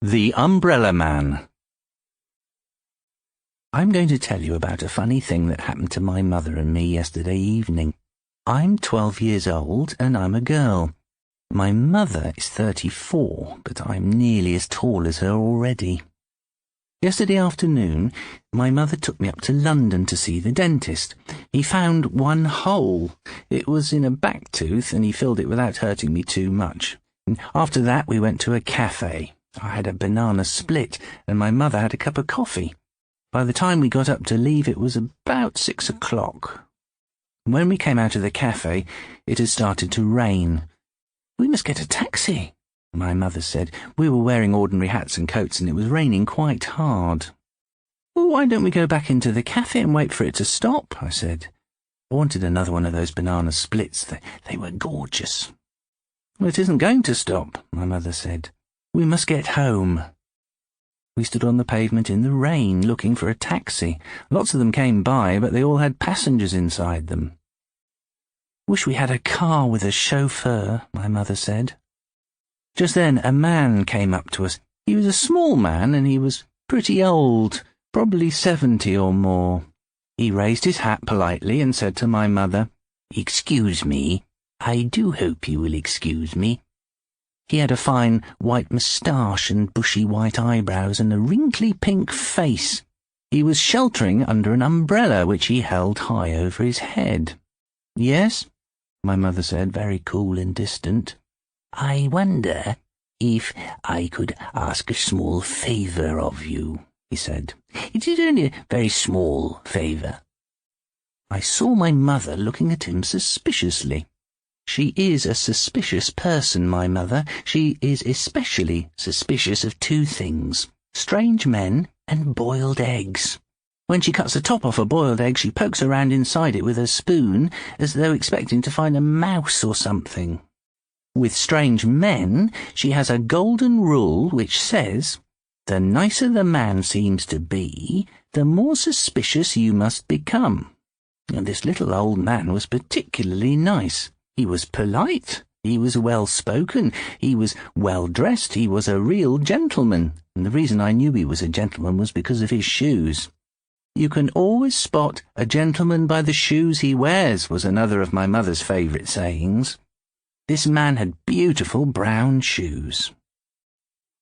The Umbrella Man. I'm going to tell you about a funny thing that happened to my mother and me yesterday evening. I'm 12 years old and I'm a girl. My mother is 34, but I'm nearly as tall as her already. Yesterday afternoon, my mother took me up to London to see the dentist. He found one hole. It was in a back tooth and he filled it without hurting me too much. After that, we went to a cafe. I had a banana split and my mother had a cup of coffee. By the time we got up to leave, it was about 6 o'clock. When we came out of the cafe, it had started to rain. "We must get a taxi," my mother said. We were wearing ordinary hats and coats and it was raining quite hard. "Well, why don't we go back into the cafe and wait for it to stop?" I said. I wanted another one of those banana splits. They were gorgeous. "Well, it isn't going to stop," my mother said. "We must get home." We stood on the pavement in the rain looking for a taxi. Lots of them came by, but they all had passengers inside them. "Wish we had a car with a chauffeur," my mother said. Just then a man came up to us. He was a small man and he was pretty old, probably 70 or more. He raised his hat politely and said to my mother, "Excuse me. I do hope you will excuse me." He had a fine white moustache and bushy white eyebrows and a wrinkly pink face. He was sheltering under an umbrella which he held high over his head. "Yes?" my mother said, very cool and distant. "I wonder if I could ask a small favour of you," he said. "It is only a very small favour." I saw my mother looking at him suspiciously. She is a suspicious person, my mother. She is especially suspicious of two things: strange men and boiled eggs. When she cuts the top off a boiled egg, she pokes around inside it with a spoon, as though expecting to find a mouse or something. With strange men, she has a golden rule which says, the nicer the man seems to be, the more suspicious you must become. And this little old man was particularly nice. He was polite, he was well-spoken, he was well-dressed, he was a real gentleman, and the reason I knew he was a gentleman was because of his shoes. "You can always spot a gentleman by the shoes he wears," was another of my mother's favourite sayings. This man had beautiful brown shoes.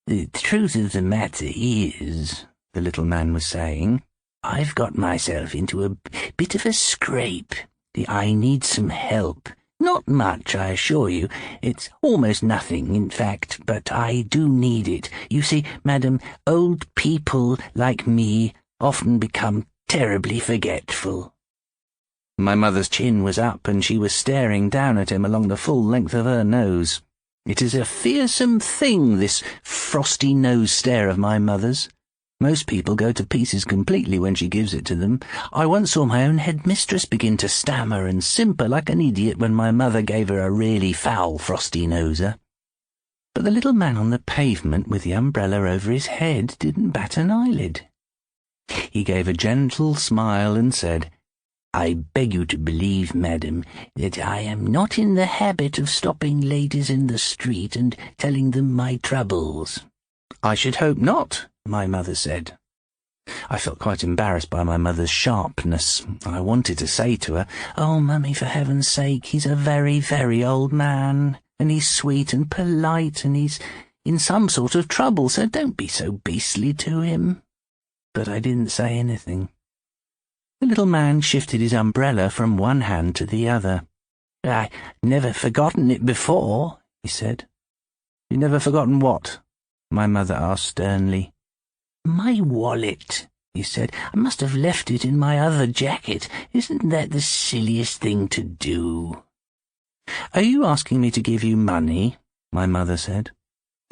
"The truth of the matter is," the little man was saying, "I've got myself into a bit of a scrape. I need some help. Not much, I assure you. It's almost nothing, in fact, but I do need it. You see, madam, old people like me often become terribly forgetful." My mother's chin was up and she was staring down at him along the full length of her nose. It is a fearsome thing, this frosty nose stare of my mother's. Most people go to pieces completely when she gives it to them. I once saw my own headmistress begin to stammer and simper like an idiot when my mother gave her a really foul frosty noser. But the little man on the pavement with the umbrella over his head didn't bat an eyelid. He gave a gentle smile and said, "I beg you to believe, madam, that I am not in the habit of stopping ladies in the street and telling them my troubles." "I should hope not," my mother said. I felt quite embarrassed by my mother's sharpness. I wanted to say to her, "Oh, Mummy, for heaven's sake, he's a very, very old man, and he's sweet and polite, and he's in some sort of trouble, so don't be so beastly to him." But I didn't say anything. The little man shifted his umbrella from one hand to the other. "I never forgotten it before," he said. "You've never forgotten what?" my mother asked sternly. "My wallet," he said. "I must have left it in my other jacket. Isn't that the silliest thing to do?" "Are you asking me to give you money?" my mother said.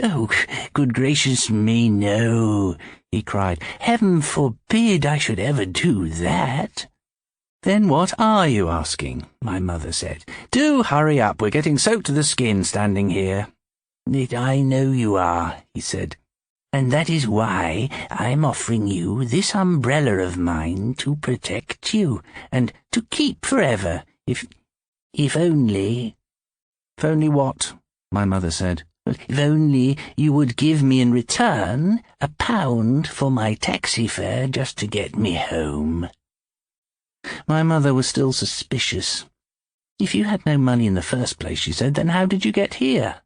"Oh, good gracious me, no," he cried. "Heaven forbid I should ever do that." "Then what are you asking?" my mother said. "Do hurry up, we're getting soaked to the skin standing here." "I know you are," he said, "and that is why I'm offering you this umbrella of mine to protect you, and to keep forever, if only—" "If only what?" my mother said. If only you would give me in return £1 for my taxi fare just to get me home." My mother was still suspicious. "If you had no money in the first place," she said, "then how did you get here?"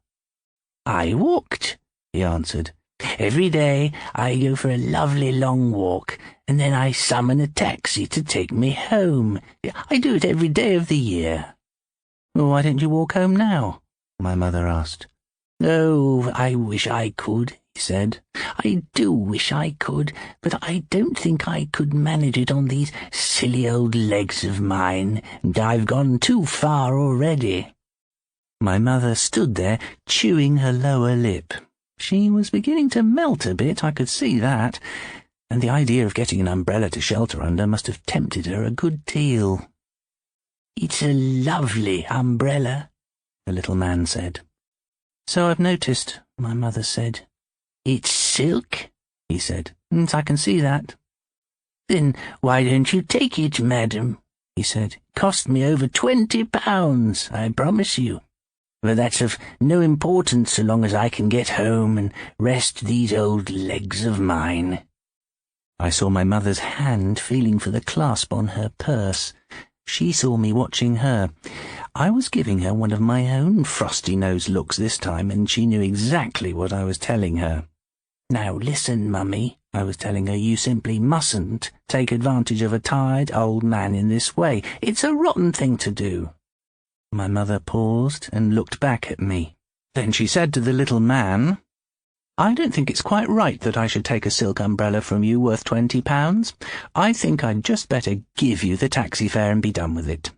"I walked," he answered. "Every day I go for a lovely long walk, and then I summon a taxi to take me home. I do it every day of the year." "Well, why don't you walk home now?" my mother asked. "Oh, I wish I could," he said. "I do wish I could, but I don't think I could manage it on these silly old legs of mine, and I've gone too far already." My mother stood there, chewing her lower lip. She was beginning to melt a bit, I could see that, and the idea of getting an umbrella to shelter under must have tempted her a good deal. "It's a lovely umbrella," the little man said. "So I've noticed," my mother said. "It's silk," he said. "I can see that." "Then why don't you take it, madam?" he said. "It cost me over £20, I promise you. But that's of no importance so long as I can get home and rest these old legs of mine." I saw my mother's hand feeling for the clasp on her purse. She saw me watching her. I was giving her one of my own frosty-nosed looks this time, and she knew exactly what I was telling her. "Now listen, Mummy," I was telling her, "you simply mustn't take advantage of a tired old man in this way. It's a rotten thing to do." My mother paused and looked back at me. Then she said to the little man, "I don't think it's quite right that I should take a silk umbrella from you worth £20. I think I'd just better give you the taxi fare and be done with it."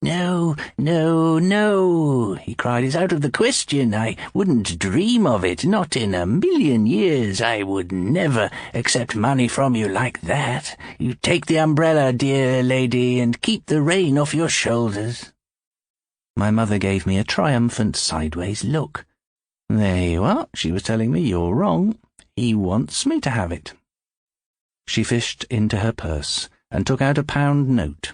"No, no, no," he cried. "It's out of the question. I wouldn't dream of it. Not in a million years. I would never accept money from you like that. You take the umbrella, dear lady, and keep the rain off your shoulders." My mother gave me a triumphant sideways look. "There you are," she was telling me. "You're wrong. He wants me to have it." She fished into her purse and took out a £1 note.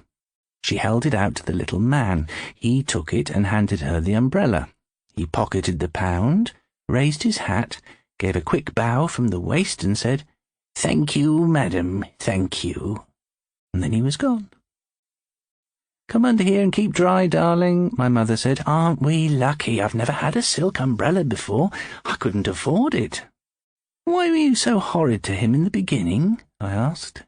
She held it out to the little man. He took it and handed her the umbrella. He pocketed the £1, raised his hat, gave a quick bow from the waist and said, "Thank you, madam, thank you." And then he was gone. "Come under here and keep dry, darling," my mother said. "Aren't we lucky? I've never had a silk umbrella before. I couldn't afford it." "Why were you so horrid to him in the beginning?" I asked.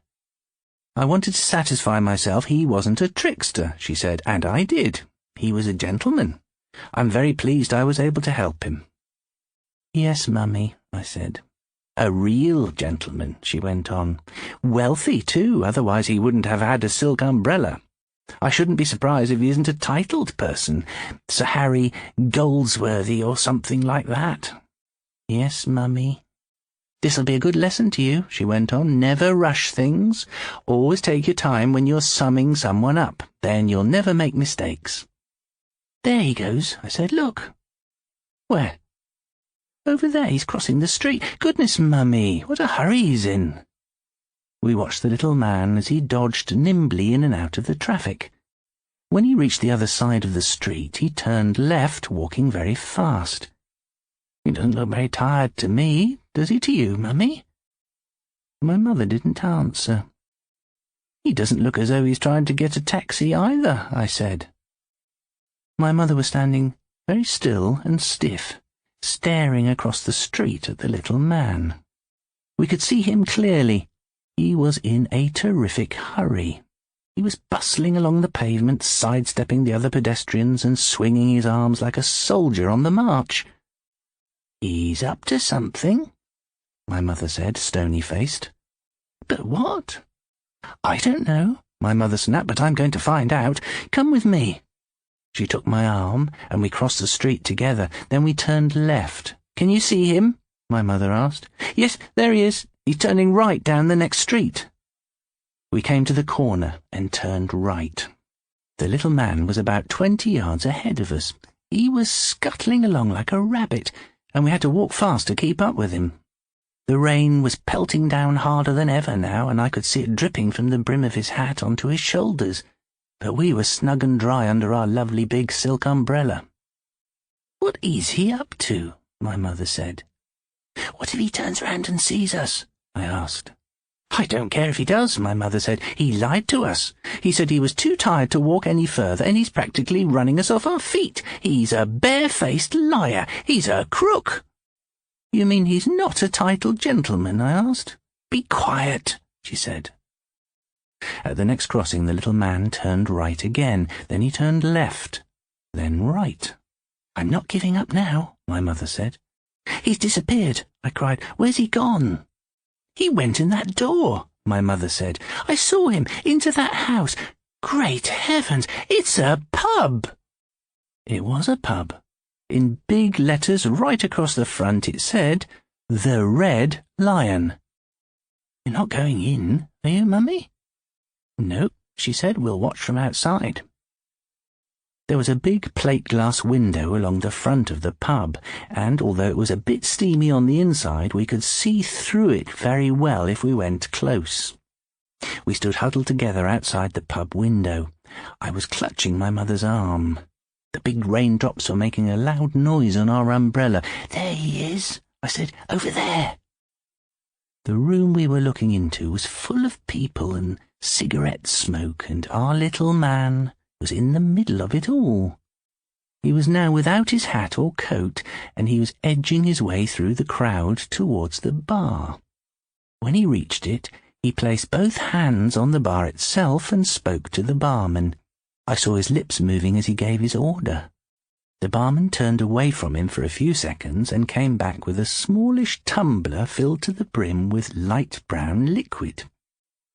"I wanted to satisfy myself he wasn't a trickster," she said, "and I did. He was a gentleman. I'm very pleased I was able to help him." "Yes, Mummy," I said. "A real gentleman," she went on. "Wealthy, too, otherwise he wouldn't have had a silk umbrella. I shouldn't be surprised if he isn't a titled person, Sir Harry Goldsworthy or something like that." "Yes, Mummy." "This'll be a good lesson to you," she went on. "Never rush things. Always take your time when you're summing someone up. Then you'll never make mistakes." "There he goes," I said. "Look." "Where?" "Over there. He's crossing the street. Goodness, Mummy, what a hurry he's in." We watched the little man as he dodged nimbly in and out of the traffic. When he reached the other side of the street, he turned left, walking very fast. "He doesn't look very tired to me, does he to you, Mummy?" My mother didn't answer. "He doesn't look as though he's trying to get a taxi either," I said. My mother was standing very still and stiff, staring across the street at the little man. We could see him clearly. He was in a terrific hurry. He was bustling along the pavement, sidestepping the other pedestrians and swinging his arms like a soldier on the march. "He's up to something," my mother said, stony-faced. "But what?" "I don't know," my mother snapped, "but I'm going to find out. Come with me." She took my arm, and we crossed the street together. Then we turned left. "Can you see him?" my mother asked. "Yes, there he is. He's turning right down the next street." We came to the corner and turned right. The little man was about 20 yards ahead of us. He was scuttling along like a rabbit, and we had to walk fast to keep up with him. The rain was pelting down harder than ever now, and I could see it dripping from the brim of his hat onto his shoulders. But we were snug and dry under our lovely big silk umbrella. "What is he up to?" my mother said. What if he turns round and sees us? I asked. I don't care if he does, my mother said. He lied to us. He said he was too tired to walk any further, and he's practically running us off our feet. He's a barefaced liar. He's a crook. You mean he's not a titled gentleman? I asked. Be quiet, she said. At the next crossing, the little man turned right again. Then he turned left, then right. I'm not giving up now, my mother said. He's disappeared, I cried. Where's he gone? He went in that door, my mother said. I saw him into that house. Great heavens, it's a pub! It was a pub. In big letters right across the front it said, The Red Lion. You're not going in, are you, Mummy? No, she said. We'll watch from outside. There was a big plate-glass window along the front of the pub, and although it was a bit steamy on the inside, we could see through it very well if we went close. We stood huddled together outside the pub window. I was clutching my mother's arm. The big raindrops were making a loud noise on our umbrella. There he is, I said, over there. The room we were looking into was full of people and cigarette smoke, and our little man was in the middle of it all. He was now without his hat or coat, and he was edging his way through the crowd towards the bar. When he reached it, he placed both hands on the bar itself and spoke to the barman. I saw his lips moving as he gave his order. The barman turned away from him for a few seconds and came back with a smallish tumbler filled to the brim with light brown liquid.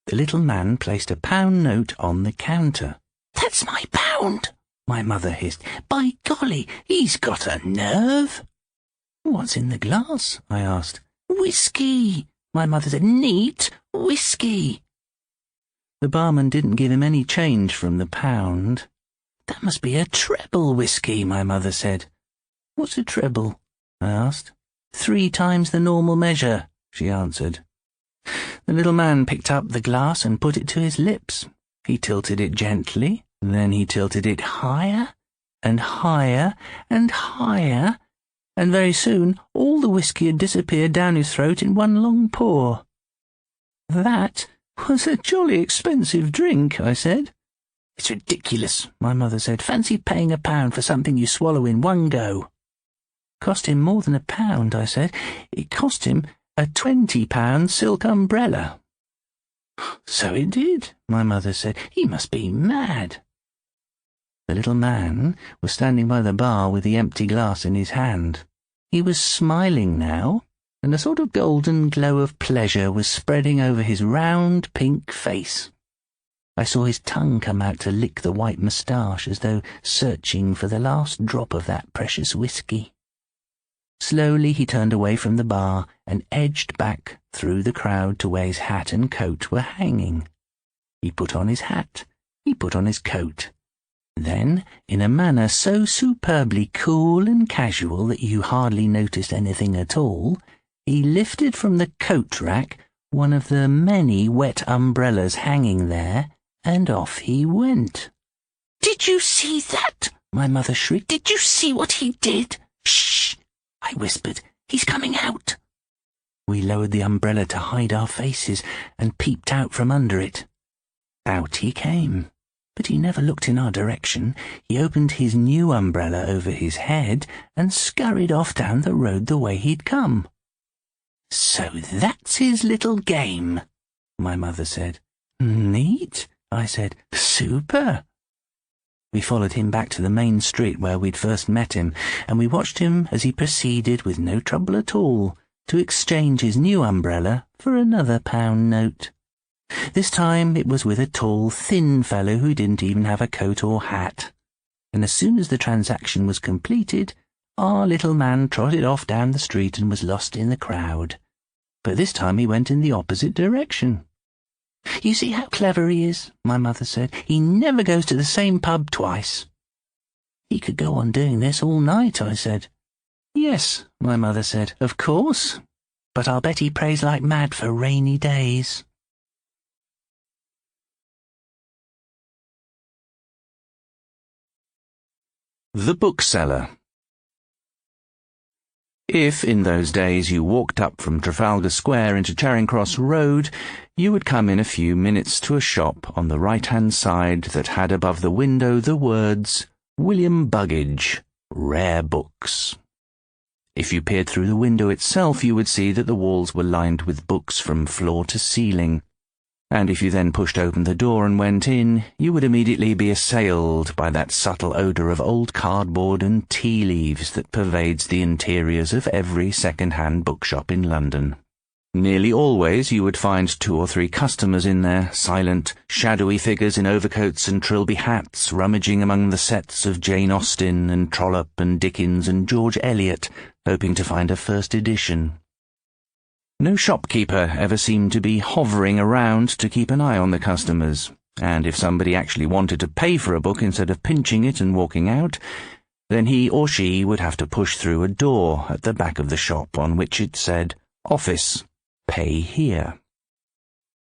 The little man placed a £1 note on the counter. That's my £1, my mother hissed. By golly, he's got a nerve. What's in the glass? I asked. Whiskey, my mother said. Neat whiskey. The barman didn't give him any change from the £1. That must be a treble whiskey, my mother said. What's a treble? I asked. 3 times the normal measure, she answered. The little man picked up the glass and put it to his lips. He tilted it gently, then he tilted it higher and higher and higher, and very soon all the whiskey had disappeared down his throat in one long pour. That was a jolly expensive drink, I said. It's ridiculous, my mother said. Fancy paying £1 for something you swallow in one go. Cost him more than £1, I said. It cost him a £20 silk umbrella. So it did, my mother said. He must be mad. The little man was standing by the bar with the empty glass in his hand. He was smiling now, and a sort of golden glow of pleasure was spreading over his round pink face. I saw his tongue come out to lick the white moustache as though searching for the last drop of that precious whiskey. Slowly he turned away from the bar and edged back through the crowd to where his hat and coat were hanging. He put on his hat, he put on his coat. Then, in a manner so superbly cool and casual that you hardly noticed anything at all, he lifted from the coat rack one of the many wet umbrellas hanging there, and off he went. "Did you see that?" my mother shrieked. "Did you see what he did?" "Shh!" I whispered. "He's coming out." We lowered the umbrella to hide our faces and peeped out from under it. Out he came, but he never looked in our direction. He opened his new umbrella over his head and scurried off down the road the way he'd come. "So that's his little game," my mother said. "Neat," I said. "Super." We followed him back to the main street where we'd first met him, and we watched him as he proceeded, with no trouble at all, to exchange his new umbrella for another £1 note. This time it was with a tall, thin fellow who didn't even have a coat or hat. And as soon as the transaction was completed, our little man trotted off down the street and was lost in the crowd. But this time he went in the opposite direction. "You see how clever he is," my mother said. "He never goes to the same pub twice." "He could go on doing this all night," I said. "Yes," my mother said, "of course. But I'll bet he prays like mad for rainy days." The Bookseller. If, in those days, you walked up from Trafalgar Square into Charing Cross Road, you would come in a few minutes to a shop on the right-hand side that had above the window the words, William Buggage, Rare Books. If you peered through the window itself, you would see that the walls were lined with books from floor to ceiling. And if you then pushed open the door and went in, you would immediately be assailed by that subtle odour of old cardboard and tea leaves that pervades the interiors of every second-hand bookshop in London. Nearly always you would find 2 or 3 customers in there, silent, shadowy figures in overcoats and trilby hats, rummaging among the sets of Jane Austen and Trollope and Dickens and George Eliot, hoping to find a first edition. No shopkeeper ever seemed to be hovering around to keep an eye on the customers, and if somebody actually wanted to pay for a book instead of pinching it and walking out, then he or she would have to push through a door at the back of the shop on which it said, Office, Pay Here.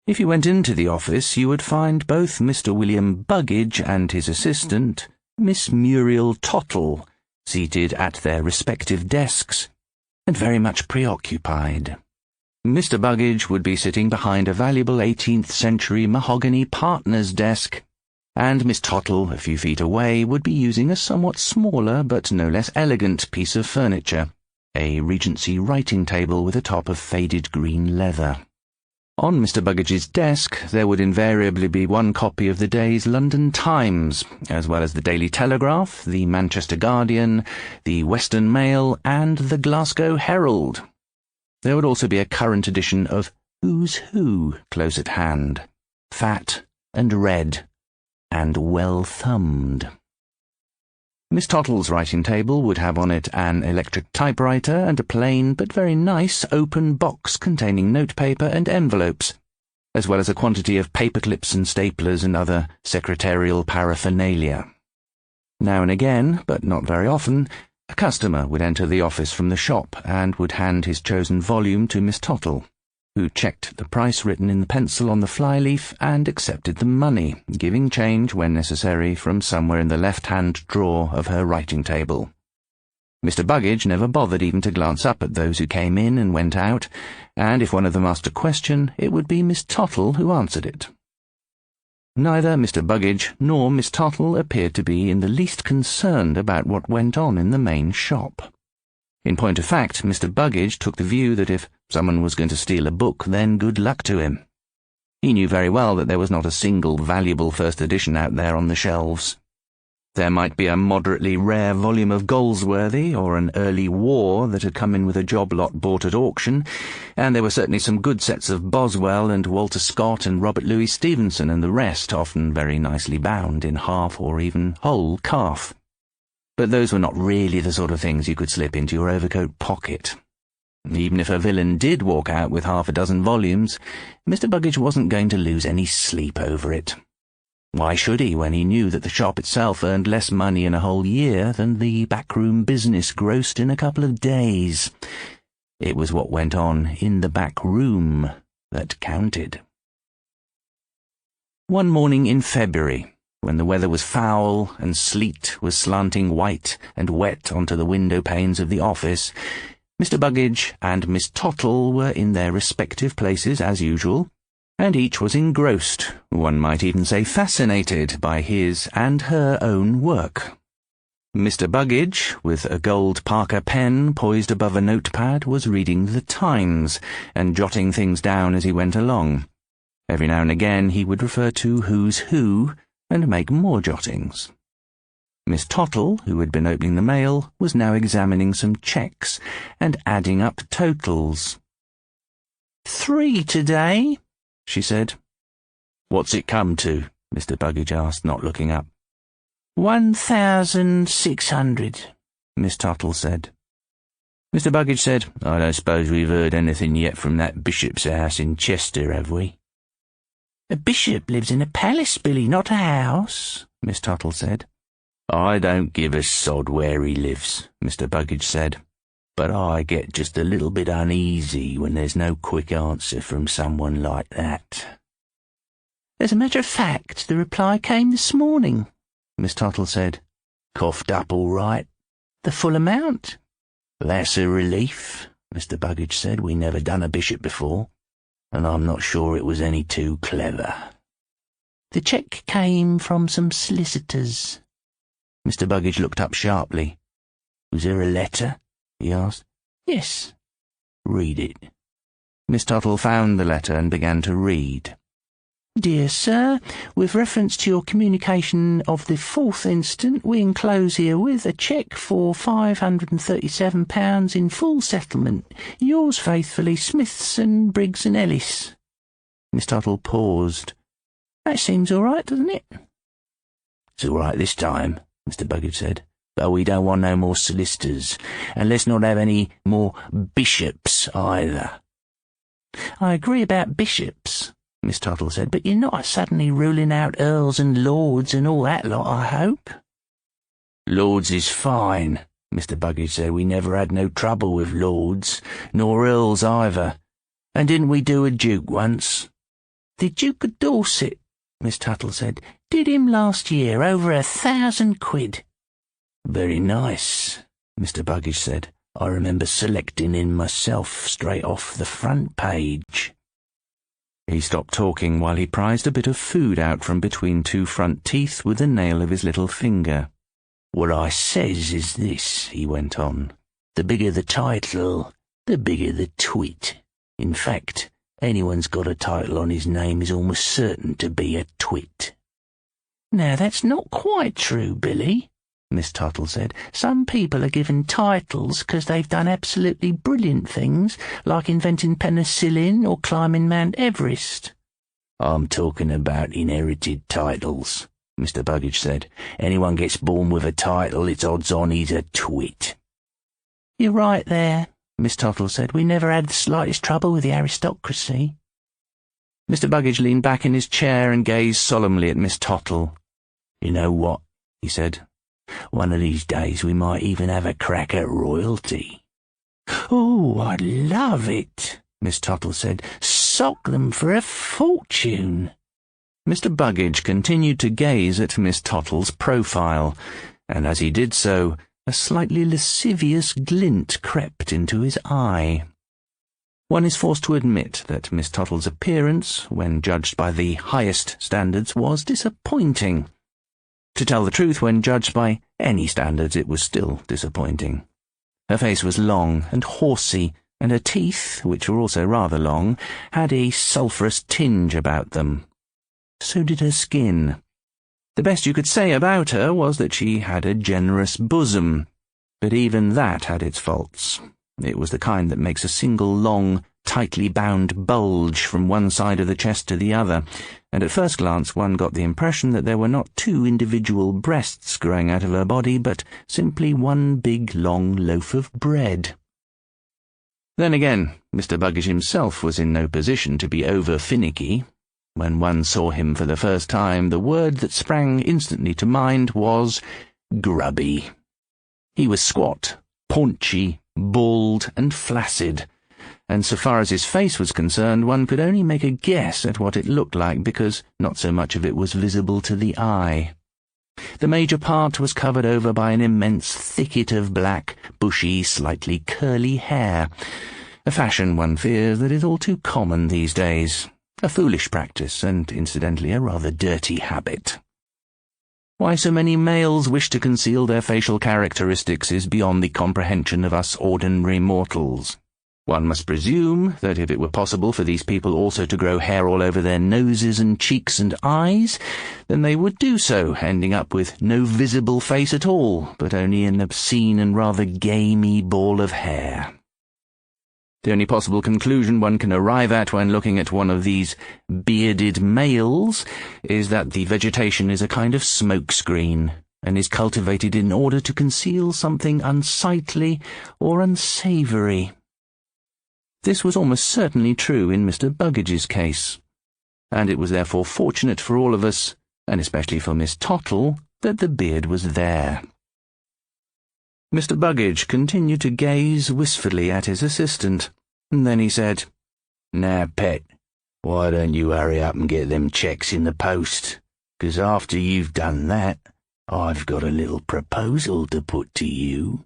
If you went into the office, you would find both Mr. William Buggage and his assistant, Miss Muriel Tottle, seated at their respective desks, and very much preoccupied. Mr. Buggage would be sitting behind a valuable 18th-century mahogany partner's desk, and Miss Tottle, a few feet away, would be using a somewhat smaller but no less elegant piece of furniture, a Regency writing table with a top of faded green leather. On Mr. Buggage's desk there would invariably be one copy of the day's London Times, as well as the Daily Telegraph, the Manchester Guardian, the Western Mail, and the Glasgow Herald. There would also be a current edition of Who's Who close at hand, fat and red, and well-thumbed. Miss Tottle's writing table would have on it an electric typewriter and a plain but very nice open box containing notepaper and envelopes, as well as a quantity of paperclips and staplers and other secretarial paraphernalia. Now and again, but not very often, a customer would enter the office from the shop and would hand his chosen volume to Miss Tottle, who checked the price written in the pencil on the flyleaf and accepted the money, giving change when necessary from somewhere in the left-hand drawer of her writing table. Mr. Buggage never bothered even to glance up at those who came in and went out, and if one of them asked a question, it would be Miss Tottle who answered it. Neither Mr. Buggage nor Miss Tottle appeared to be in the least concerned about what went on in the main shop. In point of fact, Mr. Buggage took the view that if someone was going to steal a book, then good luck to him. He knew very well that there was not a single valuable first edition out there on the shelves. There might be a moderately rare volume of Goldsworthy or an early war that had come in with a job lot bought at auction, and there were certainly some good sets of Boswell and Walter Scott and Robert Louis Stevenson and the rest, often very nicely bound in half or even whole calf. But those were not really the sort of things you could slip into your overcoat pocket. Even if a villain did walk out with 6 volumes, Mr. Buggage wasn't going to lose any sleep over it. Why should he, when he knew that the shop itself earned less money in a whole year than the backroom business grossed in a couple of days? It was what went on in the back room that counted. One morning in February, when the weather was foul and sleet was slanting white and wet onto the window panes of the office, Mr. Buggage and Miss Tottle were in their respective places as usual, and each was engrossed, one might even say fascinated, by his and her own work. Mr. Buggage, with a gold Parker pen poised above a notepad, was reading the Times and jotting things down as he went along. Every now and again he would refer to Who's Who and make more jottings. Miss Tottle, who had been opening the mail, was now examining some cheques and adding up totals. 3 today, she said. What's it come to? Mr. Buggage asked, not looking up. 1,600, Miss Tottle said. Mr. Buggage said, I don't suppose we've heard anything yet from that bishop's house in Chester, have we? A bishop lives in a palace, Billy, not a house, Miss Tottle said. I don't give a sod where he lives, Mr. Buggage said, but I get just a little bit uneasy when there's no quick answer from someone like that. As a matter of fact, the reply came this morning, Miss Tottle said. Coughed up all right? The full amount? "That's a relief," Mr. Buggage said. "We never done a bishop before, and I'm not sure it was any too clever." "The cheque came from some solicitors." Mr. Buggage looked up sharply. "Was there a letter?" he asked. "Yes." "Read it." Miss Tuttle found the letter and began to read. "Dear Sir, with reference to your communication of the 4th instant, we enclose herewith a cheque for £537 in full settlement. Yours faithfully, Smiths and Briggs and Ellis." Miss Tuttle paused. "That seems all right, doesn't it?" "It's all right this time," Mr. Buggage said, "but we don't want no more solicitors, and let's not have any more bishops either." "I agree about bishops," Miss Tuttle said, "but you're not suddenly ruling out earls and lords and all that lot, I hope?" "Lords is fine," Mr. Buggage said. "We never had no trouble with lords, nor earls either. And didn't we do a duke once?" "The Duke of Dorset," Miss Tuttle said. "Did him last year, over £1,000. "Very nice," Mr. Buggage said. "I remember selecting him myself straight off the front page." He stopped talking while he prized a bit of food out from between two front teeth with the nail of his little finger. "What I says is this," he went on. "The bigger the title, the bigger the twit. In fact, anyone's got a title on his name is almost certain to be a twit." "Now that's not quite true, Billy," Miss Tuttle said. "Some people are given titles because they've done absolutely brilliant things, like inventing penicillin or climbing Mount Everest." "I'm talking about inherited titles," Mr. Buggage said. "Anyone gets born with a title, it's odds on he's a twit." "You're right there," Miss Tuttle said. "We never had the slightest trouble with the aristocracy." Mr. Buggage leaned back in his chair and gazed solemnly at Miss Tuttle. "You know what?" he said. "One of these days we might even have a crack at royalty." "Oh, I'd love it," Miss Tuttle said. "Sock them for a fortune." Mr. Buggage continued to gaze at Miss Tuttle's profile, and as he did so, a slightly lascivious glint crept into his eye. One is forced to admit that Miss Tuttle's appearance, when judged by the highest standards, was disappointing. To tell the truth, when judged by any standards, it was still disappointing. Her face was long and horsey, and her teeth, which were also rather long, had a sulphurous tinge about them. So did her skin. The best you could say about her was that she had a generous bosom, but even that had its faults. It was the kind that makes a single long, tightly bound bulge from one side of the chest to the other, and at first glance one got the impression that there were not two individual breasts growing out of her body, but simply one big long loaf of bread. Then again, Mr. Buggage himself was in no position to be over-finicky. When one saw him for the first time, the word that sprang instantly to mind was grubby. He was squat, paunchy, bald, and flaccid, and so far as his face was concerned, one could only make a guess at what it looked like because not so much of it was visible to the eye. The major part was covered over by an immense thicket of black, bushy, slightly curly hair, a fashion, one fears, that is all too common these days, a foolish practice, and incidentally a rather dirty habit. Why so many males wish to conceal their facial characteristics is beyond the comprehension of us ordinary mortals. One must presume that if it were possible for these people also to grow hair all over their noses and cheeks and eyes, then they would do so, ending up with no visible face at all, but only an obscene and rather gamey ball of hair. The only possible conclusion one can arrive at when looking at one of these bearded males is that the vegetation is a kind of smokescreen, and is cultivated in order to conceal something unsightly or unsavoury. This was almost certainly true in Mr. Buggage's case, and it was therefore fortunate for all of us, and especially for Miss Tuttle, that the beard was there. Mr. Buggage continued to gaze wistfully at his assistant, and then he said, "Now, pet, why don't you hurry up and get them cheques in the post? 'Cause after you've done that, I've got a little proposal to put to you."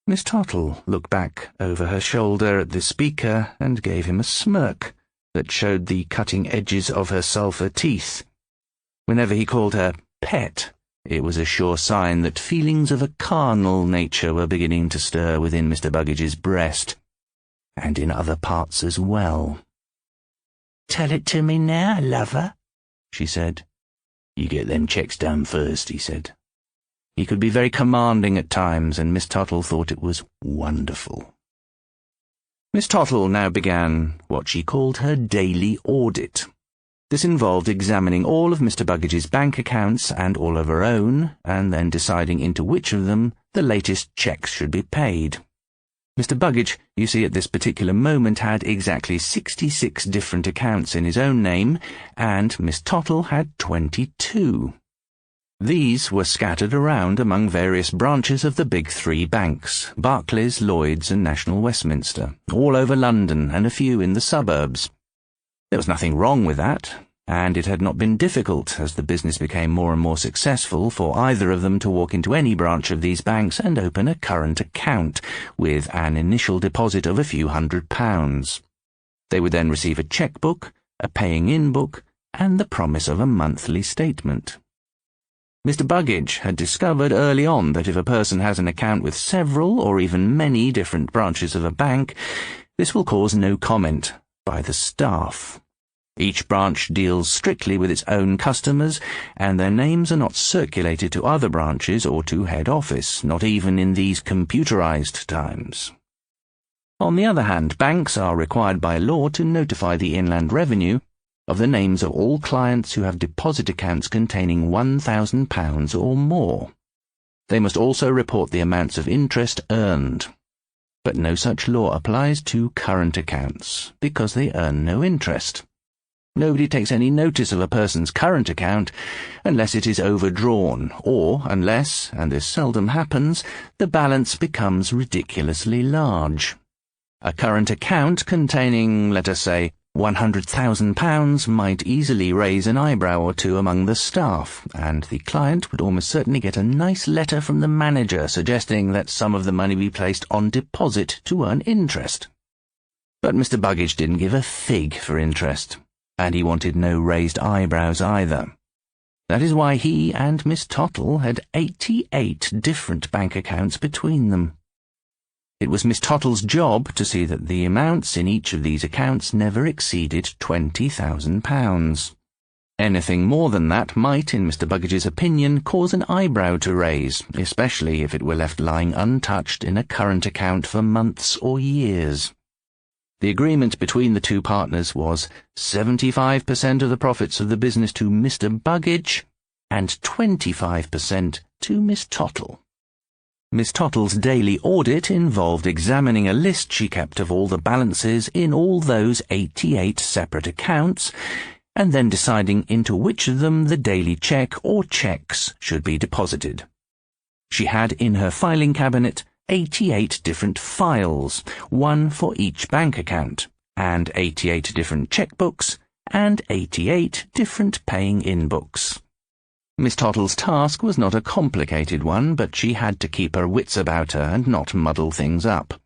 Miss Tottle looked back over her shoulder at the speaker and gave him a smirk that showed the cutting edges of her sulphur teeth. Whenever he called her pet, it was a sure sign that feelings of a carnal nature were beginning to stir within Mr. Buggage's breast, and in other parts as well. "Tell it to me now, lover," she said. "You get them checks done first," he said. He could be very commanding at times, and Miss Tottle thought it was wonderful. Miss Tottle now began what she called her daily audit. This involved examining all of Mr. Buggage's bank accounts and all of her own, and then deciding into which of them the latest checks should be paid. Mr. Buggage, you see, at this particular moment had exactly 66 different accounts in his own name, and Miss Tottle had 22. These were scattered around among various branches of the big three banks, Barclays, Lloyds and National Westminster, all over London and a few in the suburbs. There was nothing wrong with that, and it had not been difficult, as the business became more and more successful, for either of them to walk into any branch of these banks and open a current account, with an initial deposit of a few £100. They would then receive a cheque-book, a paying-in book, and the promise of a monthly statement. Mr. Buggage had discovered early on that if a person has an account with several or even many different branches of a bank, this will cause no comment by the staff. Each branch deals strictly with its own customers, and their names are not circulated to other branches or to head office, not even in these computerized times. On the other hand, banks are required by law to notify the Inland Revenue of the names of all clients who have deposit accounts containing £1,000 or more. They must also report the amounts of interest earned. But no such law applies to current accounts, because they earn no interest. Nobody takes any notice of a person's current account unless it is overdrawn, or unless, and this seldom happens, the balance becomes ridiculously large. A current account containing, let us say, £100,000 might easily raise an eyebrow or two among the staff, and the client would almost certainly get a nice letter from the manager suggesting that some of the money be placed on deposit to earn interest. But Mr. Buggage didn't give a fig for interest, and he wanted no raised eyebrows either. That is why he and Miss Tottle had 88 different bank accounts between them. It was Miss Tottle's job to see that the amounts in each of these accounts never exceeded £20,000. Anything more than that might, in Mr. Buggage's opinion, cause an eyebrow to raise, especially if it were left lying untouched in a current account for months or years. The agreement between the two partners was 75% of the profits of the business to Mr. Buggage and 25% to Miss Tottle. Miss Tottle's daily audit involved examining a list she kept of all the balances in all those 88 separate accounts, and then deciding into which of them the daily cheque or cheques should be deposited. She had in her filing cabinet 88 different files, one for each bank account, and 88 different chequebooks, and 88 different paying-in books. Miss Tottle's task was not a complicated one, but she had to keep her wits about her and not muddle things up.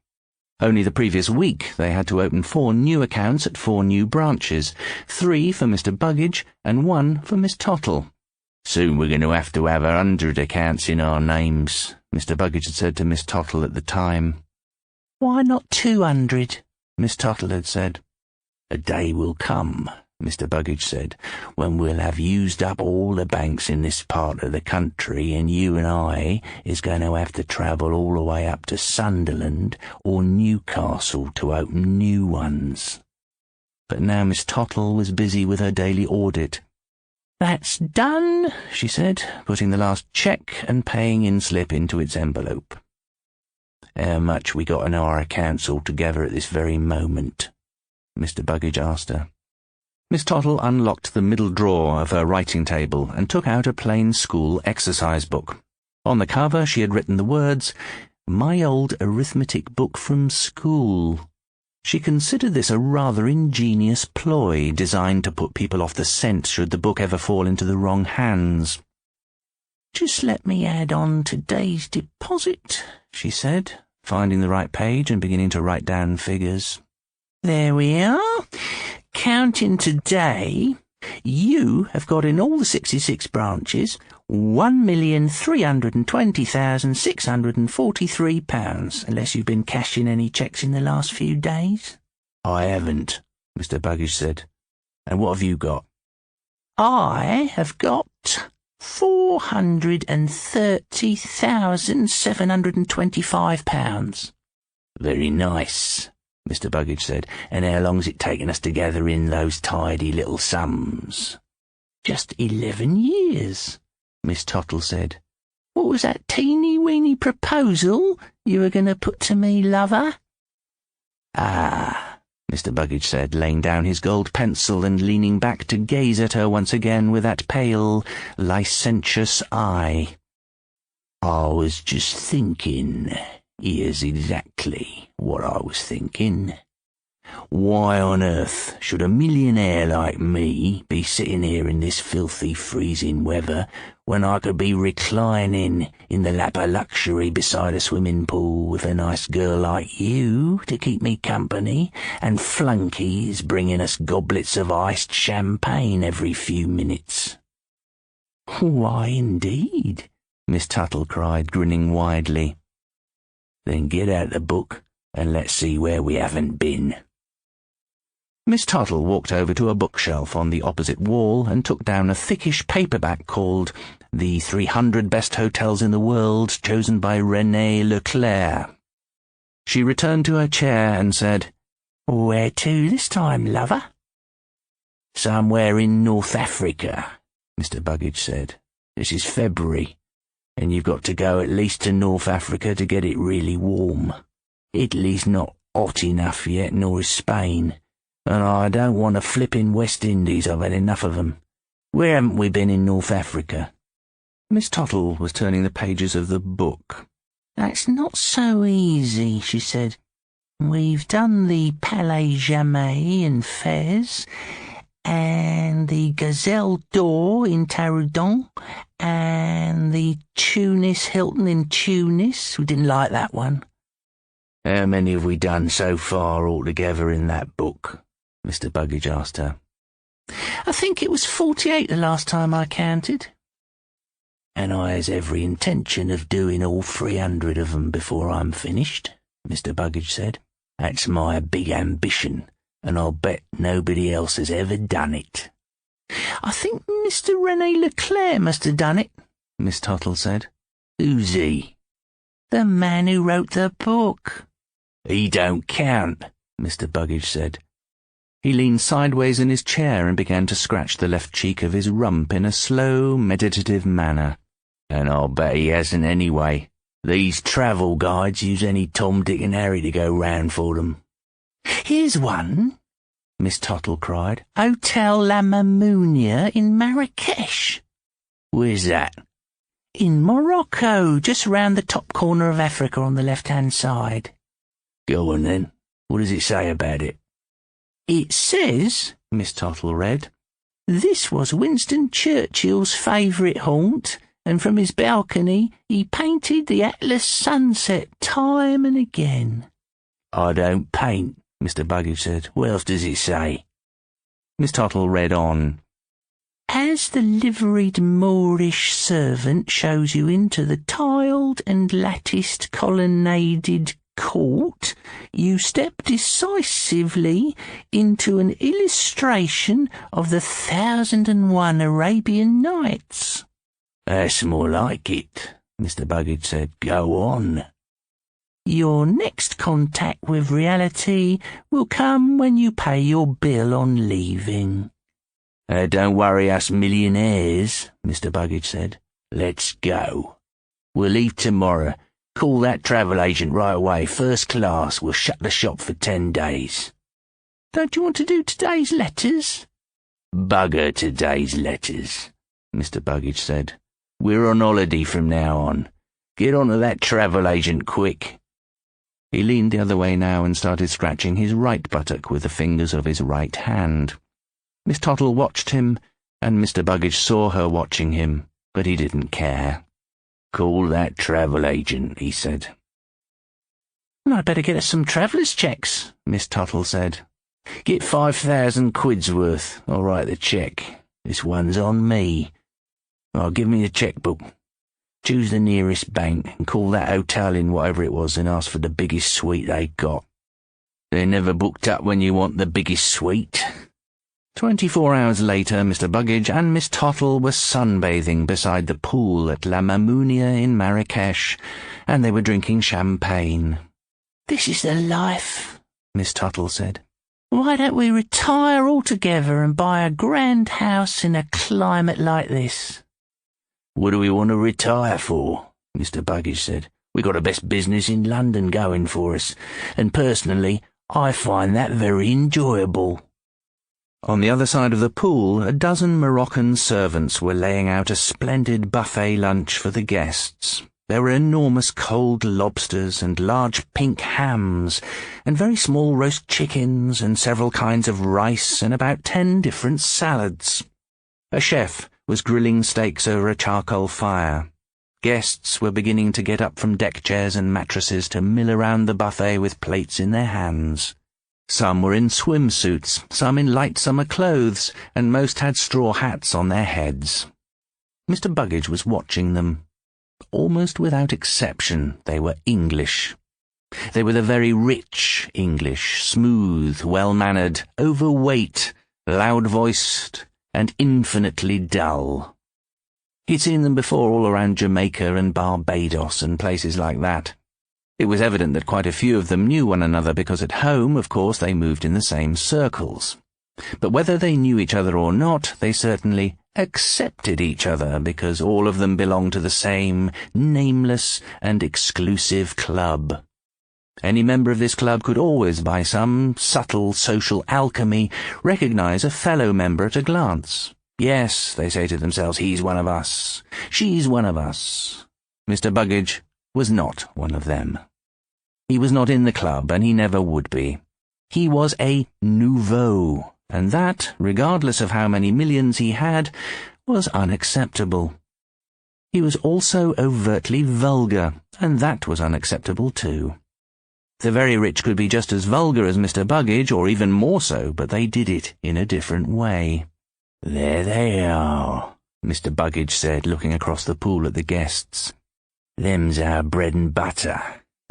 Only the previous week they had to open 4 new accounts at 4 new branches, 3 for Mr. Buggage and 1 for Miss Tottle. "Soon we're going to have 100 accounts in our names," Mr. Buggage had said to Miss Tottle at the time. "Why not 200? Miss Tottle had said. "A day will come," Mr. Buggage said, "when we'll have used up all the banks in this part of the country, and you and I is going to have to travel all the way up to Sunderland or Newcastle to open new ones." But now Miss Tottle was busy with her daily audit. "That's done," she said, putting the last cheque and paying-in slip into its envelope. "How much we got in our accounts altogether at this very moment?" Mr. Buggage asked her. Miss Tottle unlocked the middle drawer of her writing table and took out a plain school exercise book. On the cover she had written the words, "My old arithmetic book from school." She considered this a rather ingenious ploy designed to put people off the scent should the book ever fall into the wrong hands. "Just let me add on today's deposit," she said, finding the right page and beginning to write down figures. "There we are. Counting today, you have got in all the 66 branches £1,320,643, unless you've been cashing any cheques in the last few days." "I haven't," Mr. Buggish said. "And what have you got?" "I have got £430,725. "Very nice," Mr. Buggish said. "And how long's it taken us to gather in those tidy little sums?" "Just 11 years, Miss Tottle said. "What was that teeny-weeny proposal you were going to put to me, lover?" "Ah," Mr. Buggish said, laying down his gold pencil and leaning back to gaze at her once again with that pale, licentious eye. "I was just thinking. Here's exactly what I was thinking. Why on earth should a millionaire like me be sitting here in this filthy freezing weather when I could be reclining in the lap of luxury beside a swimming pool with a nice girl like you to keep me company, and flunkies bringing us goblets of iced champagne every few minutes?" "Why, indeed?" Miss Tuttle cried, grinning widely. "Then get out the book and let's see where we haven't been." Miss Tuttle walked over to a bookshelf on the opposite wall and took down a thickish paperback called The 300 Best Hotels in the World, chosen by René Leclerc. She returned to her chair and said, "Where to this time, lover?" "Somewhere in North Africa," Mr. Buggish said. "This is February, and you've got to go at least to North Africa to get it really warm. Italy's not hot enough yet, nor is Spain. And I don't want a flippin' West Indies. I've had enough of them. Where haven't we been in North Africa?" Miss Tuttle was turning the pages of the book. "That's not so easy," she said. "We've done the Palais Jamais in Fez, and the Gazelle d'Or in Taroudant, and the Tunis Hilton in Tunis. We didn't like that one." "How many have we done so far altogether in that book?" Mr. Buggish asked her. "I think it was 48 the last time I counted." "And I has every intention of doing all 300 of them before I'm finished," Mr. Buggish said. "That's my big ambition, and I'll bet nobody else has ever done it." "I think Mr. René Leclerc must have done it," Miss Tuttle said. "Who's he?" "The man who wrote the book." "He don't count," Mr. Buggish said. He leaned sideways in his chair and began to scratch the left cheek of his rump in a slow, meditative manner. "And I'll bet he hasn't anyway. These travel guides use any Tom, Dick and Harry to go round for them." "Here's one," Miss Tuttle cried. "Hotel La Mamounia in Marrakesh." "Where's that?" "In Morocco, just round the top corner of Africa on the left-hand side." "Go on then. What does it say about it?" "It says," Miss Tuttle read, "this was Winston Churchill's favourite haunt, and from his balcony he painted the Atlas sunset time and again." "I don't paint," Mr. Buggish said. "What else does it say?" Miss Tuttle read on. "As the liveried Moorish servant shows you into the tiled and latticed colonnaded court, you step decisively into an illustration of the 1001 Arabian Nights." "That's more like it," Mr. Buggish said. "Go on." "Your next contact with reality will come when you pay your bill on leaving." Don't worry us millionaires," Mr. Buggish said. "Let's go. We'll leave tomorrow. Call that travel agent right away, first class. We'll shut the shop for 10 days. "Don't you want to do today's letters?" "Bugger today's letters," Mr. Buggish said. "We're on holiday from now on. Get on to that travel agent quick." He leaned the other way now and started scratching his right buttock with the fingers of his right hand. Miss Tuttle watched him, and Mr. Buggish saw her watching him, but he didn't care. "Call that travel agent," he said. "I'd better get us some travellers' checks," Miss Tuttle said. "Get 5,000 quid's worth. I'll write the cheque. This one's on me. Give me the cheque-book. Choose the nearest bank and call that hotel in whatever it was and ask for the biggest suite they got. They're never booked up when you want the biggest suite." 24 hours later, Mr. Buggage and Miss Tuttle were sunbathing beside the pool at La Mamounia in Marrakesh, and they were drinking champagne. "This is the life," Miss Tuttle said. "Why don't we retire altogether and buy a grand house in a climate like this?" "What do we want to retire for?" Mr. Buggage said. "We got the best business in London going for us, and personally, I find that very enjoyable." On the other side of the pool, a dozen Moroccan servants were laying out a splendid buffet lunch for the guests. There were enormous cold lobsters and large pink hams, and very small roast chickens and several kinds of rice and about 10 different salads. A chef was grilling steaks over a charcoal fire. Guests were beginning to get up from deck chairs and mattresses to mill around the buffet with plates in their hands. Some were in swimsuits, some in light summer clothes, and most had straw hats on their heads. Mr. Buggage was watching them. Almost without exception, they were English. They were the very rich English, smooth, well-mannered, overweight, loud-voiced, and infinitely dull. He'd seen them before all around Jamaica and Barbados and places like that. It was evident that quite a few of them knew one another because at home, of course, they moved in the same circles. But whether they knew each other or not, they certainly accepted each other because all of them belonged to the same nameless and exclusive club. Any member of this club could always, by some subtle social alchemy, recognize a fellow member at a glance. Yes, they say to themselves, he's one of us. She's one of us. Mr. Buggage was not one of them. He was not in the club, and he never would be. He was a nouveau, and that, regardless of how many millions he had, was unacceptable. He was also overtly vulgar, and that was unacceptable too. The very rich could be just as vulgar as Mr. Buggage, or even more so, but they did it in a different way. "There they are," Mr. Buggage said, looking across the pool at the guests. "Them's our bread and butter.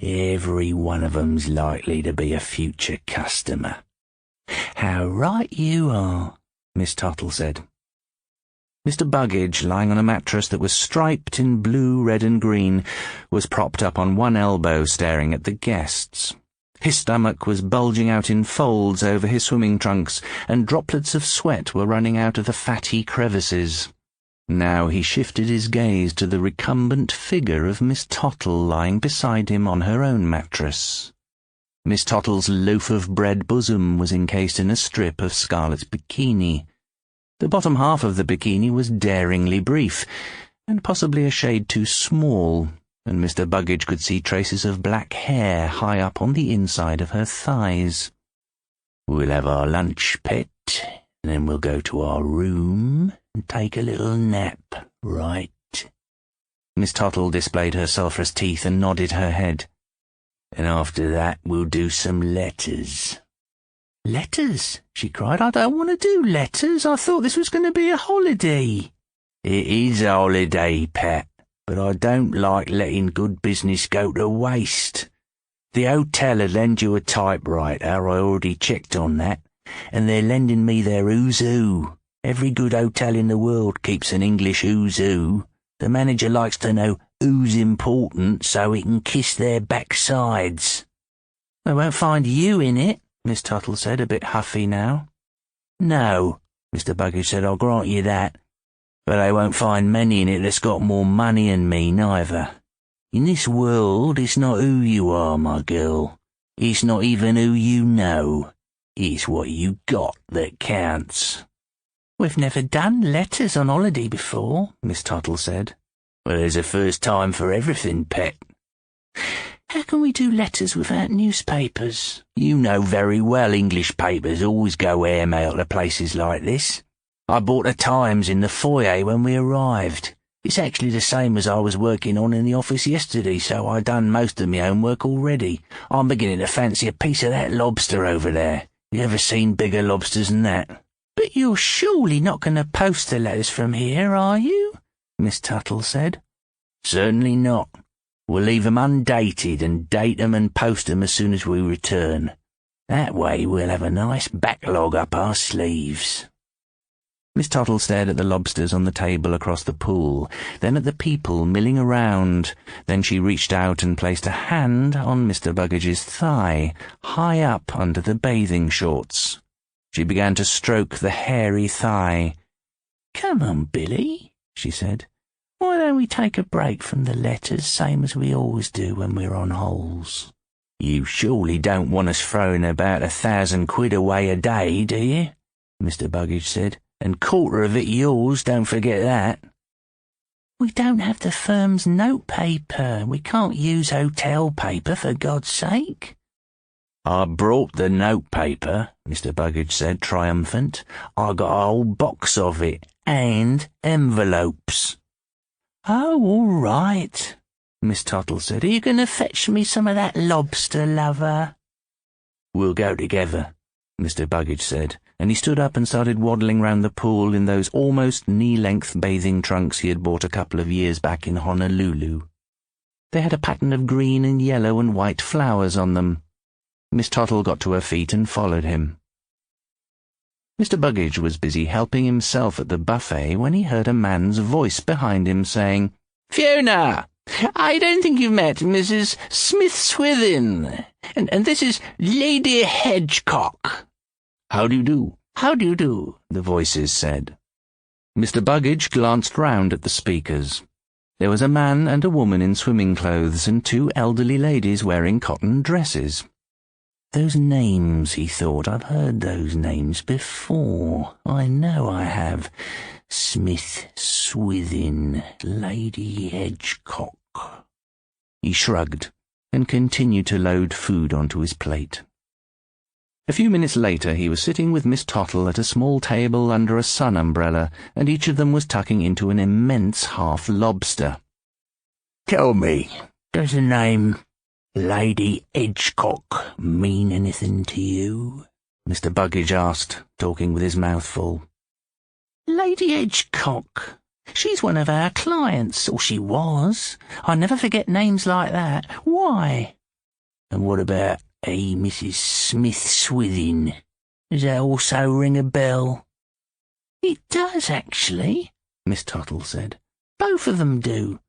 Every one of 'em's likely to be a future customer." "How right you are," Miss Tuttle said. Mr. Buggage, lying on a mattress that was striped in blue, red and green, was propped up on one elbow staring at the guests. His stomach was bulging out in folds over his swimming trunks, and droplets of sweat were running out of the fatty crevices. Now he shifted his gaze to the recumbent figure of Miss Tuttle lying beside him on her own mattress. Miss Tuttle's loaf-of-bread bosom was encased in a strip of scarlet bikini. The bottom half of the bikini was daringly brief, and possibly a shade too small, and Mr. Buggage could see traces of black hair high up on the inside of her thighs. "We'll have our lunch, pet, and then we'll go to our room and take a little nap, right?" Miss Tuttle displayed her sulphurous teeth and nodded her head. "And after that we'll do some letters." "Letters?" she cried. "I don't want to do letters. I thought this was going to be a holiday." "It is a holiday, Pat, but I don't like letting good business go to waste. The hotel'll lend you a typewriter, I already checked on that, and they're lending me their who's who. Every good hotel in the world keeps an English who's who. The manager likes to know who's important so he can kiss their backsides." "They won't find you in it," Miss Tuttle said, a bit huffy now. "No," Mr. Buggage said, "I'll grant you that. But they won't find many in it that's got more money than me, neither. In this world, it's not who you are, my girl. It's not even who you know. It's what you got that counts." "We've never done letters on holiday before," Miss Tuttle said. "Well, there's a first time for everything, pet." "How can we do letters without newspapers?" "You know very well English papers always go airmail to places like this. I bought the Times in the foyer when we arrived. It's actually the same as I was working on in the office yesterday, so I done most of my homework already. I'm beginning to fancy a piece of that lobster over there. You ever seen bigger lobsters than that? But you're surely not going to post the letters from here, are you? Miss Tuttle said. Certainly not. We'll leave 'em undated and date 'em and post 'em as soon as we return. That way we'll have a nice backlog up our sleeves. Miss Tuttle stared at the lobsters on the table across the pool, then at the people milling around. Then she reached out and placed a hand on Mr. Buggage's thigh, high up under the bathing shorts. She began to stroke the hairy thigh. "Come on, Billy," she said. "Why don't we take a break from the letters, same as we always do when we're on holes?" "You surely don't want us throwing about 1,000 quid away a day, do you?" Mr. Buggage said. "And quarter of it yours, don't forget that." "We don't have the firm's note paper. We can't use hotel paper, for God's sake." "I brought the note paper," Mr. Buggage said, triumphant. "I got a whole box of it, and envelopes." "Oh, all right," Miss Tuttle said. "Are you going to fetch me some of that lobster, lover?" "We'll go together," Mr. Buggage said, and he stood up and started waddling round the pool in those almost knee-length bathing trunks he had bought a couple of years back in Honolulu. They had a pattern of green and yellow and white flowers on them. Miss Tuttle got to her feet and followed him. Mr. Buggage was busy helping himself at the buffet when he heard a man's voice behind him saying, "Fiona! I don't think you've met Mrs. Smith-Swithin. And this is Lady Hedgecock." "How do you do? How do you do?" the voices said. Mr. Buggage glanced round at the speakers. There was a man and a woman in swimming clothes and 2 elderly ladies wearing cotton dresses. "Those names," he thought, "I've heard those names before. I know I have. Smith-Swithin, Lady Hedgecock." He shrugged and continued to load food onto his plate. A few minutes later he was sitting with Miss Tuttle at a small table under a sun umbrella, and each of them was tucking into an immense half-lobster. "Tell me, does the name Lady Hedgecock mean anything to you?" Mr. Buggage asked, talking with his mouth full. "Lady Hedgecock? She's one of our clients, or she was. I never forget names like that. Why?" "And what about Mrs. Smith-Swithin? Does that also ring a bell?" "It does, actually," Miss Tuttle said. "Both of them do.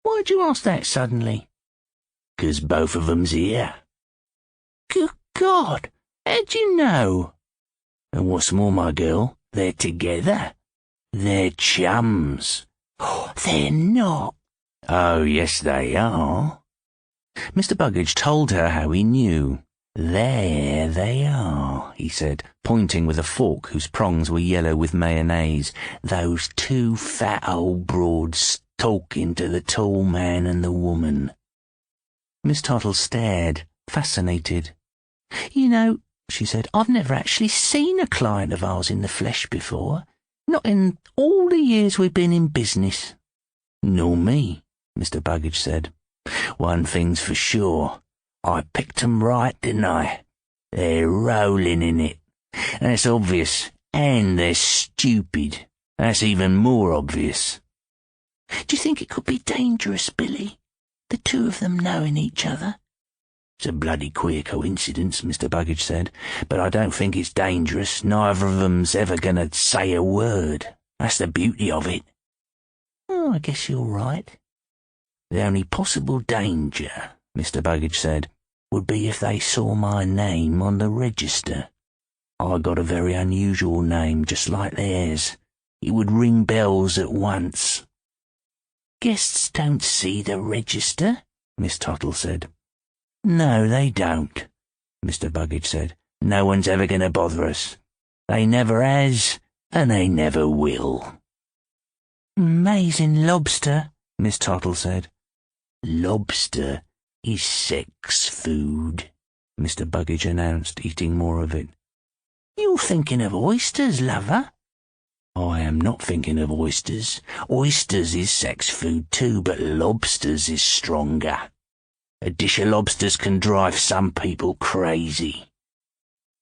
Why'd you ask that suddenly?" "'Cause both of 'em's here." "Good God! How'd you know?" "And what's more, my girl, they're together. They're chums." "Oh, they're not." "Oh, yes, they are." Mr. Buggage told her how he knew. "There they are," he said, pointing with a fork whose prongs were yellow with mayonnaise. "Those 2 fat old broads talking to the tall man and the woman." Miss Tuttle stared, fascinated. "You know," she said, "I've never actually seen a client of ours in the flesh before. Not in all the years we've been in business." "Nor me," Mr. Buggage said. "One thing's for sure. I picked 'em right, didn't I? They're rolling in it. That's obvious. And they're stupid. That's even more obvious." "Do you think it could be dangerous, Billy? The 2 of them knowing each other?" "It's a bloody queer coincidence," Mr. Buggage said, "but I don't think it's dangerous. Neither of 'em's ever going to say a word. That's the beauty of it." "Oh, I guess you're right." "The only possible danger," Mr. Buggage said, "would be if they saw my name on the register. I got a very unusual name, just like theirs. It would ring bells at once." "Guests don't see the register," Miss Tuttle said. "No, they don't," Mr. Buggage said. "No one's ever going to bother us. They never has, and they never will." "Amazing lobster," Miss Tuttle said. "Lobster is sex food," Mr. Buggage announced, eating more of it. "You're thinking of oysters, lover." I am not thinking of oysters. Oysters is sex food too, but lobsters is stronger. A dish of lobsters can drive some people crazy.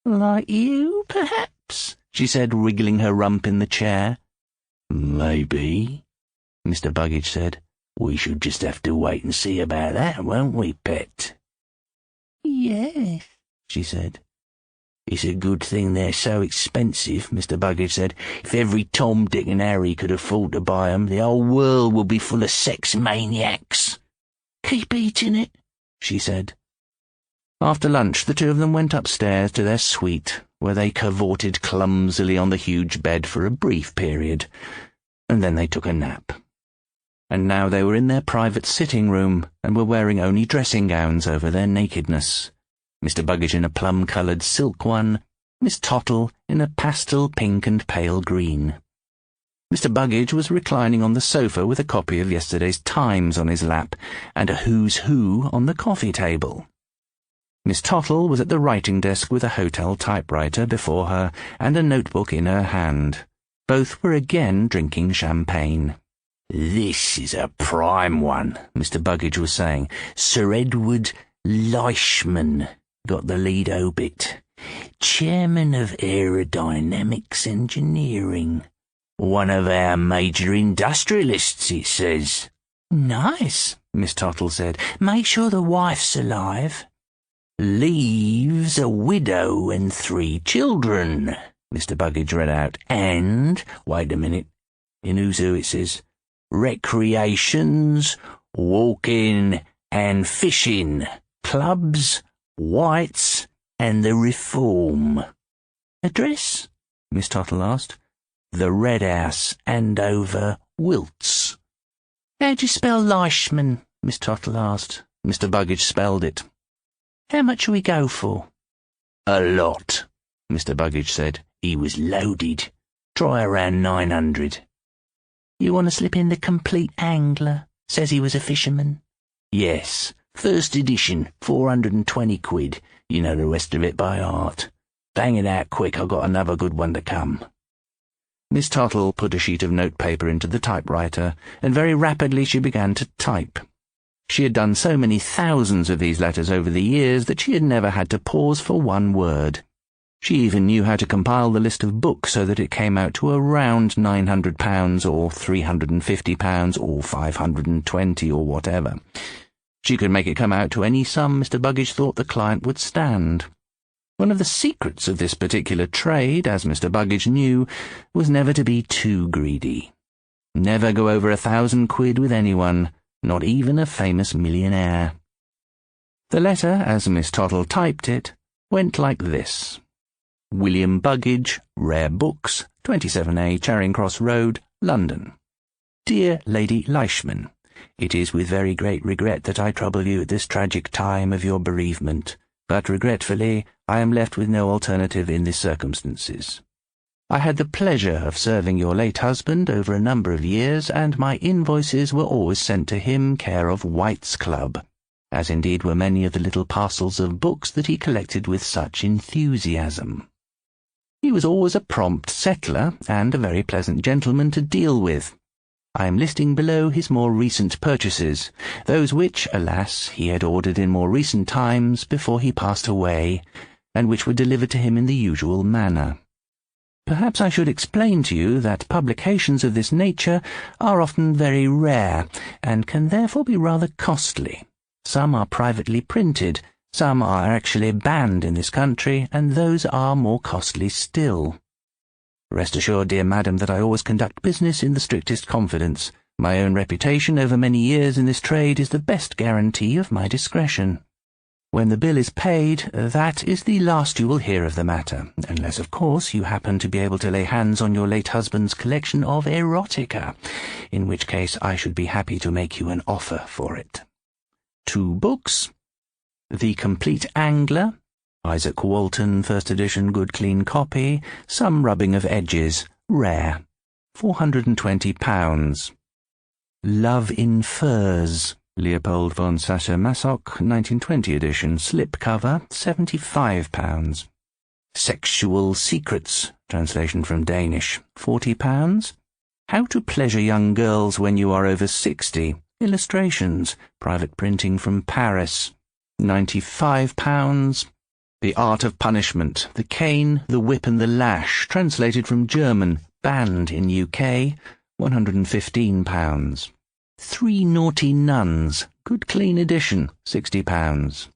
Like you, perhaps? She said, wriggling her rump in the chair. Maybe, Mr. Buggage said. We should just have to wait and see about that, won't we, pet? Yes, she said. It's a good thing they're so expensive, Mr. Buggage said. If every Tom, Dick and Harry could afford to buy 'em, the whole world would be full of sex maniacs. Keep eating it, she said. After lunch, the two of them went upstairs to their suite, where they cavorted clumsily on the huge bed for a brief period, and then they took a nap. And now they were in their private sitting room, and were wearing only dressing gowns over their nakedness. Mr. Buggage in a plum-coloured silk one, Miss Tottle in a pastel pink and pale green. Mr. Buggage was reclining on the sofa with a copy of yesterday's Times on his lap, and a Who's Who on the coffee table. Miss Tottle was at the writing desk with a hotel typewriter before her and a notebook in her hand. Both were again drinking champagne. This is a prime one, Mr. Buggage was saying. Sir Edward Leishman got the lead obit. Chairman of Aerodynamics Engineering. One of our major industrialists, it says. Nice, Miss Tottle said. Make sure the wife's alive. Leaves a widow and 3 children, Mr. Buggage read out. And, wait a minute, in Who's Who it says, recreations, walking and fishing, clubs, whites, and the Reform. Address? Miss Tottle asked. The Red House, Andover, Wilts. How'd you spell Leishman? Miss Tottle asked. Mr. Buggage spelled it. How much shall we go for? A lot, Mr. Buggage said. He was loaded. Try around 900. You want to slip in the Complete Angler? Says he was a fisherman. Yes, first edition, 420 quid. You know the rest of it by heart. Bang it out quick, I've got another good one to come. Miss Tottle put a sheet of notepaper into the typewriter, and very rapidly she began to type. She had done so many thousands of these letters over the years that she had never had to pause for one word. She even knew how to compile the list of books so that it came out to around £900 or £350 or 520 or whatever. She could make it come out to any sum Mr. Buggage thought the client would stand. One of the secrets of this particular trade, as Mr. Buggage knew, was never to be too greedy. Never go over 1,000 quid with anyone, not even a famous millionaire. The letter, as Miss Tottle typed it, went like this. William Buggage, Rare Books, 27A Charing Cross Road, London. Dear Lady Leishman, it is with very great regret that I trouble you at this tragic time of your bereavement, but regretfully I am left with no alternative in the circumstances. I had the pleasure of serving your late husband over a number of years, and my invoices were always sent to him care of White's Club, as indeed were many of the little parcels of books that he collected with such enthusiasm. He was always a prompt settler, and a very pleasant gentleman to deal with. I am listing below his more recent purchases, those which, alas, he had ordered in more recent times before he passed away, and which were delivered to him in the usual manner. Perhaps I should explain to you that publications of this nature are often very rare, and can therefore be rather costly. Some are privately printed, some are actually banned in this country, and those are more costly still. Rest assured, dear madam, that I always conduct business in the strictest confidence. My own reputation over many years in this trade is the best guarantee of my discretion. When the bill is paid, that is the last you will hear of the matter, unless, of course, you happen to be able to lay hands on your late husband's collection of erotica, in which case I should be happy to make you an offer for it. 2 books. The Complete Angler, Isaac Walton, first edition, good clean copy, some rubbing of edges, rare, £420. Love in Furs, Leopold von Sacher-Masoch, 1920 edition, slipcover, £75. Sexual Secrets, translation from Danish, £40. How to Pleasure Young Girls When You Are Over 60, illustrations, private printing from Paris, £95. The Art of Punishment, The Cane, the Whip and the Lash, translated from German, banned in UK, £115. Three Naughty Nuns, good clean edition, £60.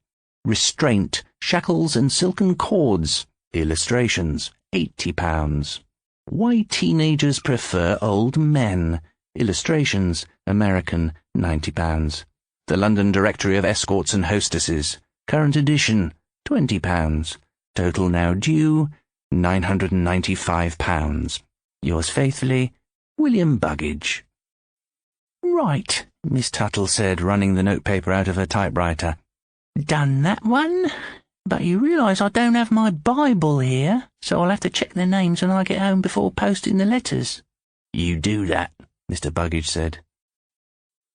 Restraint, Shackles and Silken Cords, illustrations, £80. Why Teenagers Prefer Old Men, illustrations, American, £90. The London Directory of Escorts and Hostesses, current edition, £20. Total now due, £995. Yours faithfully, William Buggage. Right, Miss Tuttle said, running the notepaper out of her typewriter. Done that one, but you realise I don't have my Bible here, so I'll have to check their names when I get home before posting the letters. You do that, Mr. Buggage said.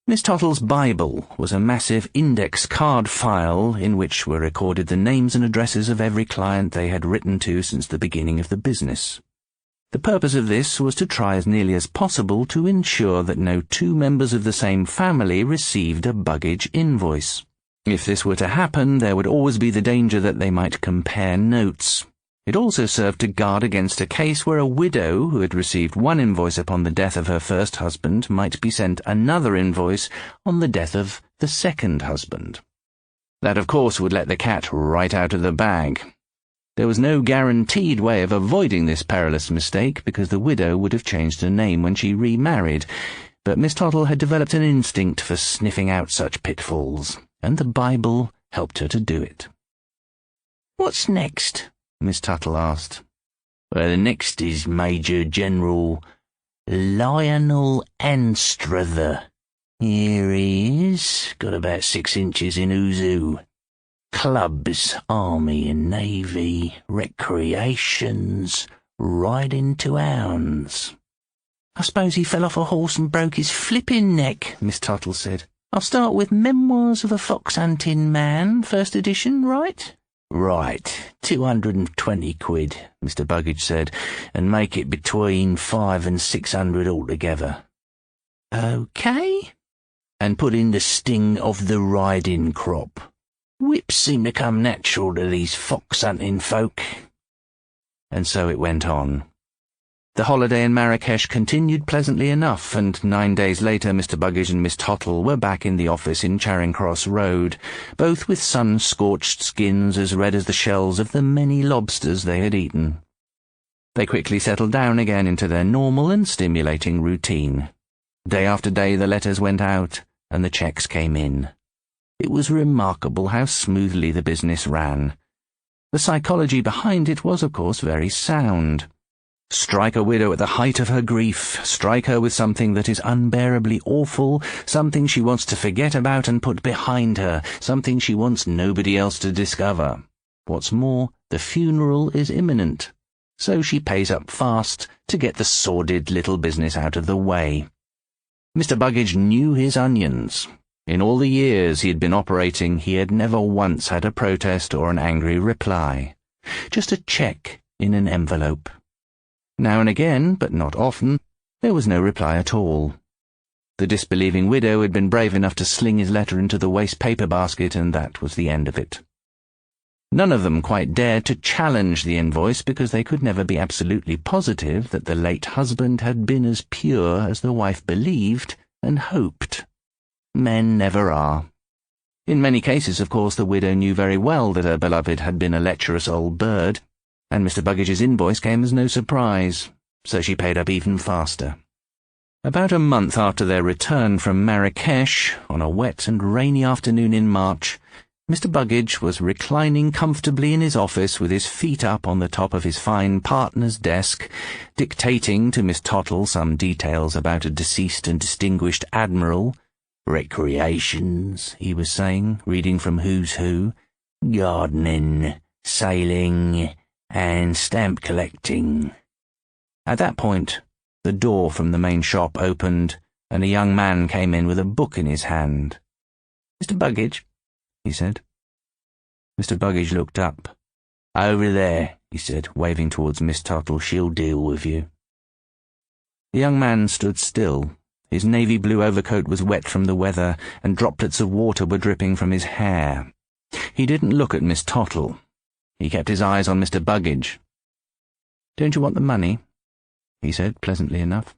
Miss Tottle's Bible was a massive index card file in which were recorded the names and addresses of every client they had written to since the beginning of the business. The purpose of this was to try as nearly as possible to ensure that no two members of the same family received a Buggage invoice. If this were to happen, there would always be the danger that they might compare notes. It also served to guard against a case where a widow who had received one invoice upon the death of her first husband might be sent another invoice on the death of the second husband. That, of course, would let the cat right out of the bag. There was no guaranteed way of avoiding this perilous mistake because the widow would have changed her name when she remarried, but Miss Tottle had developed an instinct for sniffing out such pitfalls, and the Bible helped her to do it. "What's next?" Miss Tuttle asked. "Well, the next is Major General Lionel Anstruther. Here he is, got about 6 inches in Ouzoo. Clubs, Army and Navy, recreations, riding to hounds." "I suppose he fell off a horse and broke his flipping neck," Miss Tuttle said. "I'll start with Memoirs of a Fox-Hunting Man, first edition, right?" "Right, 220 quid, Mr. Buggage said, and make it between 500 and 600 altogether." "OK." "And put in the sting of the riding crop. Whips seem to come natural to these fox-hunting folk." And so it went on. The holiday in Marrakesh continued pleasantly enough, and 9 days later Mr. Buggage and Miss Tottle were back in the office in Charing Cross Road, both with sun-scorched skins as red as the shells of the many lobsters they had eaten. They quickly settled down again into their normal and stimulating routine. Day after day the letters went out, and the cheques came in. It was remarkable how smoothly the business ran. The psychology behind it was, of course, very sound. Strike a widow at the height of her grief, strike her with something that is unbearably awful, something she wants to forget about and put behind her, something she wants nobody else to discover. What's more, the funeral is imminent, so she pays up fast to get the sordid little business out of the way. Mr. Buggage knew his onions. In all the years he had been operating, he had never once had a protest or an angry reply. Just a cheque in an envelope. Now and again, but not often, there was no reply at all. The disbelieving widow had been brave enough to sling his letter into the waste paper basket, and that was the end of it. None of them quite dared to challenge the invoice because they could never be absolutely positive that the late husband had been as pure as the wife believed and hoped. Men never are. In many cases, of course, the widow knew very well that her beloved had been a lecherous old bird, and Mr. Buggage's invoice came as no surprise, so she paid up even faster. About a month after their return from Marrakesh, on a wet and rainy afternoon in March, Mr. Buggage was reclining comfortably in his office with his feet up on the top of his fine partner's desk, dictating to Miss Tottle some details about a deceased and distinguished admiral. "Recreations," he was saying, reading from Who's Who, "gardening, sailing, and stamp collecting." At that point, the door from the main shop opened, and a young man came in with a book in his hand. "Mr. Buggage," he said. Mr. Buggage looked up. "Over there," he said, waving towards Miss Tuttle. "She'll deal with you." The young man stood still. His navy blue overcoat was wet from the weather, and droplets of water were dripping from his hair. He didn't look at Miss Tuttle. He kept his eyes on Mr. Buggage. "Don't you want the money?" he said, pleasantly enough.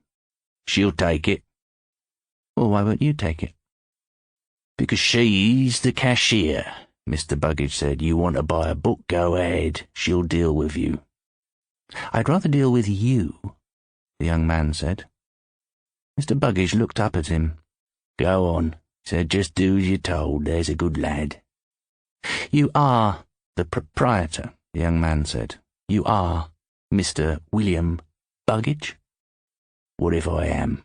"She'll take it." "Well, why won't you take it?" "Because she's the cashier," Mr. Buggage said. "You want to buy a book, go ahead. She'll deal with you." "I'd rather deal with you," the young man said. Mr. Buggage looked up at him. "Go on," he said. "Just do as you're told. There's a good lad." "You are the proprietor," the young man said. "You are Mr. William Buggage?" "What if I am?"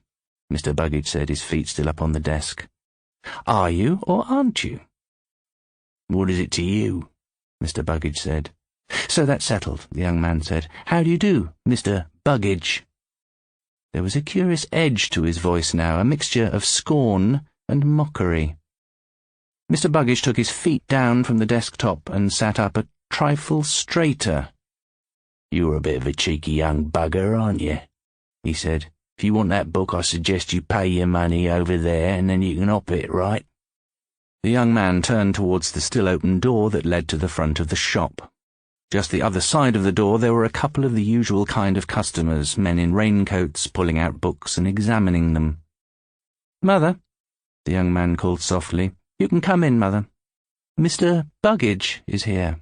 Mr. Buggage said, his feet still up on the desk. "Are you or aren't you?" "What is it to you?" Mr. Buggage said. "So that's settled," the young man said. "How do you do, Mr. Buggage?" There was a curious edge to his voice now, a mixture of scorn and mockery. Mr. Buggage took his feet down from the desktop and sat up a trifle straighter. "You're a bit of a cheeky young bugger, aren't you?" he said. "If you want that book, I suggest you pay your money over there, and then you can hop it, right?" The young man turned towards the still-open door that led to the front of the shop. Just the other side of the door there were a couple of the usual kind of customers, men in raincoats, pulling out books and examining them. "Mother," the young man called softly. "You can come in, Mother. Mr. Buggage is here."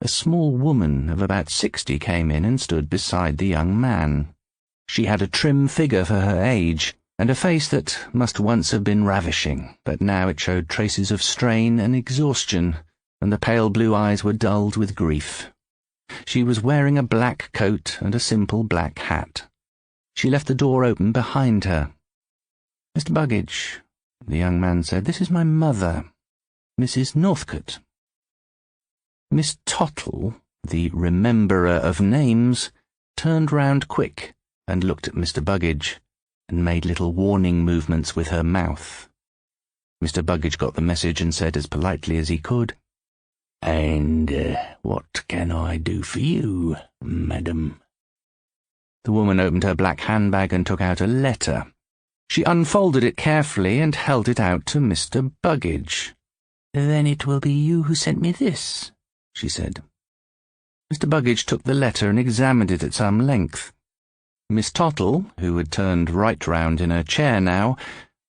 A small woman of about 60 came in and stood beside the young man. She had a trim figure for her age, and a face that must once have been ravishing, but now it showed traces of strain and exhaustion, and the pale blue eyes were dulled with grief. She was wearing a black coat and a simple black hat. She left the door open behind her. "Mr. Buggage," the young man said, "this is my mother, Mrs. Northcote." Miss Tuttle, the rememberer of names, turned round quick and looked at Mr. Buggage, and made little warning movements with her mouth. Mr. Buggage got the message and said as politely as he could, "And what can I do for you, madam?" The woman opened her black handbag and took out a letter. She unfolded it carefully and held it out to Mr. Buggage. "Then it will be you who sent me this," she said. Mr. Buggage took the letter and examined it at some length. Miss Tuttle, who had turned right round in her chair now,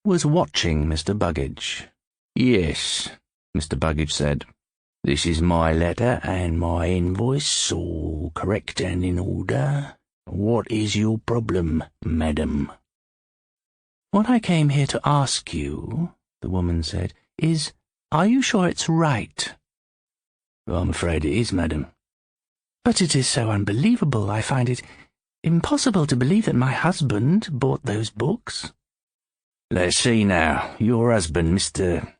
was watching Mr. Buggage. "Yes," Mr. Buggage said. "This is my letter and my invoice, all correct and in order. What is your problem, madam?" "What I came here to ask you," the woman said, "is, are you sure it's right?" "I'm afraid it is, madam." "But it is so unbelievable. I find it impossible to believe that my husband bought those books." "Let's see now. Your husband, Mr.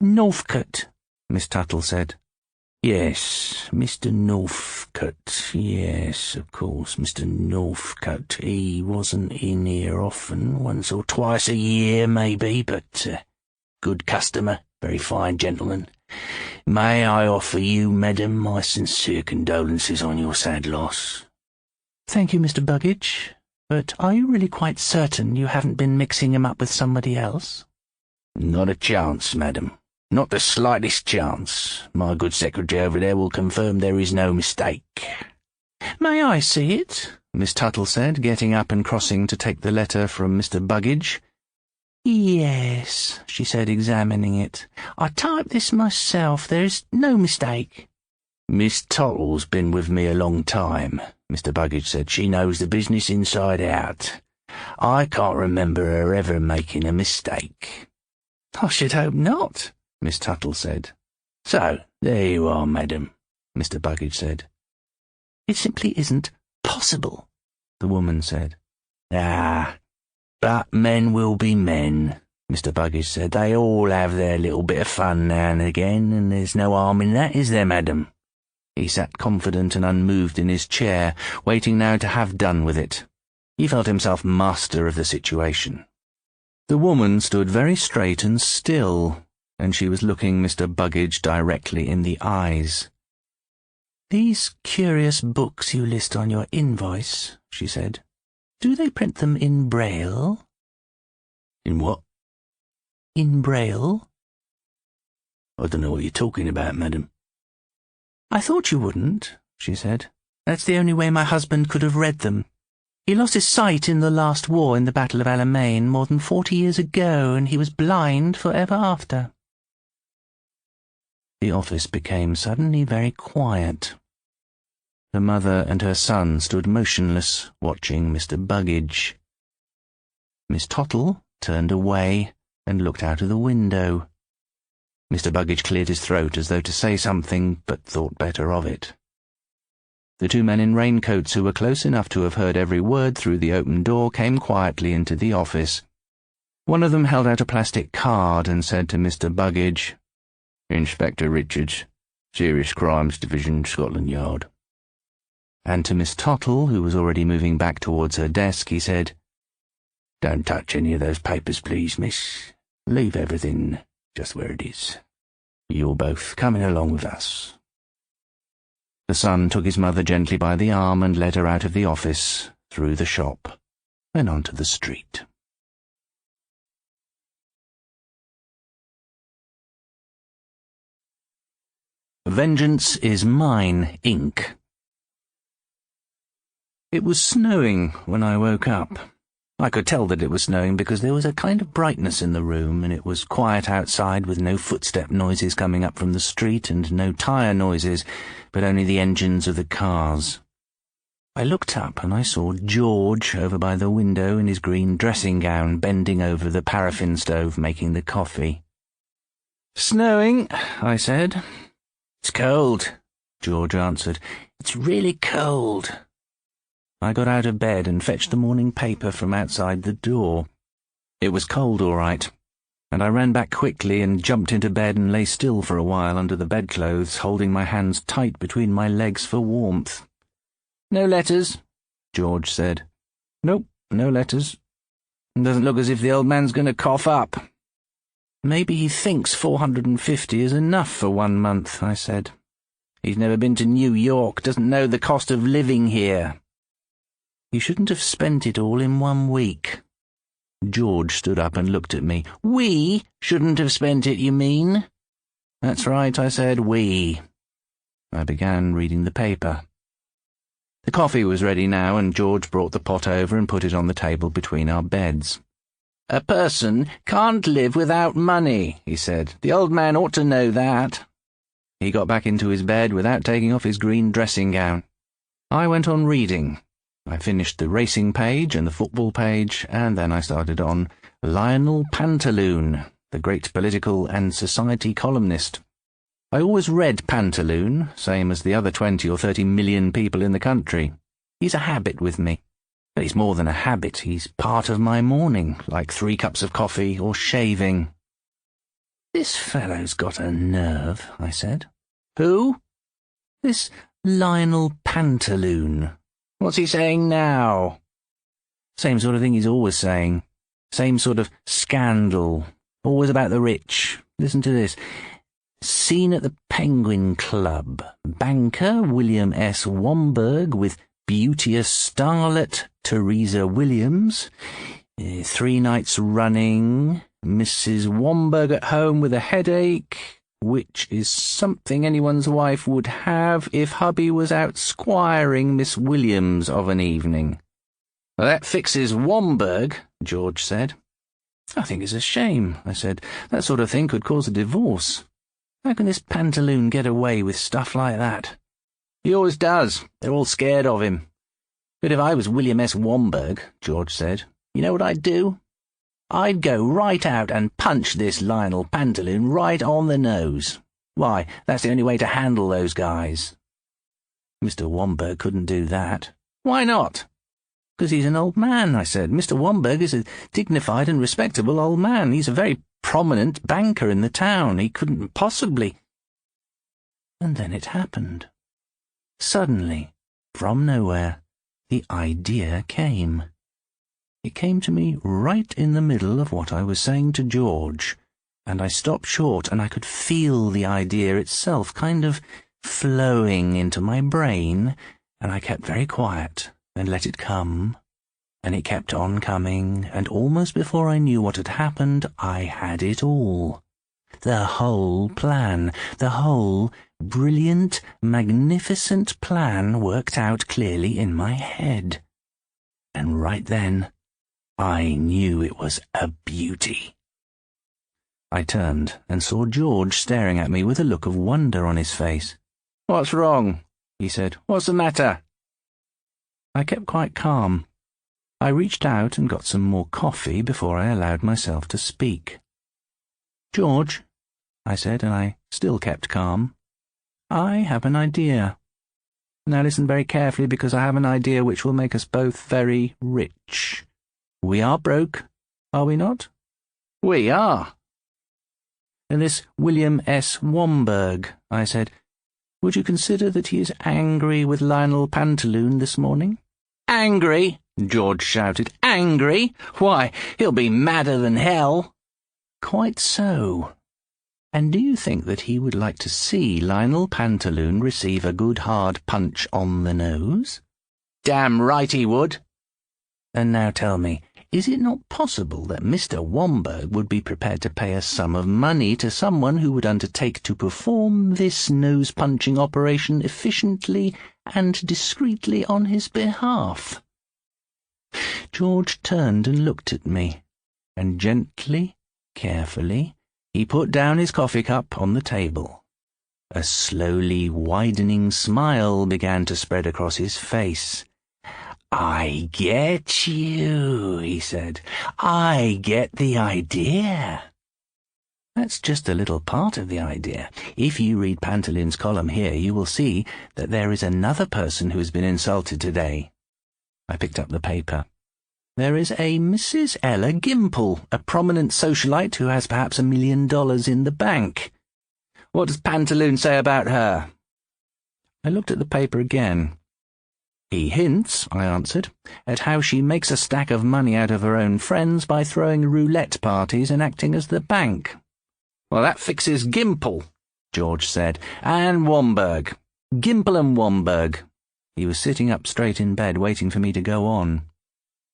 Northcote," Miss Tuttle said. Yes, Mr. Northcote. Yes, of course, Mr. Northcote. He wasn't in here often, once or twice a year, maybe, but good customer, very fine gentleman. May I offer you, madam, my sincere condolences on your sad loss?" "Thank you, Mr. Buggage, but are you really quite certain you haven't been mixing him up with somebody else?" "Not a chance, madam. Not the slightest chance. My good secretary over there will confirm there is no mistake." "May I see it?" Miss Tuttle said, getting up and crossing to take the letter from Mr. Buggage. "Yes," she said, examining it. "I typed this myself. There's no mistake." "Miss Tuttle's been with me a long time," Mr. Buggage said. "She knows the business inside out. I can't remember her ever making a mistake." "I should hope not," Miss Tuttle said. "So, there you are, madam," Mr. Buggage said. "It simply isn't possible," the woman said. "Ah, but men will be men," Mr. Buggage said. "They all have their little bit of fun now and again, and there's no harm in that, is there, madam?" He sat confident and unmoved in his chair, waiting now to have done with it. He felt himself master of the situation. The woman stood very straight and still. and she was looking Mr. Buggage directly in the eyes. "These curious books you list on your invoice," she said, "do they print them in Braille?" In what? In Braille. I don't know what you're talking about, madam. "I thought you wouldn't," she said. "That's the only way my husband could have read them. He lost his sight in the last war in the Battle of Alamein more than 40 years ago, and he was blind for ever after." The office became suddenly very quiet. The mother and her son stood motionless, watching Mr. Buggage. Miss Tottle turned away and looked out of the window. Mr. Buggage cleared his throat as though to say something, but thought better of it. The two men in raincoats, who were close enough to have heard every word through the open door, came quietly into the office. One of them held out a plastic card and said to Mr. Buggage, "Inspector Richards, Serious Crimes Division, Scotland Yard." And to Miss Tottle, who was already moving back towards her desk, he said, "Don't touch any of those papers, please, miss. Leave everything just where it is. You're both coming along with us." The son took his mother gently by the arm and led her out of the office, through the shop, and onto the street. Vengeance is Mine, Inc. It was snowing when I woke up. I could tell that it was snowing because there was a kind of brightness in the room, and it was quiet outside with no footstep noises coming up from the street and no tyre noises, but only the engines of the cars. I looked up and I saw George over by the window in his green dressing gown bending over the paraffin stove making the coffee. "Snowing," I said. "It's cold," George answered. "It's really cold." I got out of bed and fetched the morning paper from outside the door. It was cold, all right, and I ran back quickly and jumped into bed and lay still for a while under the bedclothes, holding my hands tight between my legs for warmth. "No letters," George said. "Nope, no letters. It doesn't look as if the old man's going to cough up." "Maybe he thinks 450 is enough for 1 month," I said. "He's never been to New York, doesn't know the cost of living here." "You shouldn't have spent it all in 1 week." George stood up and looked at me. "We shouldn't have spent it, you mean?" "That's right," I said, "we." I began reading the paper. The coffee was ready now, and George brought the pot over and put it on the table between our beds. "A person can't live without money," he said. "The old man ought to know that." He got back into his bed without taking off his green dressing gown. I went on reading. I finished the racing page and the football page, and then I started on Lionel Pantaloon, the great political and society columnist. I always read Pantaloon, same as the other 20 or 30 million people in the country. He's a habit with me. But he's more than a habit, he's part of my morning, like 3 cups of coffee or shaving. "This fellow's got a nerve," I said. "Who?" "This Lionel Pantaloon. What's he saying now?" "Same sort of thing he's always saying. Same sort of scandal. Always about the rich. Listen to this. Seen at the Penguin Club. Banker William S. Womberg with beauteous starlet Teresa Williams. 3 nights running. Mrs. Womberg at home with a headache, which is something anyone's wife would have if hubby was out squiring Miss Williams of an evening." "Well, that fixes Womberg," George said. "I think it's a shame," I said. "That sort of thing could cause a divorce. How can this Pantaloon get away with stuff like that?" "He always does. They're all scared of him." "But if I was William S. Womberg," George said, "you know what I'd do? I'd go right out and punch this Lionel Pantaloon right on the nose. Why, that's the only way to handle those guys." "Mr. Womberg couldn't do that." "Why not?" "Because he's an old man," I said. "Mr. Womberg is a dignified and respectable old man. He's a very prominent banker in the town. He couldn't possibly—" And then it happened. Suddenly, from nowhere, the idea came. It came to me right in the middle of what I was saying to George, And I stopped short, and I could feel the idea itself kind of flowing into my brain, and I kept very quiet and let it come, and it kept on coming, and almost before I knew what had happened, I had it all. The whole plan, the whole brilliant, magnificent plan worked out clearly in my head. And right then, I knew it was a beauty. I turned and saw George staring at me with a look of wonder on his face. "What's wrong?" he said. "What's the matter?" I kept quite calm. I reached out and got some more coffee before I allowed myself to speak. "George," I said, and I still kept calm, "I have an idea. Now listen very carefully, because I have an idea which will make us both very rich. We are broke, are we not?" "We are." "And this William S. Womberg," I said, "would you consider that he is angry with Lionel Pantaloon this morning?" "Angry?" George shouted. "Angry? Why, he'll be madder than hell." "Quite so. And do you think that he would like to see Lionel Pantaloon receive a good hard punch on the nose?" "Damn right he would." "And now tell me, is it not possible that Mr. Womberg would be prepared to pay a sum of money to someone who would undertake to perform this nose-punching operation efficiently and discreetly on his behalf?" George turned and looked at me, and gently, carefully, he put down his coffee cup on the table. A slowly widening smile began to spread across his face. "I get you," he said. "I get the idea." "That's just a little part of the idea. If you read Pantaloon's column here, you will see that there is another person who has been insulted today." I picked up the paper. "There is a Mrs. Ella Gimple, a prominent socialite who has perhaps $1 million in the bank. What does Pantaloon say about her?" I looked at the paper again. "He hints," I answered, "at how she makes a stack of money out of her own friends by throwing roulette parties and acting as the bank." "Well, that fixes Gimple," George said, "and Womberg. Gimple and Womberg." He was sitting up straight in bed, waiting for me to go on.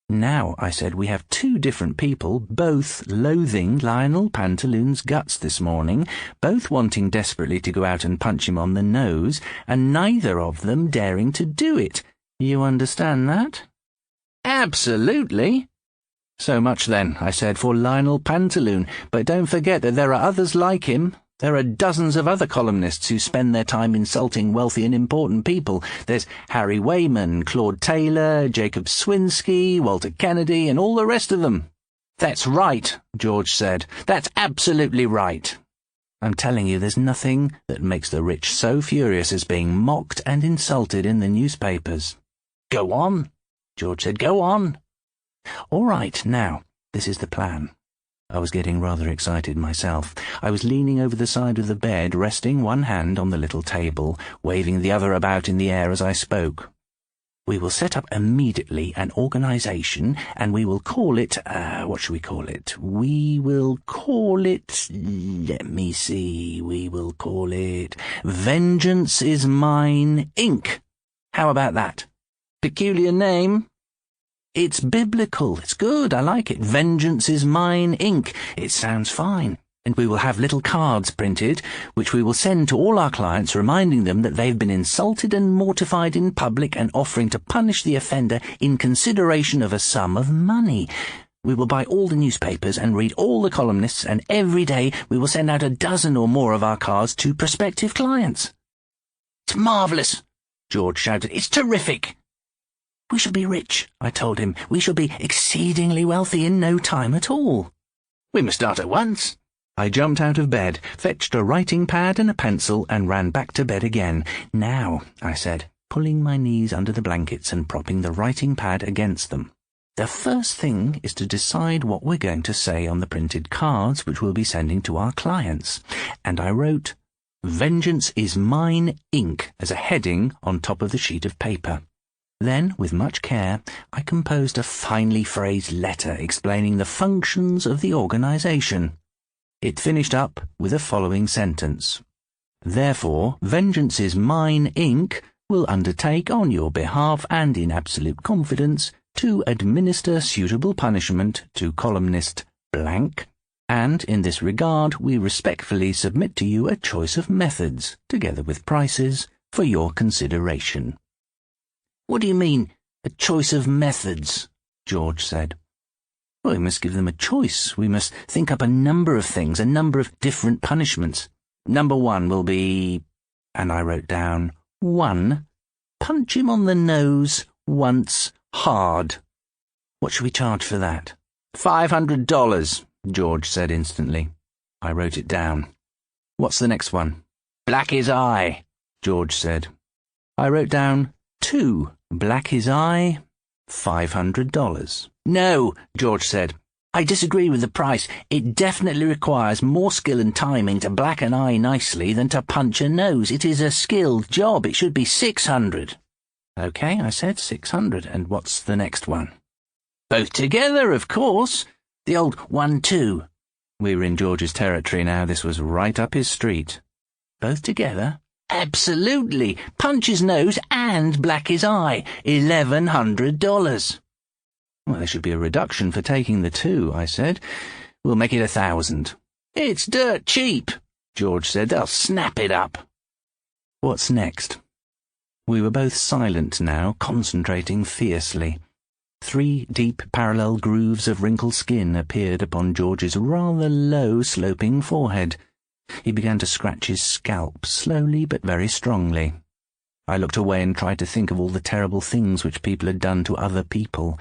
"Now," I said, "we have two different people, both loathing Lionel Pantaloon's guts this morning, both wanting desperately to go out and punch him on the nose, and neither of them daring to do it. You understand that?" "Absolutely." "So much then," I said, "for Lionel Pantaloon, but don't forget that there are others like him. There are dozens of other columnists who spend their time insulting wealthy and important people. There's Harry Wayman, Claude Taylor, Jacob Swinsky, Walter Kennedy, and all the rest of them." "That's right," George said. "That's absolutely right." "I'm telling you, there's nothing that makes the rich so furious as being mocked and insulted in the newspapers." "Go on," George said. "Go on." "All right, now, this is the plan." I was getting rather excited myself. I was leaning over the side of the bed, resting one hand on the little table, waving the other about in the air as I spoke. "We will set up immediately an organization, and we will call it, what shall we call it? We will call it, let me see, we will call it Vengeance is Mine, Inc. How about that? Peculiar name? It's biblical. It's good. I like it. Vengeance is Mine, Inc. It sounds fine. And we will have little cards printed, which we will send to all our clients, reminding them that they've been insulted and mortified in public and offering to punish the offender in consideration of a sum of money. We will buy all the newspapers and read all the columnists, and every day we will send out a dozen or more of our cards to prospective clients." "It's marvellous," George shouted. "It's terrific." "We shall be rich," I told him. "We shall be exceedingly wealthy in no time at all." "We must start at once." I jumped out of bed, fetched a writing pad and a pencil, and ran back to bed again. "Now," I said, pulling my knees under the blankets and propping the writing pad against them, "the first thing is to decide what we're going to say on the printed cards which we'll be sending to our clients." And I wrote, "Vengeance is Mine, Inc." as a heading on top of the sheet of paper. Then, with much care, I composed a finely phrased letter explaining the functions of the organization. It finished up with the following sentence. Therefore, Vengeance is Mine, Inc. will undertake on your behalf and in absolute confidence to administer suitable punishment to columnist blank, and in this regard we respectfully submit to you a choice of methods, together with prices, for your consideration. What do you mean, a choice of methods? George said. Well, we must give them a choice. We must think up a number of things, a number of different punishments. Number 1 will be, and I wrote down, 1. Punch him on the nose once hard. What should we charge for that? $500, George said instantly. I wrote it down. What's the next one? Black his eye, George said. I wrote down 2. Black his eye, $500. No, George said. I disagree with the price. It definitely requires more skill and timing to black an eye nicely than to punch a nose. It is a skilled job. It should be $600. Okay, I said $600. And what's the next one? Both together, of course. The old 1-2. We were in George's territory now. This was right up his street. Both together? Absolutely. Punch his nose and black his eye. $1,100. Well, there should be a reduction for taking the 2, I said. We'll make it 1,000. It's dirt cheap, George said. They'll snap it up. What's next? We were both silent now, concentrating fiercely. 3 deep parallel grooves of wrinkled skin appeared upon George's rather low sloping forehead. He began to scratch his scalp, slowly but very strongly. I looked away and tried to think of all the terrible things which people had done to other people.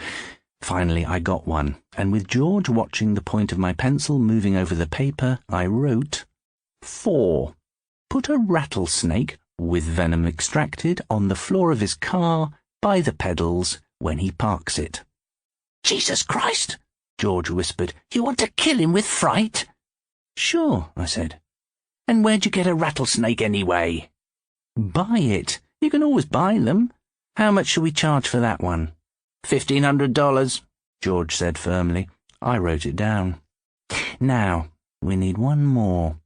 Finally I got one, and with George watching the point of my pencil moving over the paper, I wrote 4. Put a rattlesnake, with venom extracted, on the floor of his car, by the pedals, when he parks it. Jesus Christ, George whispered. You want to kill him with fright? Sure, I said. And where'd you get a rattlesnake anyway? Buy it. You can always buy them. How much shall we charge for that one? $1,500, George said firmly. I wrote it down. Now, we need one more.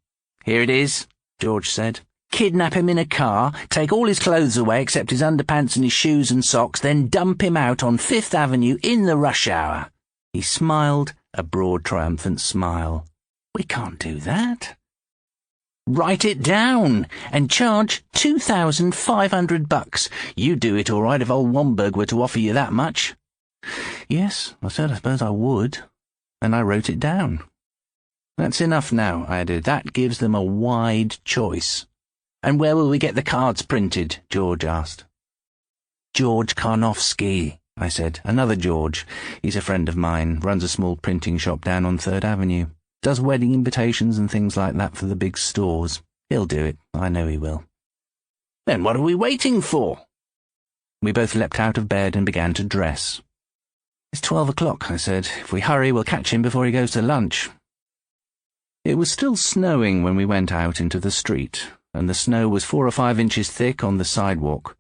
Here it is, George said. Kidnap him in a car, take all his clothes away except his underpants and his shoes and socks, then dump him out on 5th Avenue in the rush hour. He smiled, a broad, triumphant smile. We can't do that. Write it down and charge $2,500. You'd do it all right if old Womberg were to offer you that much. Yes, I said I suppose I would, and I wrote it down. That's enough now, I added. That gives them a wide choice. And where will we get the cards printed? George asked. George Karnofsky, I said. Another George. He's a friend of mine, runs a small printing shop down on 3rd Avenue. Does wedding invitations and things like that for the big stores. He'll do it. I know he will. Then what are we waiting for? We both leapt out of bed and began to dress. It's 12 o'clock, I said. If we hurry, we'll catch him before he goes to lunch. It was still snowing when we went out into the street, and the snow was 4 or 5 inches thick on the sidewalk.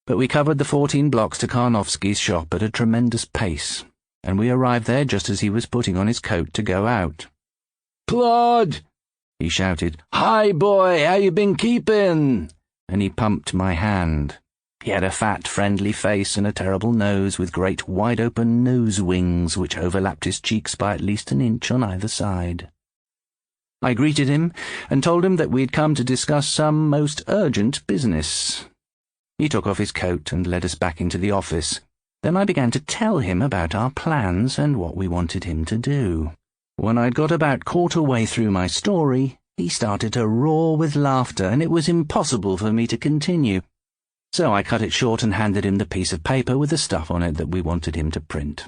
But we covered the 14 blocks to Karnofsky's shop at a tremendous pace, and we arrived there just as he was putting on his coat to go out. Claude, he shouted. Hi, boy, how you been keeping? And he pumped my hand. He had a fat, friendly face and a terrible nose with great wide-open nose wings which overlapped his cheeks by at least an inch on either side. I greeted him and told him that we'd come to discuss some most urgent business. He took off his coat and led us back into the office. Then I began to tell him about our plans and what we wanted him to do. When I'd got about quarter way through my story, he started to roar with laughter, and it was impossible for me to continue. So I cut it short and handed him the piece of paper with the stuff on it that we wanted him to print.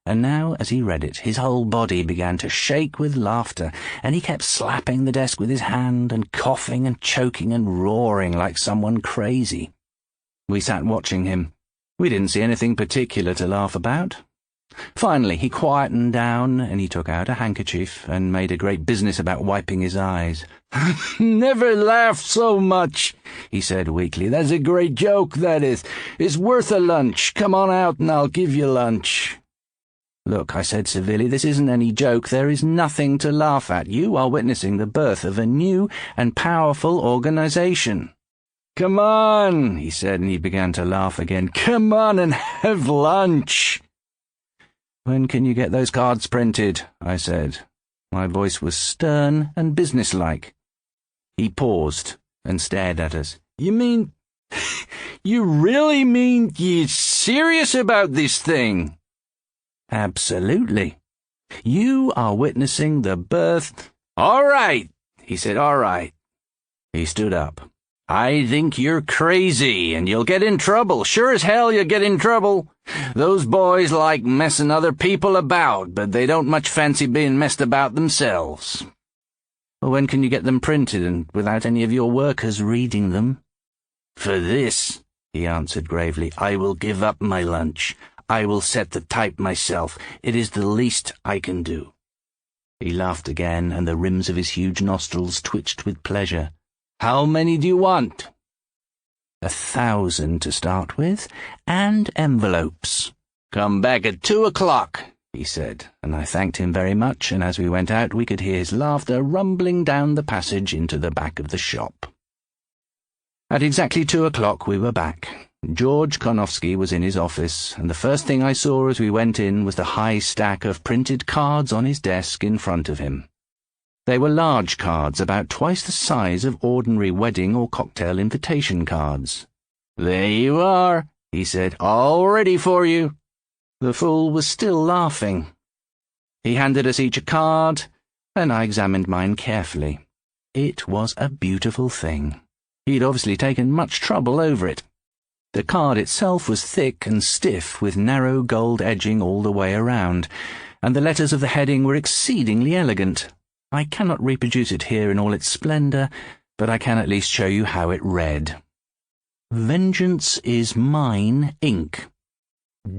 And now, as he read it, his whole body began to shake with laughter, and he kept slapping the desk with his hand and coughing and choking and roaring like someone crazy. We sat watching him. We didn't see anything particular to laugh about. Finally, he quietened down, and he took out a handkerchief and made a great business about wiping his eyes. Never laughed so much, he said weakly. That's a great joke, that is. It's worth a lunch. Come on out and I'll give you lunch. "Look," I said severely, "this isn't any joke. There is nothing to laugh at. You are witnessing the birth of a new and powerful organization." "Come on," he said, and he began to laugh again. "Come on and have lunch." "When can you get those cards printed?" I said. My voice was stern and businesslike. He paused and stared at us. "You mean... you really mean you're serious about this thing?" "Absolutely. You are witnessing the birth—" "All right," he said, "all right." He stood up. "I think you're crazy, and you'll get in trouble. Sure as hell you'll get in trouble. Those boys like messing other people about, but they don't much fancy being messed about themselves." "Well, when can you get them printed, and without any of your workers reading them?" "For this," he answered gravely, "I will give up my lunch. I will set the type myself. It is the least I can do." He laughed again, and the rims of his huge nostrils twitched with pleasure. "How many do you want?" 1,000 to start with, and envelopes. "Come back at 2:00, he said, and I thanked him very much, and as we went out we could hear his laughter rumbling down the passage into the back of the shop. At exactly 2:00 we were back. George Konofsky was in his office, and the first thing I saw as we went in was the high stack of printed cards on his desk in front of him. They were large cards, about twice the size of ordinary wedding or cocktail invitation cards. "There you are," he said, "all ready for you." The fool was still laughing. He handed us each a card, and I examined mine carefully. It was a beautiful thing. He'd obviously taken much trouble over it. The card itself was thick and stiff, with narrow gold edging all the way around, and the letters of the heading were exceedingly elegant. I cannot reproduce it here in all its splendor, but I can at least show you how it read. "Vengeance is mine, Inc.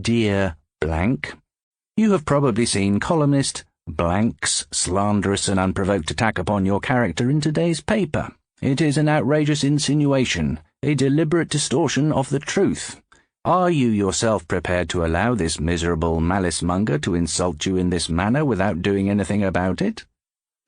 Dear blank, you have probably seen columnist blank's slanderous and unprovoked attack upon your character in today's paper. It is an outrageous insinuation, a deliberate distortion of the truth. Are you yourself prepared to allow this miserable malice-monger to insult you in this manner without doing anything about it?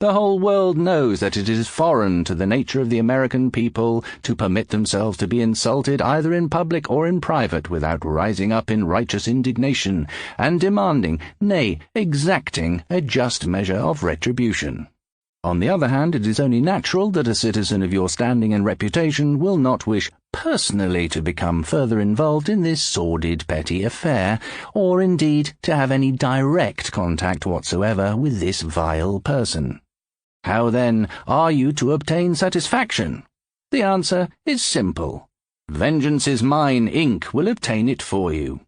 The whole world knows that it is foreign to the nature of the American people to permit themselves to be insulted either in public or in private without rising up in righteous indignation and demanding, nay, exacting, a just measure of retribution. On the other hand, it is only natural that a citizen of your standing and reputation will not wish personally to become further involved in this sordid petty affair, or indeed to have any direct contact whatsoever with this vile person. How, then, are you to obtain satisfaction? The answer is simple. Vengeance is mine, Inc. will obtain it for you.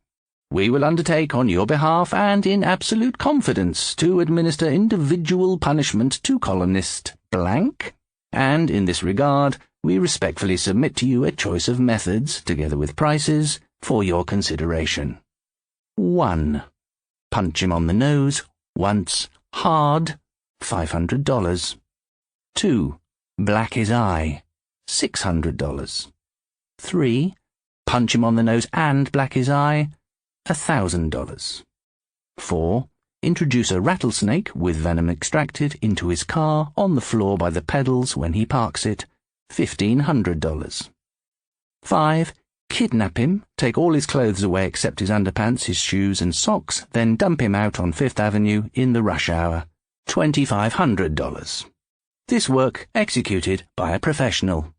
We will undertake on your behalf and in absolute confidence to administer individual punishment to columnist blank, and in this regard we respectfully submit to you a choice of methods, together with prices, for your consideration. 1. Punch him on the nose, once, hard, $500. 2. Black his eye, $600. 3. Punch him on the nose and black his eye, $1,000. 4. Introduce a rattlesnake with venom extracted into his car on the floor by the pedals when he parks it, $1,500. 5. Kidnap him, take all his clothes away except his underpants, his shoes and socks, then dump him out on Fifth Avenue in the rush hour, $2,500. This work executed by a professional.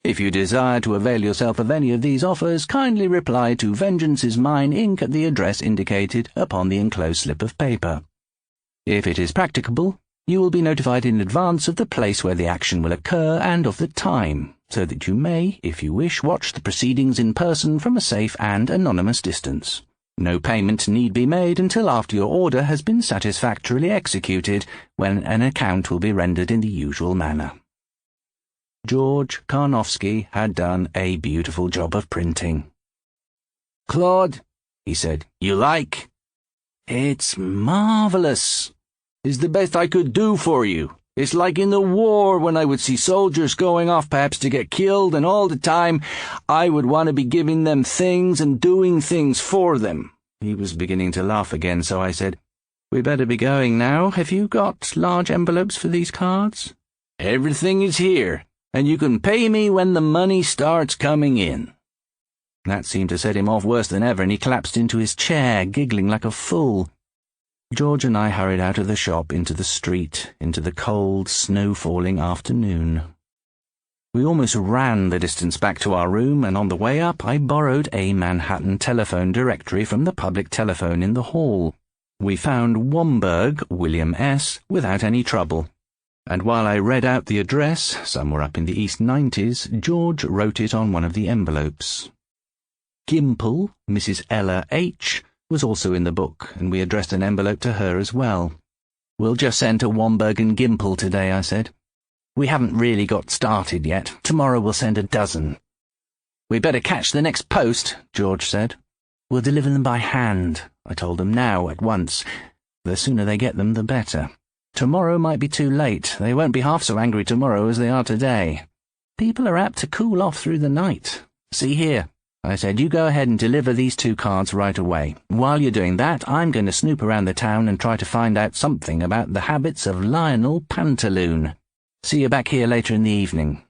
If you desire to avail yourself of any of these offers, kindly reply to Vengeance is Mine, Inc. at the address indicated upon the enclosed slip of paper. If it is practicable, you will be notified in advance of the place where the action will occur and of the time, so that you may, if you wish, watch the proceedings in person from a safe and anonymous distance. No payment need be made until after your order has been satisfactorily executed, when an account will be rendered in the usual manner. George Karnofsky had done a beautiful job of printing. "Claude," he said, "you like?" "It's marvelous. It's the best I could do for you. It's like in the war when I would see soldiers going off perhaps to get killed, and all the time I would want to be giving them things and doing things for them. He was beginning to laugh again, so I said, "We'd better be going now. Have you got large envelopes for these cards?" "Everything is here, and you can pay me when the money starts coming in." That seemed to set him off worse than ever, and he collapsed into his chair, giggling like a fool. George and I hurried out of the shop into the street, into the cold, snow-falling afternoon. We almost ran the distance back to our room, and on the way up I borrowed a Manhattan telephone directory from the public telephone in the hall. We found Womberg, William S., without any trouble. And while I read out the address, somewhere up in the East 90s, George wrote it on one of the envelopes. Gimple, Mrs. Ella H., was also in the book, and we addressed an envelope to her as well. "We'll just send to Womberg and Gimple today," I said. "We haven't really got started yet. Tomorrow we'll send a dozen." "We better catch the next post," George said. "We'll deliver them by hand," I told him, "now, at once. The sooner they get them, the better. Tomorrow might be too late. They won't be half so angry tomorrow as they are today. People are apt to cool off through the night. See here," I said, "you go ahead and deliver these 2 cards right away. While you're doing that, I'm going to snoop around the town and try to find out something about the habits of Lionel Pantaloon. See you back here later in the evening."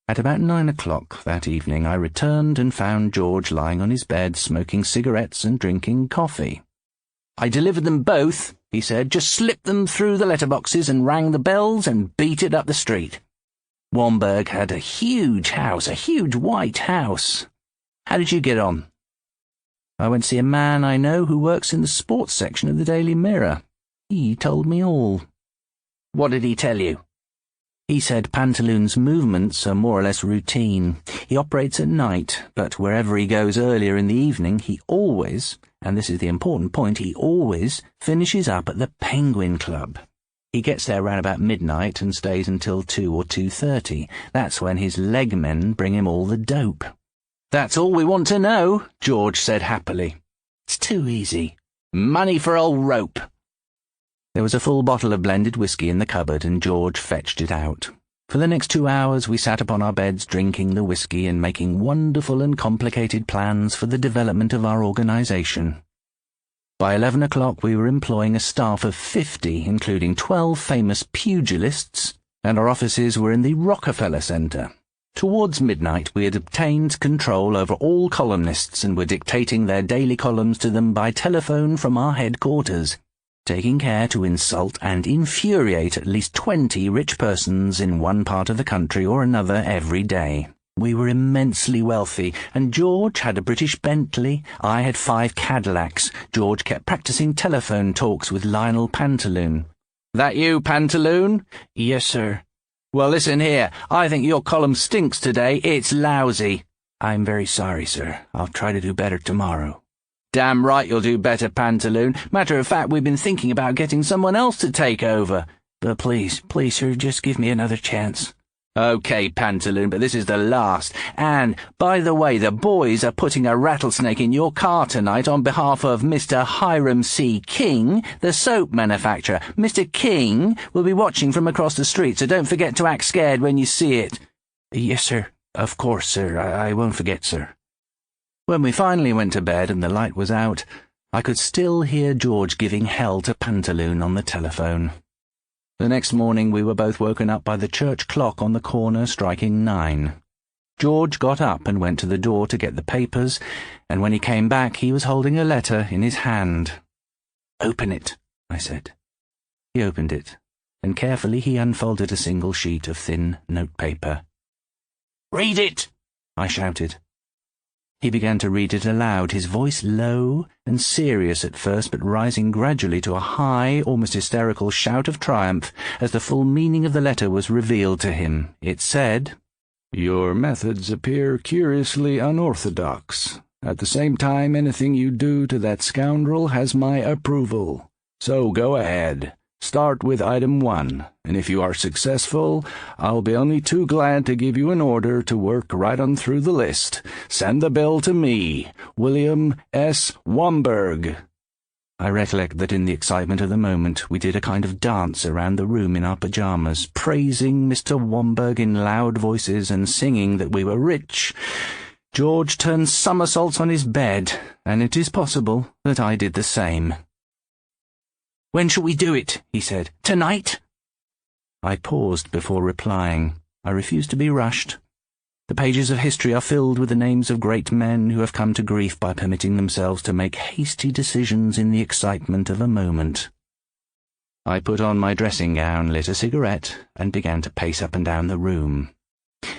At about 9 o'clock that evening, I returned and found George lying on his bed, smoking cigarettes and drinking coffee. "I delivered them both," he said. "Just slipped them through the letterboxes and rang the bells and beat it up the street. Womberg had a huge house, a huge white house. How did you get on?" "I went to see a man I know who works in the sports section of the Daily Mirror. He told me all." "What did he tell you?" "He said Pantaloon's movements are more or less routine. He operates at night, but wherever he goes earlier in the evening, he always, and this is the important point, he always finishes up at the Penguin Club. He gets there round about midnight and stays until 2 or 2:30. That's when his legmen bring him all the dope." "That's all we want to know," George said happily. "It's too easy. Money for old Rope." There was a full bottle of blended whiskey in the cupboard, and George fetched it out. For the next 2 hours we sat upon our beds drinking the whiskey and making wonderful and complicated plans for the development of our organization. By 11 o'clock we were employing a staff of 50, including 12 famous pugilists, and our offices were in the Rockefeller Center. Towards midnight we had obtained control over all columnists and were dictating their daily columns to them by telephone from our headquarters, taking care to insult and infuriate at least 20 rich persons in one part of the country or another every day. We were immensely wealthy, and George had a British Bentley, I had 5 Cadillacs. George kept practicing telephone talks with Lionel Pantaloon. "That you, Pantaloon?" "Yes, sir." "Well, listen here. I think your column stinks today. It's lousy." "I'm very sorry, sir. I'll try to do better tomorrow." "Damn right you'll do better, Pantaloon. Matter of fact, we've been thinking about getting someone else to take over." "But please, sir, just give me another chance." "Okay, Pantaloon, but this is the last. And, by the way, the boys are putting a rattlesnake in your car tonight on behalf of Mr. Hiram C. King, the soap manufacturer. Mr. King will be watching from across the street, so don't forget to act scared when you see it." "Yes, sir. Of course, sir. I won't forget, sir." When we finally went to bed and the light was out, I could still hear George giving hell to Pantaloon on the telephone. The next morning we were both woken up by the church clock on the corner striking 9. George got up and went to the door to get the papers, and when he came back he was holding a letter in his hand. "Open it," I said. He opened it, and carefully he unfolded a single sheet of thin notepaper. "Read it!" I shouted. He began to read it aloud, his voice low and serious at first, but rising gradually to a high, almost hysterical shout of triumph as the full meaning of the letter was revealed to him. It said, "Your methods appear curiously unorthodox. At the same time, anything you do to that scoundrel has my approval. So go ahead. Start with item 1, and if you are successful, I'll be only too glad to give you an order to work right on through the list. Send the bill to me, William S. Womberg." I recollect that in the excitement of the moment we did a kind of dance around the room in our pyjamas, praising Mr. Womberg in loud voices and singing that we were rich. George turned somersaults on his bed, and it is possible that I did the same. "When shall we do it?" he said. "Tonight?" I paused before replying. I refused to be rushed. The pages of history are filled with the names of great men who have come to grief by permitting themselves to make hasty decisions in the excitement of a moment. I put on my dressing gown, lit a cigarette, and began to pace up and down the room.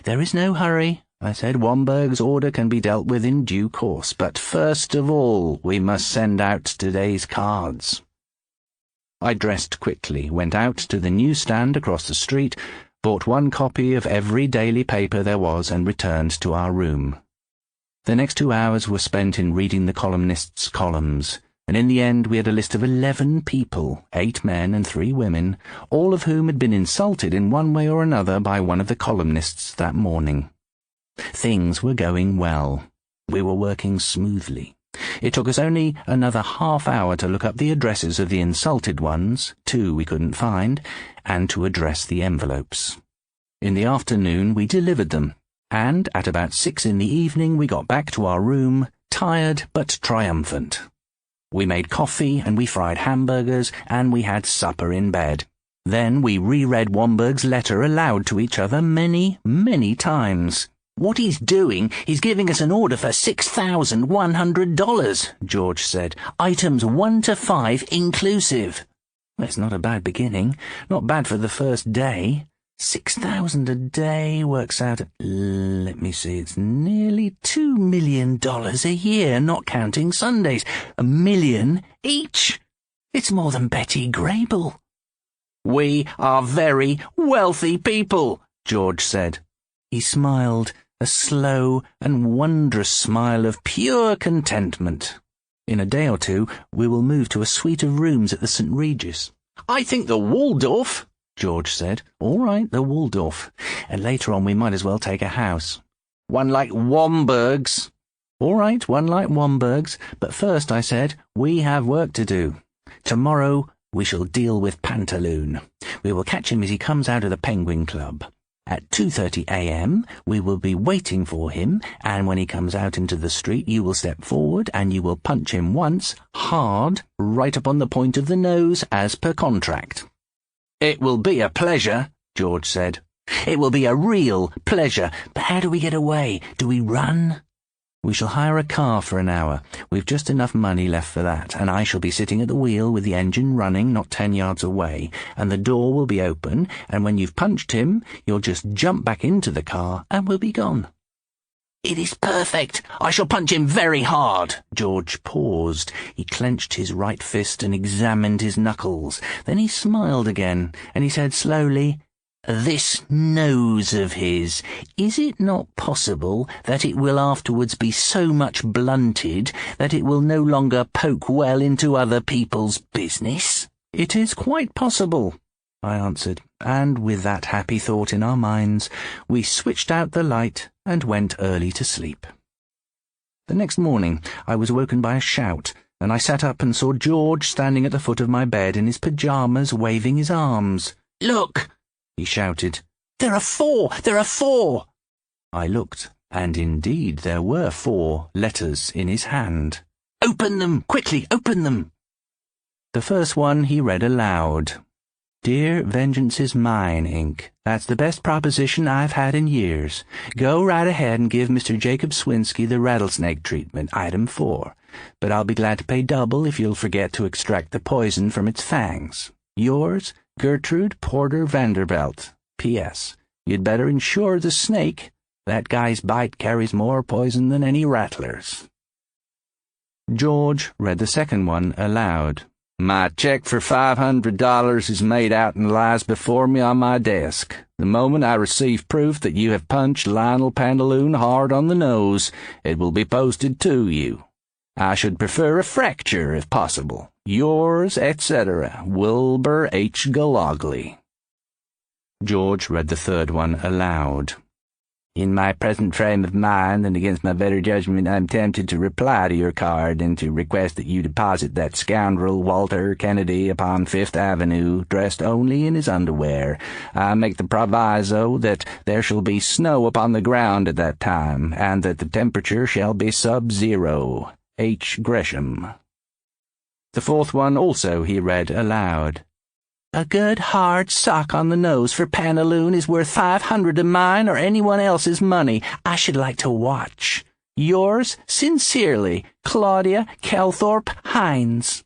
"There is no hurry," I said. "Womberg's order can be dealt with in due course, but first of all we must send out today's cards." I dressed quickly, went out to the newsstand across the street, bought one copy of every daily paper there was, and returned to our room. The next 2 hours were spent in reading the columnists' columns, and in the end we had a list of 11 people, 8 men and 3 women, all of whom had been insulted in one way or another by one of the columnists that morning. Things were going well. We were working smoothly. It took us only another half-hour to look up the addresses of the insulted ones, 2 we couldn't find, and to address the envelopes. In the afternoon we delivered them, and at about 6 in the evening we got back to our room, tired but triumphant. We made coffee, and we fried hamburgers, and we had supper in bed. Then we reread Womberg's letter aloud to each other many, many times. "What he's doing is giving us an order for $6,100, George said. "Items 1 to 5 inclusive." It's not a bad beginning. Not bad for the first day. 6,000 a day works out at, let me see, it's nearly $2 million a year, not counting Sundays. $1 million each. It's more than Betty Grable. "We are very wealthy people," George said. He smiled, a slow and wondrous smile of pure contentment. "In a day or 2, we will move to a suite of rooms at the St. Regis." "I think the Waldorf," George said. "All right, the Waldorf. And later on we might as well take a house." "One like Womberg's." "All right, one like Womberg's. But first," I said, "we have work to do. Tomorrow we shall deal with Pantaloon. We will catch him as he comes out of the Penguin Club. At 2:30 a.m. we will be waiting for him, and when he comes out into the street you will step forward and you will punch him once, hard, right upon the point of the nose, as per contract." "It will be a pleasure," George said. "It will be a real pleasure. But how do we get away? Do we run?" "We shall hire a car for an hour. We've just enough money left for that, and I shall be sitting at the wheel with the engine running not 10 yards away, and the door will be open, and when you've punched him, you'll just jump back into the car, and we'll be gone." "It is perfect. I shall punch him very hard." George paused. He clenched his right fist and examined his knuckles. Then he smiled again, and he said slowly, "This nose of his, is it not possible that it will afterwards be so much blunted that it will no longer poke well into other people's business?" "It is quite possible," I answered, and with that happy thought in our minds, we switched out the light and went early to sleep. The next morning I was woken by a shout, and I sat up and saw George standing at the foot of my bed in his pyjamas, waving his arms. "Look!" he shouted. "There are 4! There are 4!" I looked, and indeed there were 4 letters in his hand. "Open them! Quickly, open them!" The first one he read aloud. "Dear Vengeance is Mine, Inc. That's the best proposition I've had in years. Go right ahead and give Mr. Jacob Swinsky the rattlesnake treatment, item 4. But I'll be glad to pay double if you'll forget to extract the poison from its fangs. Yours, Gertrude Porter Vanderbilt. P.S. You'd better insure the snake. That guy's bite carries more poison than any rattler's." George read the second one aloud. "My check for $500 is made out and lies before me on my desk. The moment I receive proof that you have punched Lionel Pantaloon hard on the nose, it will be posted to you. I should prefer a fracture if possible. Yours, etc., Wilbur H. Galogly." George read the third one aloud. In my present frame of mind and against my better judgment, I'm tempted to reply to your card and to request that you deposit that scoundrel Walter Kennedy upon Fifth Avenue, dressed only in his underwear. I make the proviso that there shall be snow upon the ground at that time, and that the temperature shall be sub-zero. H. Gresham. The fourth one also he read aloud. A good hard sock on the nose for pantaloon is worth 500 of mine or anyone else's money. I should like to watch. Yours sincerely, Claudia Kelthorpe Hines.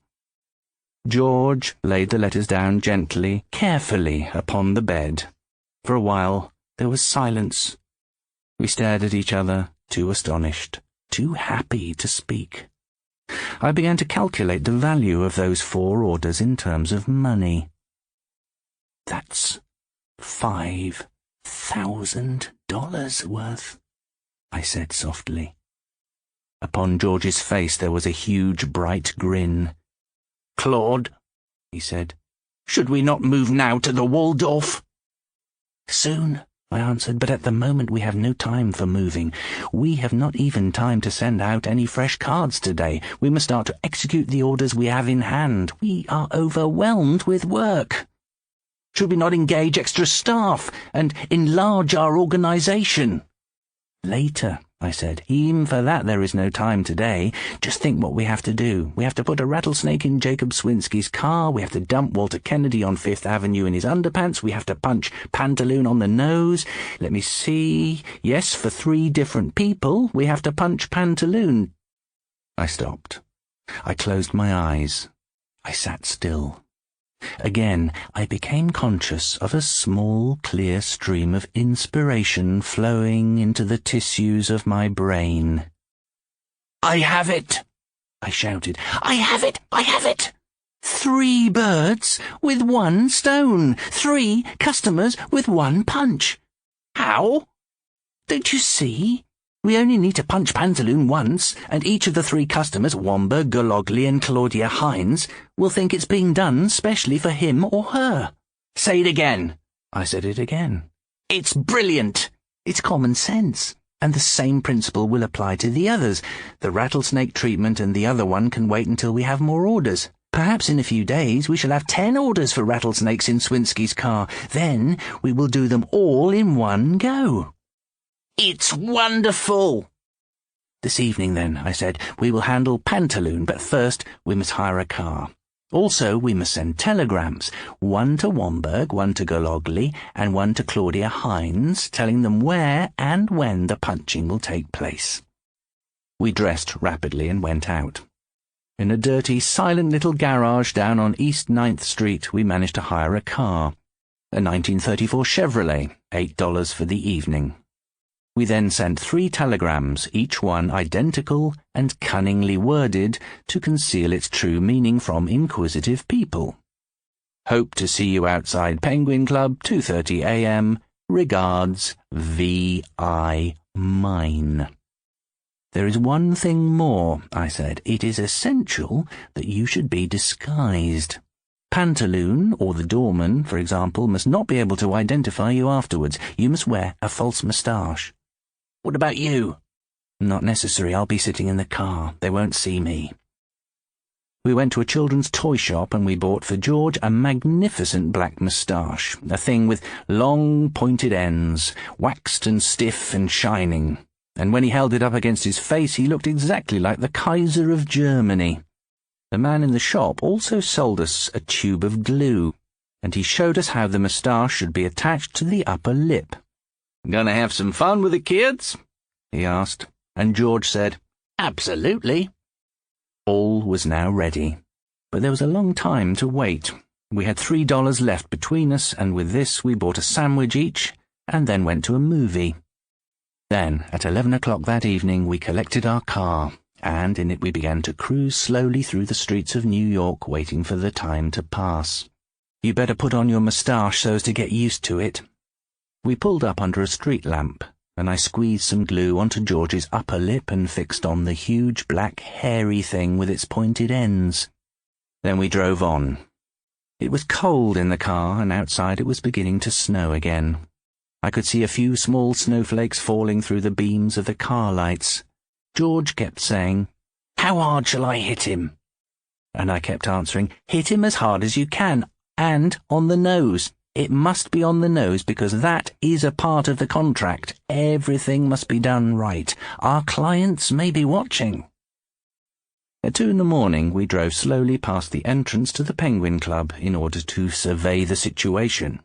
George laid the letters down gently, carefully upon the bed. For a while there was silence. We stared at each other, too astonished, too happy to speak. I began to calculate the value of those 4 orders in terms of money. That's $5,000 worth, I said softly. Upon George's face there was a huge bright grin. Claude, he said, should we not move now to the Waldorf? Soon, I answered, but at the moment we have no time for moving. We have not even time to send out any fresh cards today. We must start to execute the orders we have in hand. We are overwhelmed with work. Should we not engage extra staff and enlarge our organization? Later, I said. Even for that there is no time today. Just think what we have to do. We have to put a rattlesnake in Jacob Swinsky's car. We have to dump Walter Kennedy on Fifth Avenue in his underpants. We have to punch Pantaloon on the nose. Let me see. Yes, for 3 different people, we have to punch Pantaloon. I stopped. I closed my eyes. I sat still. Again, I became conscious of a small, clear stream of inspiration flowing into the tissues of my brain. I have it! I shouted. I have it! I have it! 3 birds with 1 stone. 3 customers with 1 punch. How? Don't you see? We only need to punch Pantaloon once, and each of the 3 customers, Womber, Gologly, and Claudia Hines, will think it's being done specially for him or her. Say it again. I said it again. It's brilliant. It's common sense. And the same principle will apply to the others. The rattlesnake treatment and the other one can wait until we have more orders. Perhaps in a few days we shall have 10 orders for rattlesnakes in Swinsky's car. Then we will do them all in one go. It's wonderful! This evening, then, I said, we will handle Pantaloon, but first we must hire a car. Also, we must send telegrams, 1 to Womberg, 1 to Gologly, and 1 to Claudia Hines, telling them where and when the punching will take place. We dressed rapidly and went out. In a dirty, silent little garage down on East 9th Street, we managed to hire a car. A 1934 Chevrolet, $8 for the evening. We then sent 3 telegrams, each one identical and cunningly worded to conceal its true meaning from inquisitive people. Hope to see you outside Penguin Club, 2:30 a.m. Regards, V.I. Mine. There is one thing more, I said. It is essential that you should be disguised. Pantaloon, or the doorman, for example, must not be able to identify you afterwards. You must wear a false moustache. What about you? Not necessary. I'll be sitting in the car. They won't see me. We went to a children's toy shop and we bought for George a magnificent black moustache, a thing with long pointed ends, waxed and stiff and shining. And when he held it up against his face, he looked exactly like the Kaiser of Germany. The man in the shop also sold us a tube of glue, and he showed us how the moustache should be attached to the upper lip. Gonna have some fun with the kids? He asked, and George said, Absolutely. All was now ready, but there was a long time to wait. We had $3 left between us, and with this we bought a sandwich each, and then went to a movie. Then, at 11 o'clock that evening, we collected our car, and in it we began to cruise slowly through the streets of New York, waiting for the time to pass. You better put on your moustache so as to get used to it. We pulled up under a street lamp, and I squeezed some glue onto George's upper lip and fixed on the huge black hairy thing with its pointed ends. Then we drove on. It was cold in the car, and outside it was beginning to snow again. I could see a few small snowflakes falling through the beams of the car lights. George kept saying, "How hard shall I hit him?" And I kept answering, "Hit him as hard as you can, and on the nose. It must be on the nose because that is a part of the contract. Everything must be done right. Our clients may be watching." At 2 a.m, we drove slowly past the entrance to the Penguin Club in order to survey the situation.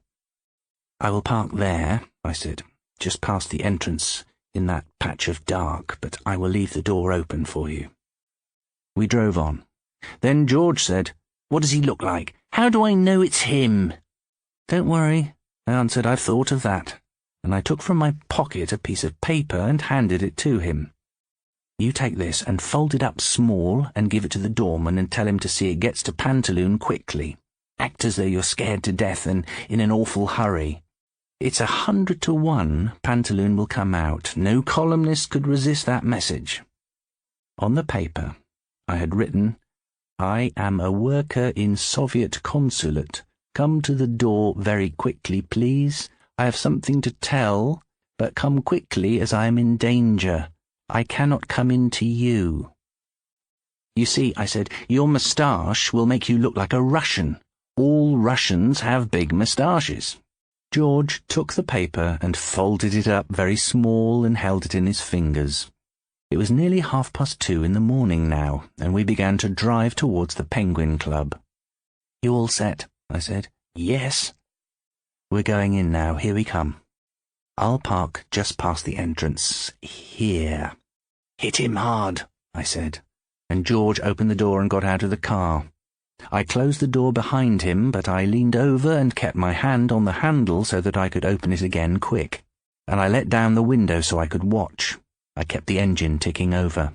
"I will park there," I said, "just past the entrance in that patch of dark, but I will leave the door open for you." We drove on. Then George said, "What does he look like? How do I know it's him?" "Don't worry," I answered, "I've thought of that." And I took from my pocket a piece of paper and handed it to him. "You take this and fold it up small and give it to the doorman and tell him to see it gets to Pantaloon quickly. Act as though you're scared to death and in an awful hurry. It's 100 to 1 Pantaloon will come out. No columnist could resist that message." On the paper, I had written, "I am a worker in Soviet consulate. Come to the door very quickly, please. I have something to tell, but come quickly as I am in danger. I cannot come in to you." "You see," I said, "your moustache will make you look like a Russian. All Russians have big moustaches." George took the paper and folded it up very small and held it in his fingers. It was nearly 2:30 in the morning now, and we began to drive towards the Penguin Club. "You all set?" I said. "Yes." "We're going in now. Here we come. I'll park just past the entrance. Here." "Hit him hard," I said, and George opened the door and got out of the car. I closed the door behind him, but I leaned over and kept my hand on the handle so that I could open it again quick, and I let down the window so I could watch. I kept the engine ticking over.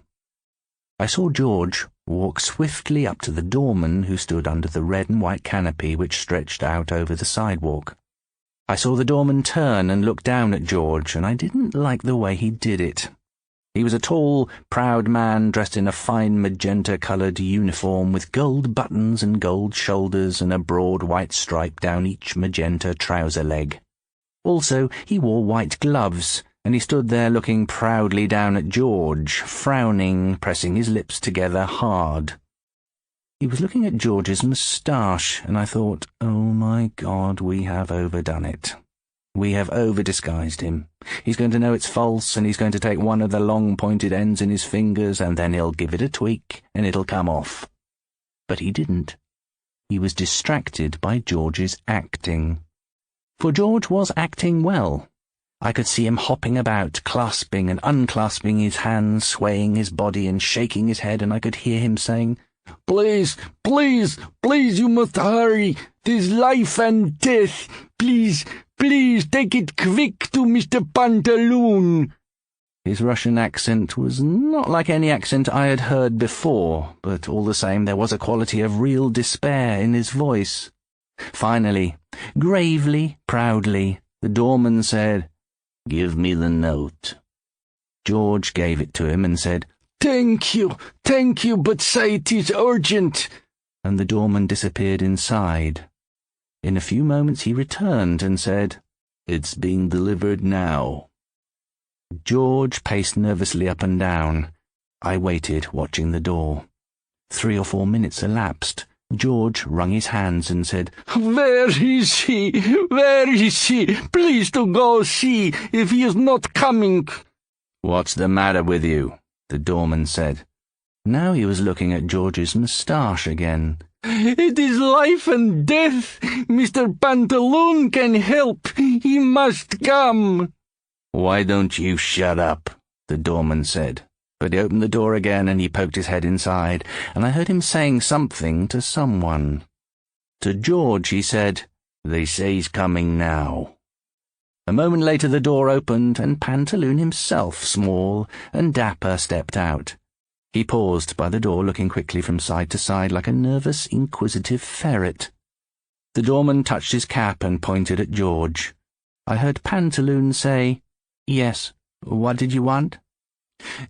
I saw George walk swiftly up to the doorman who stood under the red and white canopy which stretched out over the sidewalk. I saw the doorman turn and look down at George, and I didn't like the way he did it. He was a tall, proud man dressed in a fine magenta-coloured uniform with gold buttons and gold shoulders and a broad white stripe down each magenta trouser leg. Also, he wore white gloves, and he stood there looking proudly down at George, frowning, pressing his lips together hard. He was looking at George's moustache, and I thought, "Oh my God, we have overdone it. We have over-disguised him. He's going to know it's false, and he's going to take one of the long pointed ends in his fingers, and then he'll give it a tweak, and it'll come off." But he didn't. He was distracted by George's acting. For George was acting well. I could see him hopping about, clasping and unclasping his hands, swaying his body and shaking his head, and I could hear him saying, "Please, please, please, you must hurry. 'Tis life and death. Please, please, take it quick to Mr. Pantaloon." His Russian accent was not like any accent I had heard before, but all the same there was a quality of real despair in his voice. Finally, gravely, proudly, the doorman said, "Give me the note." George gave it to him and said, thank you, but say it is urgent." And the doorman disappeared inside. In a few moments he returned and said, "It's being delivered now." George paced nervously up and down. I waited, watching the door. 3 or 4 minutes elapsed. George wrung his hands and said, "Where is he? Where is he? Please to go see if he is not coming." "What's the matter with you?" the doorman said. Now he was looking at George's moustache again. "It is life and death. Mr. Pantaloon can help. He must come." "Why don't you shut up?" the doorman said. But he opened the door again and he poked his head inside, and I heard him saying something to someone. To George he said, "They say he's coming now." A moment later the door opened, and Pantaloon himself, small and dapper, stepped out. He paused by the door, looking quickly from side to side like a nervous, inquisitive ferret. The doorman touched his cap and pointed at George. I heard Pantaloon say, "Yes, what did you want?"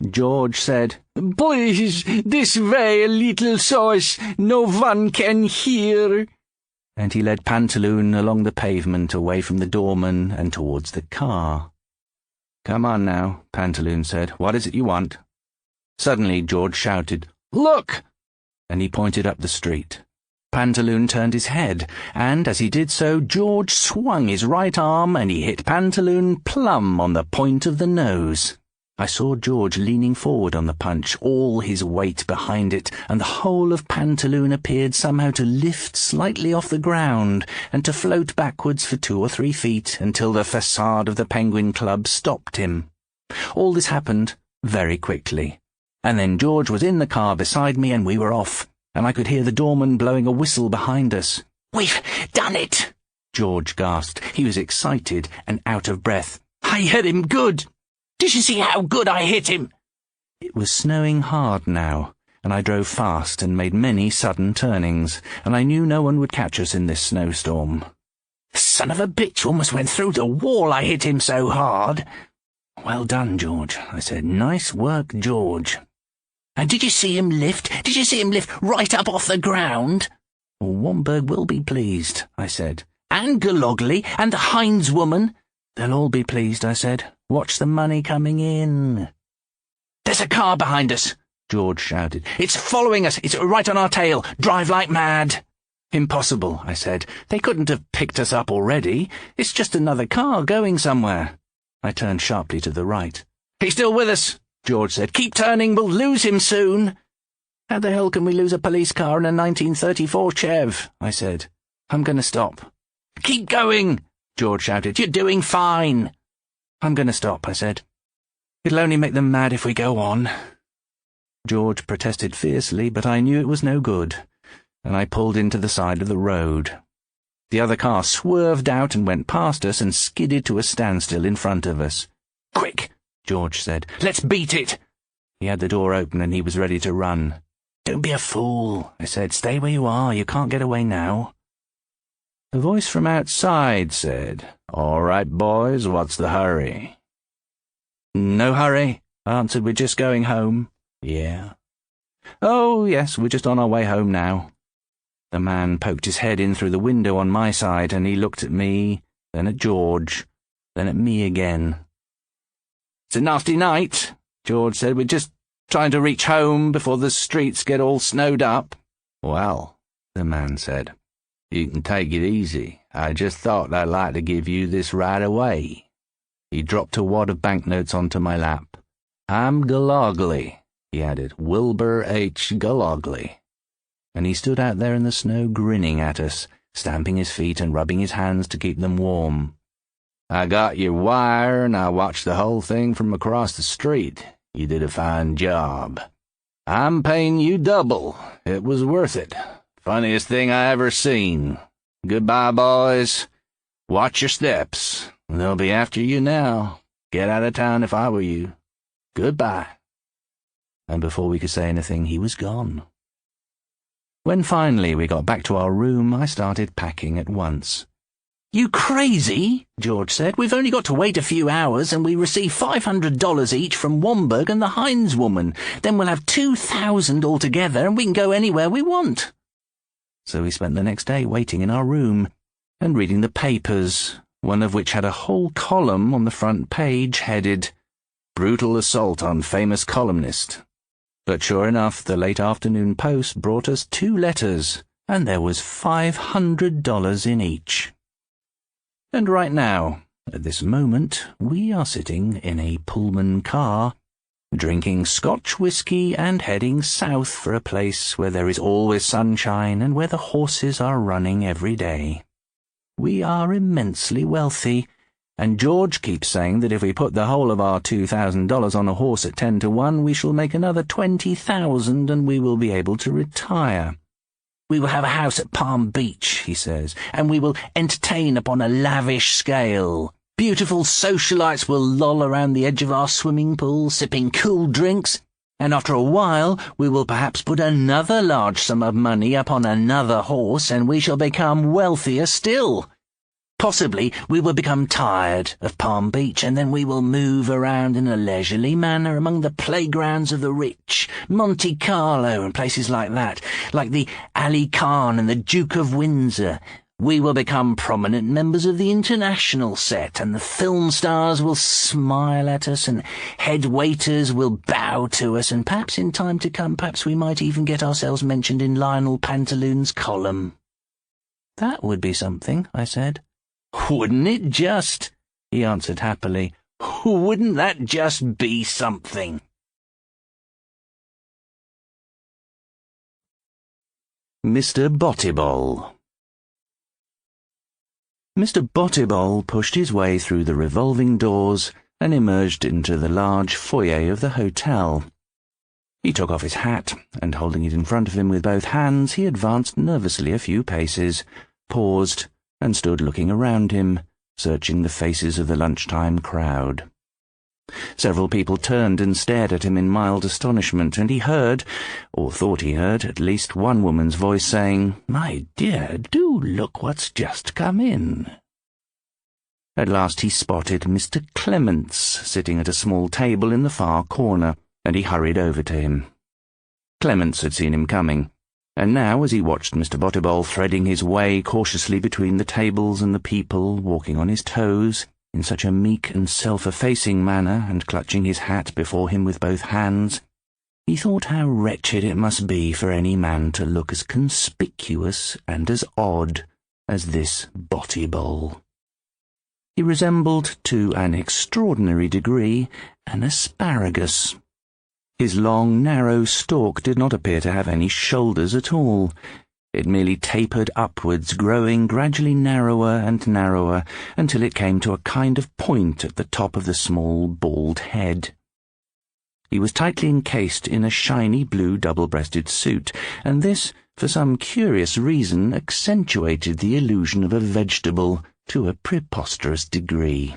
George said, "Please, this way a little so as no one can hear." and he led Pantaloon along the pavement away from the doorman and towards the car. "Come on now," Pantaloon said. "What is it you want?" Suddenly George shouted, "Look!" and he pointed up the street. Pantaloon turned his head, and as he did so, George swung his right arm and he hit Pantaloon plumb on the point of the nose. I saw George leaning forward on the punch, all his weight behind it, and the whole of Pantaloon appeared somehow to lift slightly off the ground and to float backwards for 2 or 3 feet until the facade of the Penguin Club stopped him. All this happened very quickly, and then George was in the car beside me and we were off, and I could hear the doorman blowing a whistle behind us. "We've done it!" George gasped. He was excited and out of breath. "I hit him good! Did you see how good I hit him?" It was snowing hard now, and I drove fast and made many sudden turnings, and I knew no one would catch us in this snowstorm. "Son of a bitch almost went through the wall, I hit him so hard." "Well done, George," I said. "Nice work, George." "And did you see him lift? Did you see him lift right up off the ground?" "Womberg will be pleased," I said. "And Gallogly, and the Heinz woman." "They'll all be pleased," I said. "Watch the money coming in." "There's a car behind us," George shouted. "It's following us. It's right on our tail. Drive like mad." "Impossible," I said. "They couldn't have picked us up already. It's just another car going somewhere." I turned sharply to the right. "He's still with us," George said. "Keep turning. We'll lose him soon." "How the hell can we lose a police car in a 1934 Chev?" I said. "I'm going to stop." "Keep going," George shouted. "You're doing fine." "I'm going to stop," I said. "It'll only make them mad if we go on." George protested fiercely, but I knew it was no good, and I pulled into the side of the road. The other car swerved out and went past us and skidded to a standstill in front of us. "Quick," George said. "Let's beat it." He had the door open and he was ready to run. "Don't be a fool," I said. "Stay where you are. You can't get away now." A voice from outside said, "All right, boys, what's the hurry?" "No hurry," I answered. "We're just going home." "Yeah." "Oh, yes, we're just on our way home now." The man poked his head in through the window on my side, and he looked at me, then at George, then at me again. "It's a nasty night," George said. "We're just trying to reach home before the streets get all snowed up." "Well," the man said, "you can take it easy. I just thought I'd like to give you this right away." He dropped a wad of banknotes onto my lap. "I'm Gallogly," he added. "Wilbur H. Gallogly." And he stood out there in the snow grinning at us, stamping his feet and rubbing his hands to keep them warm. "I got your wire and I watched the whole thing from across the street. You did a fine job. I'm paying you double. It was worth it. Funniest thing I ever seen. Goodbye, boys. Watch your steps. They'll be after you now. Get out of town if I were you. Goodbye." And before we could say anything, he was gone. When finally we got back to our room, I started packing at once. "You crazy?" George said. "We've only got to wait a few hours, and we receive $500 each from Womberg and the Heinz woman. Then we'll have 2,000 altogether, and we can go anywhere we want." So we spent the next day waiting in our room and reading the papers, one of which had a whole column on the front page headed, "Brutal Assault on Famous Columnist." But sure enough, the late afternoon post brought us 2 letters, and there was $500 in each. And right now, at this moment, we are sitting in a Pullman car, drinking Scotch whiskey and heading south for a place where there is always sunshine and where the horses are running every day. We are immensely wealthy, and George keeps saying that if we put the whole of our $2,000 on a horse at 10 to 1, we shall make another 20,000 and we will be able to retire. "We will have a house at Palm Beach," he says, "and we will entertain upon a lavish scale. Beautiful socialites will loll around the edge of our swimming pool, sipping cool drinks, and after a while we will perhaps put another large sum of money upon another horse, and we shall become wealthier still. Possibly we will become tired of Palm Beach, and then we will move around in a leisurely manner among the playgrounds of the rich, Monte Carlo and places like that, like the Ali Khan and the Duke of Windsor, We will become prominent members of the international set, and the film stars will smile at us, and head waiters will bow to us, and perhaps in time to come, perhaps we might even get ourselves mentioned in Lionel Pantaloon's column." "That would be something," I said. "Wouldn't it just?" he answered happily. "Wouldn't that just be something?" Mr. Botibol. Mr. Botibol pushed his way through the revolving doors and emerged into the large foyer of the hotel. He took off his hat, and holding it in front of him with both hands, he advanced nervously a few paces, paused, and stood looking around him, searching the faces of the lunchtime crowd. Several people turned and stared at him in mild astonishment, and he heard, or thought he heard, at least one woman's voice saying, "My dear, do look what's just come in." At last he spotted Mr. Clements sitting at a small table in the far corner, and he hurried over to him. Clements had seen him coming, and now, as he watched Mr. Botibol threading his way cautiously between the tables and the people, walking on his toes, in such a meek and self-effacing manner, and clutching his hat before him with both hands, he thought how wretched it must be for any man to look as conspicuous and as odd as this Botibol. He resembled, to an extraordinary degree, an asparagus. His long, narrow stalk did not appear to have any shoulders at all. It merely tapered upwards, growing gradually narrower and narrower, until it came to a kind of point at the top of the small, bald head. He was tightly encased in a shiny blue double-breasted suit, and this, for some curious reason, accentuated the illusion of a vegetable to a preposterous degree.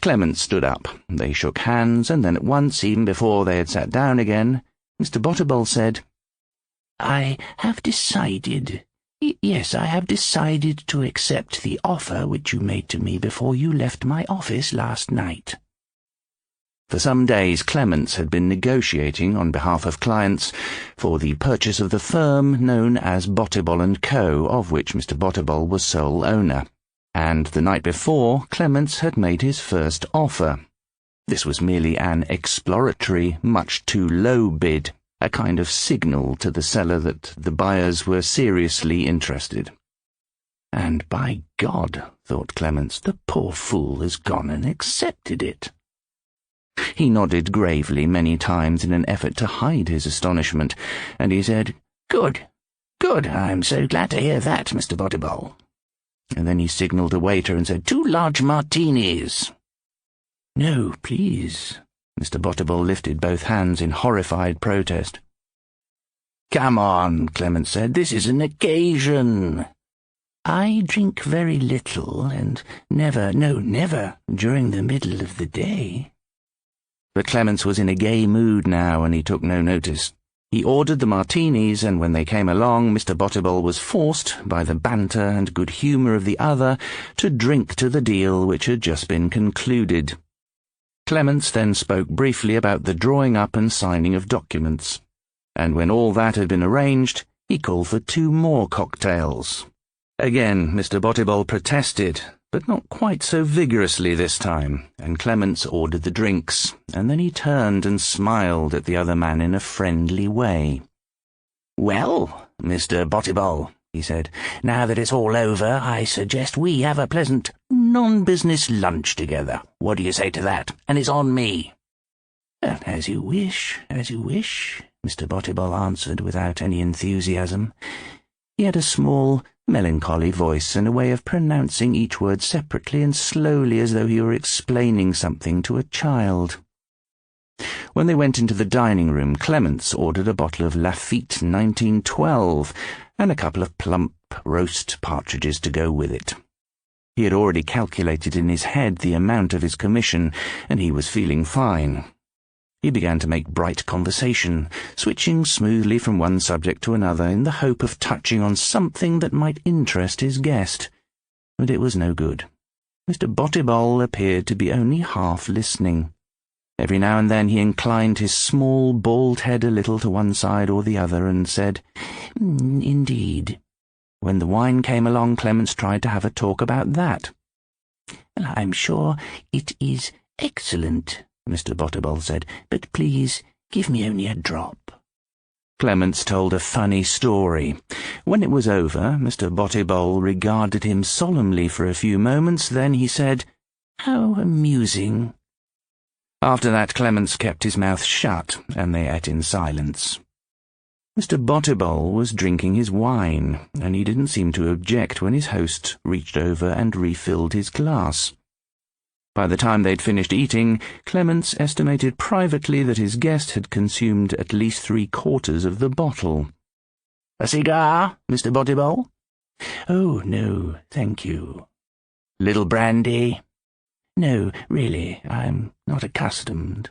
Clements stood up. They shook hands, and then at once, even before they had sat down again, Mr. Botibol said, "I have decided, yes, I have decided to accept the offer which you made to me before you left my office last night." For some days Clements had been negotiating on behalf of clients for the purchase of the firm known as Botibol & Co., of which Mr. Botibol was sole owner, and the night before Clements had made his first offer. This was merely an exploratory, much too low bid, a kind of signal to the seller that the buyers were seriously interested. "And by God," thought Clements, "the poor fool has gone and accepted it." He nodded gravely many times in an effort to hide his astonishment, and he said, "Good, good, I'm so glad to hear that, Mr. Botibol." And then he signalled a waiter and said, "2 large martinis." "No, please." Mr. Botibol lifted both hands in horrified protest. "Come on," Clements said, "this is an occasion." "I drink very little, and never during the middle of the day." But Clements was in a gay mood now, and he took no notice. He ordered the martinis, and when they came along, Mr. Botibol was forced, by the banter and good humour of the other, to drink to the deal which had just been concluded. Clements then spoke briefly about the drawing up and signing of documents, and when all that had been arranged, he called for 2 more cocktails. Again Mr. Botibol protested, but not quite so vigorously this time, and Clements ordered the drinks, and then he turned and smiled at the other man in a friendly way. "Well, Mr. Botibol," he said, "now that it's all over, I suggest we have a pleasant non-business lunch together. What do you say to that? And it's on me." "As you wish, Mr. Botibol answered without any enthusiasm. He had a small, melancholy voice and a way of pronouncing each word separately and slowly as though he were explaining something to a child. When they went into the dining room, Clements ordered a bottle of Lafitte 1912 and a couple of plump roast partridges to go with it. He had already calculated in his head the amount of his commission, and he was feeling fine. He began to make bright conversation, switching smoothly from one subject to another in the hope of touching on something that might interest his guest. But it was no good. Mr. Botibol appeared to be only half listening. Every now and then he inclined his small, bald head a little to one side or the other and said, "Indeed." When the wine came along, Clements tried to have a talk about that. "Well, I'm sure it is excellent," Mr. Botibol said, "but please give me only a drop." Clements told a funny story. When it was over, Mr. Botibol regarded him solemnly for a few moments, then he said, "How amusing." After that, Clements kept his mouth shut, and they ate in silence. Mr. Botibol was drinking his wine, and he didn't seem to object when his host reached over and refilled his glass. By the time they'd finished eating, Clements estimated privately that his guest had consumed at least 3/4 of the bottle. "A cigar, Mr. Botibol?" "Oh, no, thank you." "Little brandy?" "No, really, I'm not accustomed."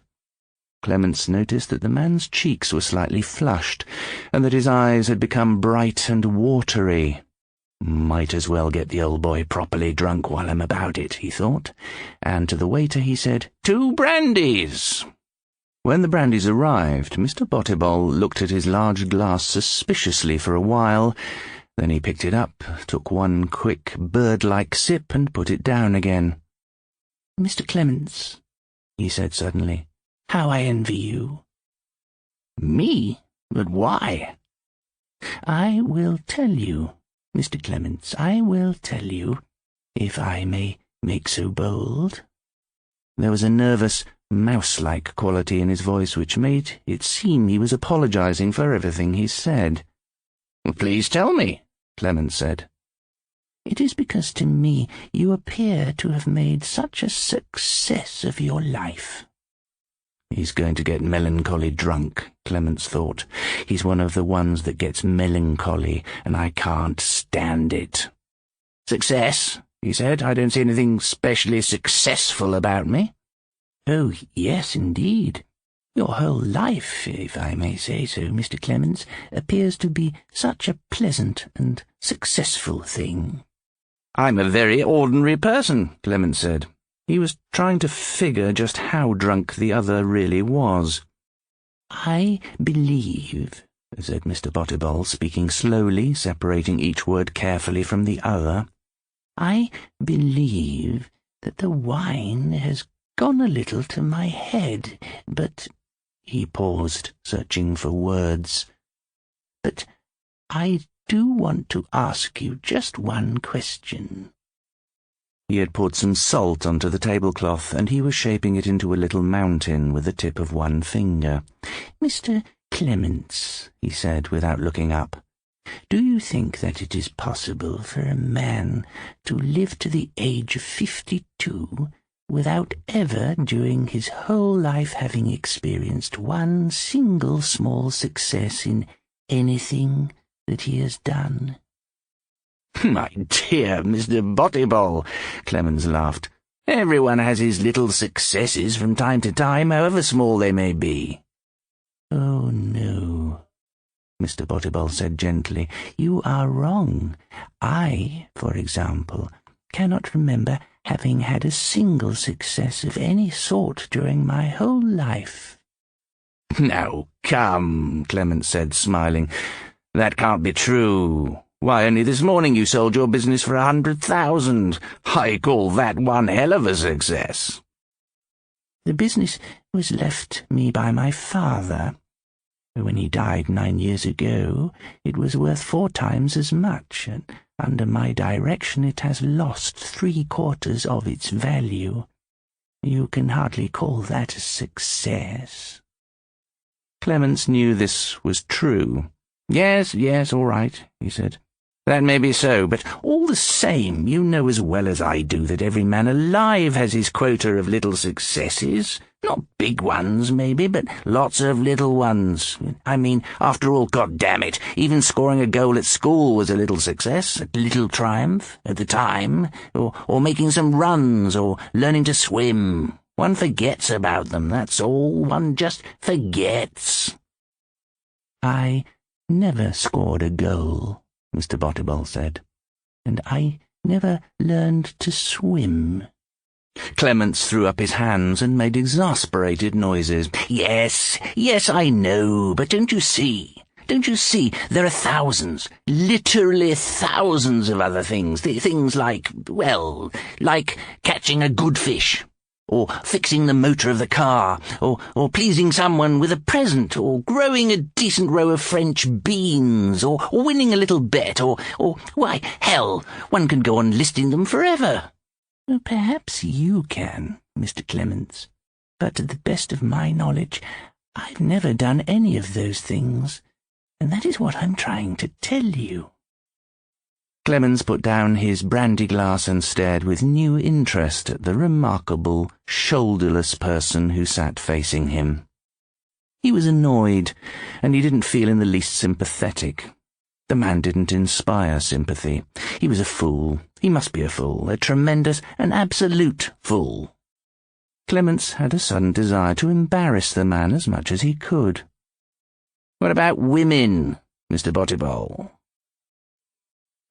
Clements noticed that the man's cheeks were slightly flushed, and that his eyes had become bright and watery. "Might as well get the old boy properly drunk while I'm about it," he thought, and to the waiter he said, "2 brandies." When the brandies arrived, Mr. Botibol looked at his large glass suspiciously for a while. Then he picked it up, took one quick bird-like sip, and put it down again. "Mr. Clements," he said suddenly, "how I envy you." "Me? But why?" "I will tell you, Mr. Clements, I will tell you, if I may make so bold." There was a nervous, mouse-like quality in his voice which made it seem he was apologizing for everything he said. "Please tell me," Clements said. "It is because to me you appear to have made such a success of your life." He's going to get melancholy drunk, Clements thought. He's one of the ones that gets melancholy, and I can't stand it. "Success," he said. "I don't see anything specially successful about me." "Oh, yes, indeed. Your whole life, if I may say so, Mr. Clements, appears to be such a pleasant and successful thing." "I'm a very ordinary person," Clements said. He was trying to figure just how drunk the other really was. "I believe," said Mr. Botibol, speaking slowly, separating each word carefully from the other, "I believe that the wine has gone a little to my head, but—" he paused, searching for words. "But I do want to ask you just one question." He had poured some salt onto the tablecloth, and he was shaping it into a little mountain with the tip of one finger. "Mr. Clements," he said without looking up, "do you think that it is possible for a man to live to the age of 52 without ever during his whole life having experienced one single small success in anything that he has done?" "My dear Mr. Botibol," Clements laughed, "everyone has his little successes from time to time, however small they may be." "Oh, no," Mr. Botibol said gently. "You are wrong. I, for example, cannot remember having had a single success of any sort during my whole life." "Now, come," Clements said, smiling. "That can't be true. Why, only this morning you sold your business for 100,000. I call that one hell of a success." "The business was left me by my father. When he died 9 years ago, it was worth 4 times as much, and under my direction it has lost 3/4 of its value. You can hardly call that a success." Clements knew this was true. Yes, all right," he said. "That may be so, but all the same, you know as well as I do that every man alive has his quota of little successes. Not big ones, maybe, but lots of little ones. I mean, after all, goddammit, even scoring a goal at school was a little success, a little triumph, at the time, or making some runs, or learning to swim. One forgets about them, that's all. One just forgets." "I never scored a goal," Mr. Botibol said, "and I never learned to swim." Clements threw up his hands and made exasperated noises. Yes, I know, but don't you see? Don't you see, there are thousands, literally thousands of other things. Things like, well, like catching a good fish, or fixing the motor of the car, or pleasing someone with a present, or growing a decent row of French beans, or winning a little bet, or why, hell, one can go on listing them forever. Well, perhaps you can, Mr. Clements, but to the best of my knowledge, I've never done any of those things, and that is what I'm trying to tell you. Clements put down his brandy glass and stared with new interest at the remarkable, shoulderless person who sat facing him. He was annoyed, and he didn't feel in the least sympathetic. The man didn't inspire sympathy. He was a fool. He must be a fool, a tremendous, an absolute fool. Clements had a sudden desire to embarrass the man as much as he could. "What about women, Mr. Botibol?"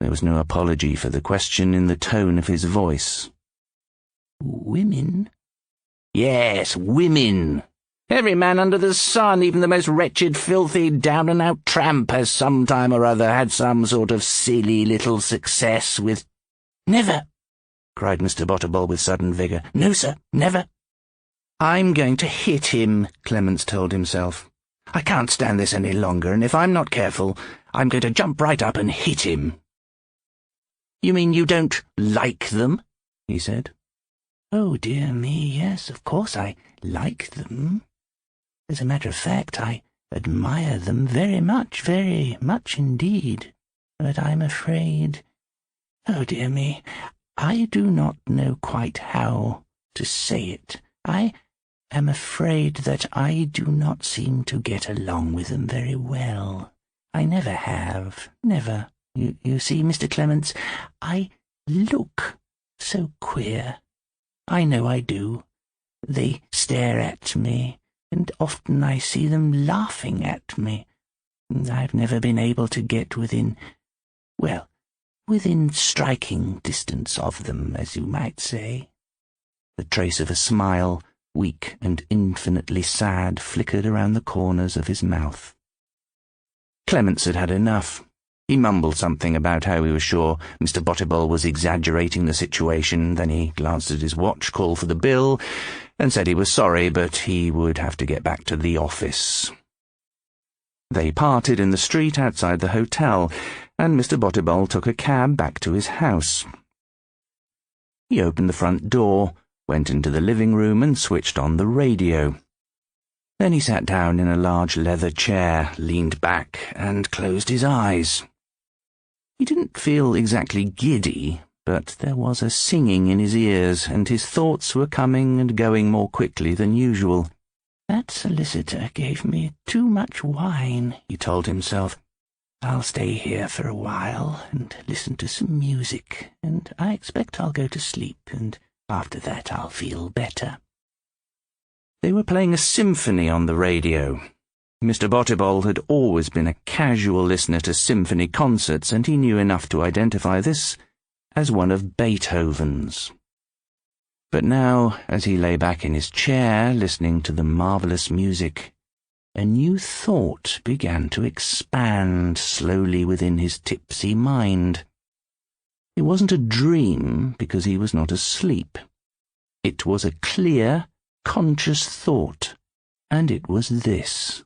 There was no apology for the question in the tone of his voice. Women? Yes, women. Every man under the sun, even the most wretched, filthy, down-and-out tramp, has some time or other had some sort of silly little success with— "Never!" cried Mr. Botibol with sudden vigour. "No, sir, never." "I'm going to hit him," Clements told himself. "I can't stand this any longer, and if I'm not careful, I'm going to jump right up and hit him." "You mean you don't like them?" he said. "Oh, dear me, yes, of course I like them. As a matter of fact, I admire them very much indeed. But I'm afraid— oh, dear me, I do not know quite how to say it. I am afraid that I do not seem to get along with them very well. I never have, never. You see, Mr. Clements, I look so queer. I know I do. They stare at me, and often I see them laughing at me. I've never been able to get within striking distance of them, as you might say." The trace of a smile, weak and infinitely sad, flickered around the corners of his mouth. Clements had had enough. He mumbled something about how he was sure Mr. Botibol was exaggerating the situation, then he glanced at his watch, called for the bill, and said he was sorry, but he would have to get back to the office. They parted in the street outside the hotel, and Mr. Botibol took a cab back to his house. He opened the front door, went into the living room, and switched on the radio. Then he sat down in a large leather chair, leaned back, and closed his eyes. He didn't feel exactly giddy, but there was a singing in his ears, and his thoughts were coming and going more quickly than usual. "That solicitor gave me too much wine," he told himself. "I'll stay here for a while and listen to some music, and I expect I'll go to sleep, and after that I'll feel better." They were playing a symphony on the radio. Mr. Botibol had always been a casual listener to symphony concerts, and he knew enough to identify this as one of Beethoven's. But now, as he lay back in his chair, listening to the marvellous music, a new thought began to expand slowly within his tipsy mind. It wasn't a dream, because he was not asleep. It was a clear, conscious thought, and it was this: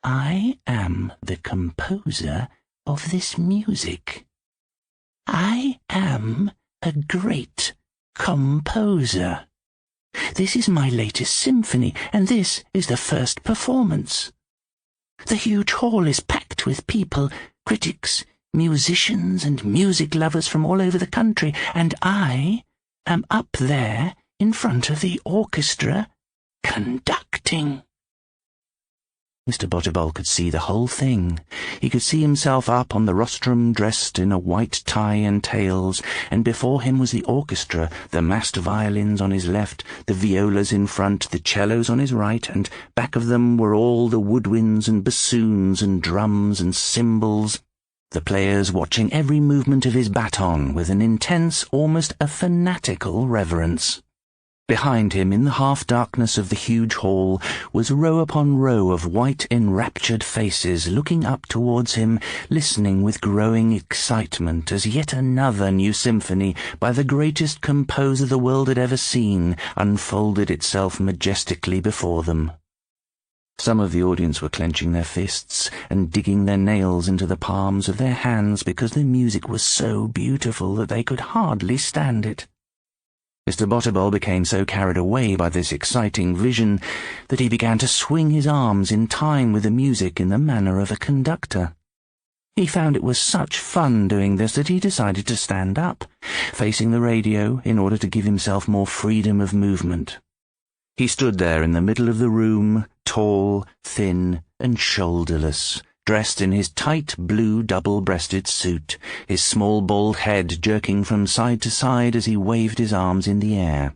I am the composer of this music. I am a great composer. This is my latest symphony, and this is the first performance. The huge hall is packed with people, critics, musicians, and music lovers from all over the country, and I am up there in front of the orchestra, conducting. Mr. Botibol could see the whole thing. He could see himself up on the rostrum, dressed in a white tie and tails, and before him was the orchestra, the massed violins on his left, the violas in front, the cellos on his right, and back of them were all the woodwinds and bassoons and drums and cymbals, the players watching every movement of his baton with an intense, almost a fanatical reverence. Behind him, in the half-darkness of the huge hall, was row upon row of white, enraptured faces looking up towards him, listening with growing excitement as yet another new symphony by the greatest composer the world had ever seen unfolded itself majestically before them. Some of the audience were clenching their fists and digging their nails into the palms of their hands because the music was so beautiful that they could hardly stand it. Mr. Botibol became so carried away by this exciting vision that he began to swing his arms in time with the music in the manner of a conductor. He found it was such fun doing this that he decided to stand up, facing the radio in order to give himself more freedom of movement. He stood there in the middle of the room, tall, thin, and shoulderless, dressed in his tight blue double-breasted suit, his small bald head jerking from side to side as he waved his arms in the air.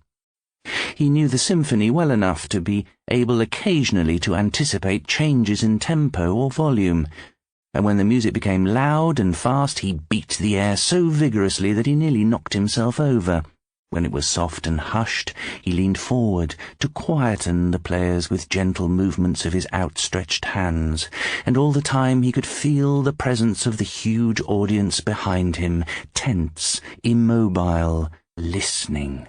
He knew the symphony well enough to be able occasionally to anticipate changes in tempo or volume, and when the music became loud and fast he beat the air so vigorously that he nearly knocked himself over. When it was soft and hushed, he leaned forward to quieten the players with gentle movements of his outstretched hands, and all the time he could feel the presence of the huge audience behind him, tense, immobile, listening.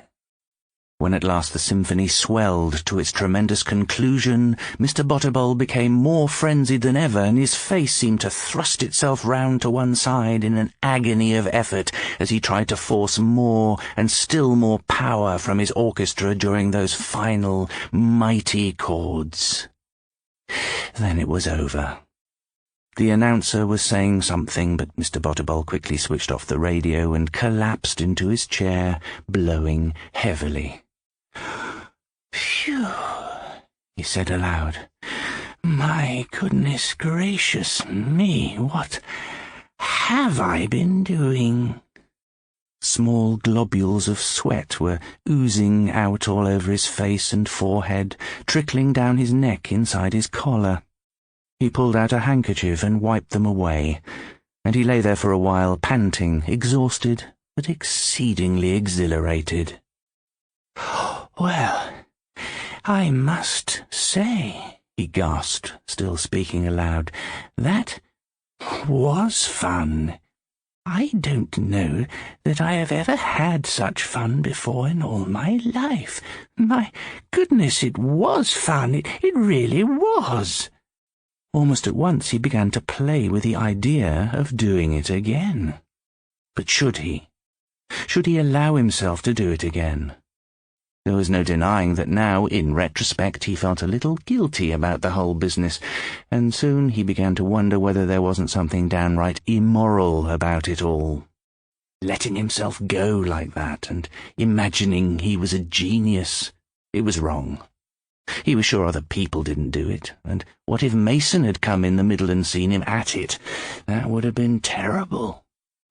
When at last the symphony swelled to its tremendous conclusion, Mr. Botibol became more frenzied than ever, and his face seemed to thrust itself round to one side in an agony of effort as he tried to force more and still more power from his orchestra during those final, mighty chords. Then it was over. The announcer was saying something, but Mr. Botibol quickly switched off the radio and collapsed into his chair, blowing heavily. "Phew," he said aloud. "My goodness gracious me, what have I been doing?" Small globules of sweat were oozing out all over his face and forehead, trickling down his neck inside his collar. He pulled out a handkerchief and wiped them away, and he lay there for a while, panting, exhausted, but exceedingly exhilarated. "Well, I must say," he gasped, still speaking aloud, "that was fun. I don't know that I have ever had such fun before in all my life. My goodness, it was fun. It really was." Almost at once he began to play with the idea of doing it again. But should he? Should he allow himself to do it again? There was no denying that now, in retrospect, he felt a little guilty about the whole business, and soon he began to wonder whether there wasn't something downright immoral about it all. Letting himself go like that, and imagining he was a genius, it was wrong. He was sure other people didn't do it, and what if Mason had come in the middle and seen him at it? That would have been terrible.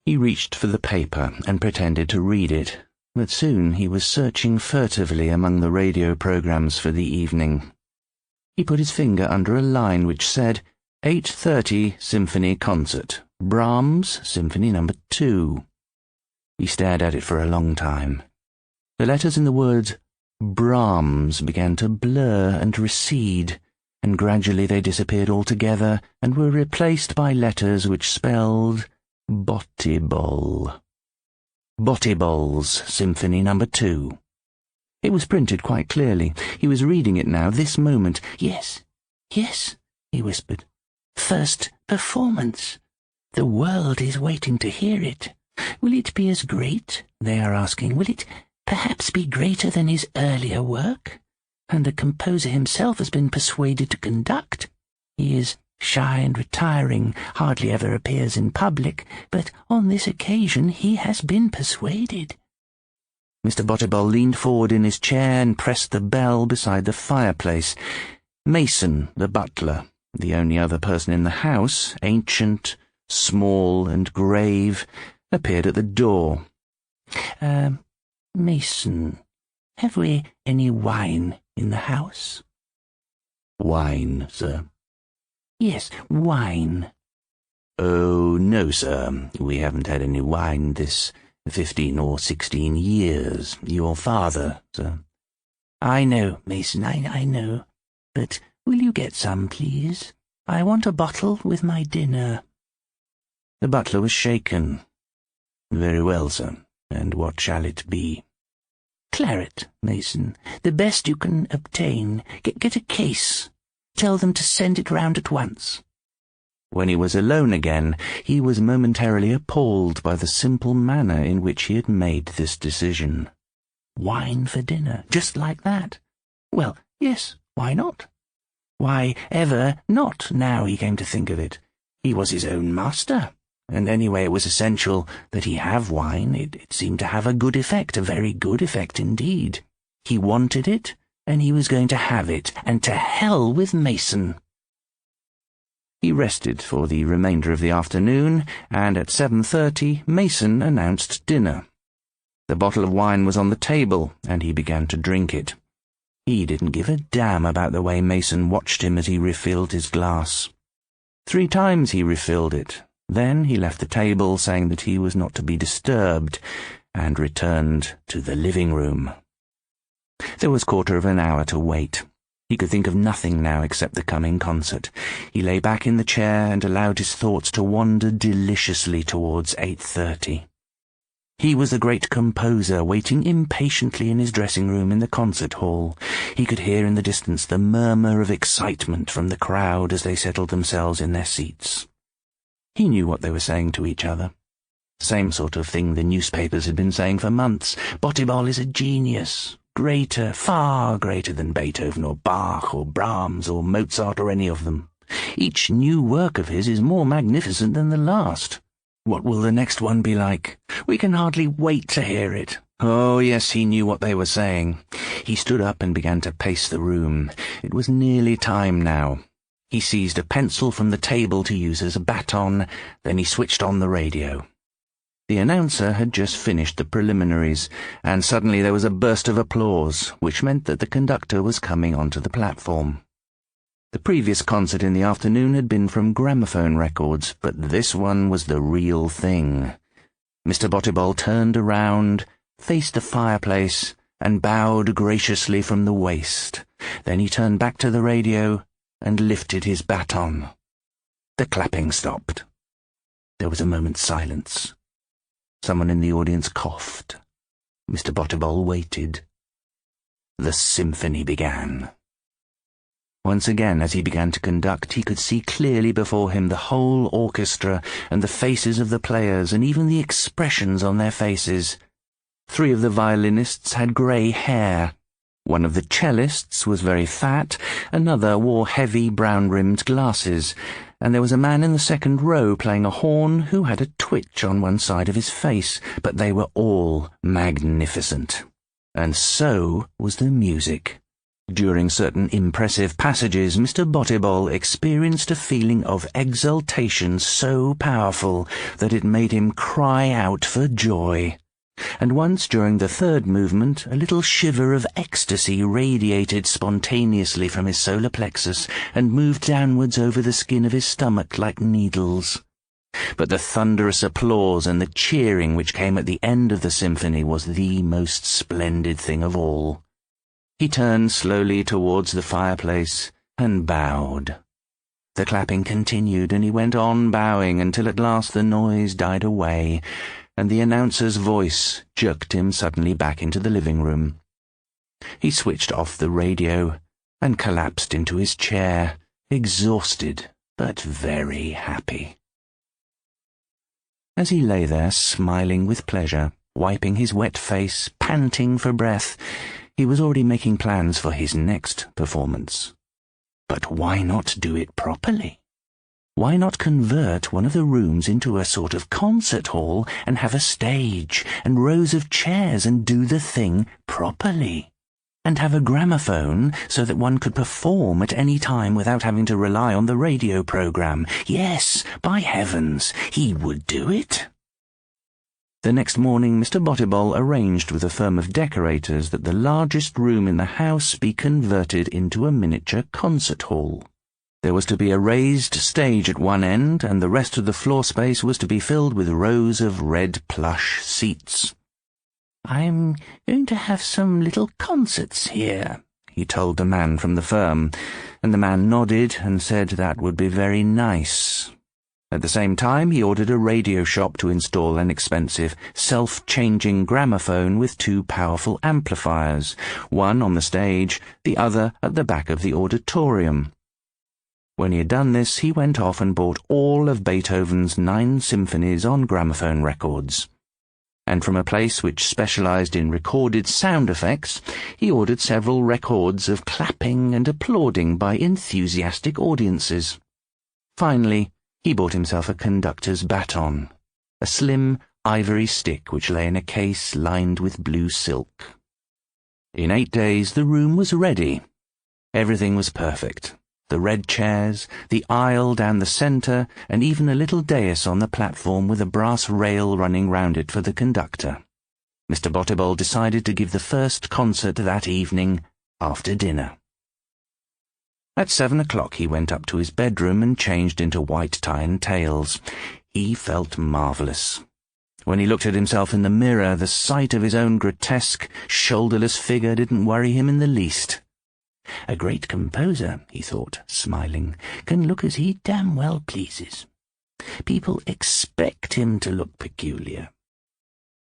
He reached for the paper and pretended to read it, but soon he was searching furtively among the radio programs for the evening. He put his finger under a line which said, 8:30 Symphony Concert, Brahms, Symphony No. 2. He stared at it for a long time. The letters in the words Brahms began to blur and recede, and gradually they disappeared altogether and were replaced by letters which spelled Botibol. Botibol's Symphony No. 2. It was printed quite clearly. He was reading it now, this moment. Yes, he whispered. "First performance. The world is waiting to hear it. Will it be as great, they are asking? Will it perhaps be greater than his earlier work? And the composer himself has been persuaded to conduct. He is shy and retiring, hardly ever appears in public, but on this occasion he has been persuaded." Mr. Botibol leaned forward in his chair and pressed the bell beside the fireplace. Mason, the butler, the only other person in the house, ancient, small, and grave, appeared at the door. Mason, have we any wine in the house?" "Wine, sir?" "Yes, wine." "Oh, no, sir. We haven't had any wine this 15 or 16 years. Your father, sir?" I know, Mason, I know. But will you get some, please? I want a bottle with my dinner. The butler was shaken. Very well, sir. And what shall it be? Claret, Mason. The best you can obtain. Get a case. Tell them to send it round at once. When he was alone again, he was momentarily appalled by the simple manner in which he had made this decision. Wine for dinner, just like that. Well, yes, why not? Why ever not, now he came to think of it? He was his own master, and anyway it was essential that he have wine. It seemed to have a good effect, a very good effect indeed. He wanted it, and he was going to have it, and to hell with Mason. He rested for the remainder of the afternoon, and at 7:30 Mason announced dinner. The bottle of wine was on the table, and he began to drink it. He didn't give a damn about the way Mason watched him as he refilled his glass. 3 times he refilled it. Then he left the table, saying that he was not to be disturbed, and returned to the living room. There was 1/4 of an hour to wait. He could think of nothing now except the coming concert. He lay back in the chair and allowed his thoughts to wander deliciously towards 8:30. He was the great composer waiting impatiently in his dressing room in the concert hall. He could hear in the distance the murmur of excitement from the crowd as they settled themselves in their seats. He knew what they were saying to each other. Same sort of thing the newspapers had been saying for months. Botibol is a genius. Greater, far greater than Beethoven or Bach or Brahms or Mozart or any of them. Each new work of his is more magnificent than the last. What will the next one be like? We can hardly wait to hear it. Oh, yes, he knew what they were saying. He stood up and began to pace the room. It was nearly time now. He seized a pencil from the table to use as a baton, then he switched on the radio. The announcer had just finished the preliminaries, and suddenly there was a burst of applause, which meant that the conductor was coming onto the platform. The previous concert in the afternoon had been from gramophone records, but this one was the real thing. Mr. Botibol turned around, faced the fireplace, and bowed graciously from the waist. Then he turned back to the radio and lifted his baton. The clapping stopped. There was a moment's silence. Someone in the audience coughed. Mr. Botibol waited. The symphony began. Once again, as he began to conduct, he could see clearly before him the whole orchestra and the faces of the players and even the expressions on their faces. 3 of the violinists had grey hair. One of the cellists was very fat, another wore heavy brown-rimmed glasses, and there was a man in the second row playing a horn who had a twitch on one side of his face, but they were all magnificent. And so was the music. During certain impressive passages, Mr. Botibol experienced a feeling of exultation so powerful that it made him cry out for joy. And once during the 3rd movement, a little shiver of ecstasy radiated spontaneously from his solar plexus and moved downwards over the skin of his stomach like needles. But the thunderous applause and the cheering which came at the end of the symphony was the most splendid thing of all. He turned slowly towards the fireplace and bowed. The clapping continued, and he went on bowing until at last the noise died away, and the announcer's voice jerked him suddenly back into the living room. He switched off the radio and collapsed into his chair, exhausted but very happy. As he lay there, smiling with pleasure, wiping his wet face, panting for breath, he was already making plans for his next performance. But why not do it properly? Why not convert one of the rooms into a sort of concert hall and have a stage and rows of chairs and do the thing properly? And have a gramophone so that one could perform at any time without having to rely on the radio program. Yes, by heavens, he would do it. The next morning, Mr. Botibol arranged with a firm of decorators that the largest room in the house be converted into a miniature concert hall. There was to be a raised stage at one end, and the rest of the floor space was to be filled with rows of red plush seats. "I'm going to have some little concerts here," he told the man from the firm, and the man nodded and said that would be very nice. At the same time, he ordered a radio shop to install an expensive, self-changing gramophone with 2 powerful amplifiers, one on the stage, the other at the back of the auditorium. When he had done this, he went off and bought all of Beethoven's 9 symphonies on gramophone records. And from a place which specialized in recorded sound effects, he ordered several records of clapping and applauding by enthusiastic audiences. Finally, he bought himself a conductor's baton, a slim ivory stick which lay in a case lined with blue silk. In 8 days the room was ready. Everything was perfect. The red chairs, the aisle down the centre, and even a little dais on the platform with a brass rail running round it for the conductor. Mr. Botibol decided to give the first concert that evening after dinner. At 7 o'clock he went up to his bedroom and changed into white tie and tails. He felt marvellous. When he looked at himself in the mirror, the sight of his own grotesque, shoulderless figure didn't worry him in the least. A great composer, he thought, smiling, can look as he damn well pleases. People expect him to look peculiar.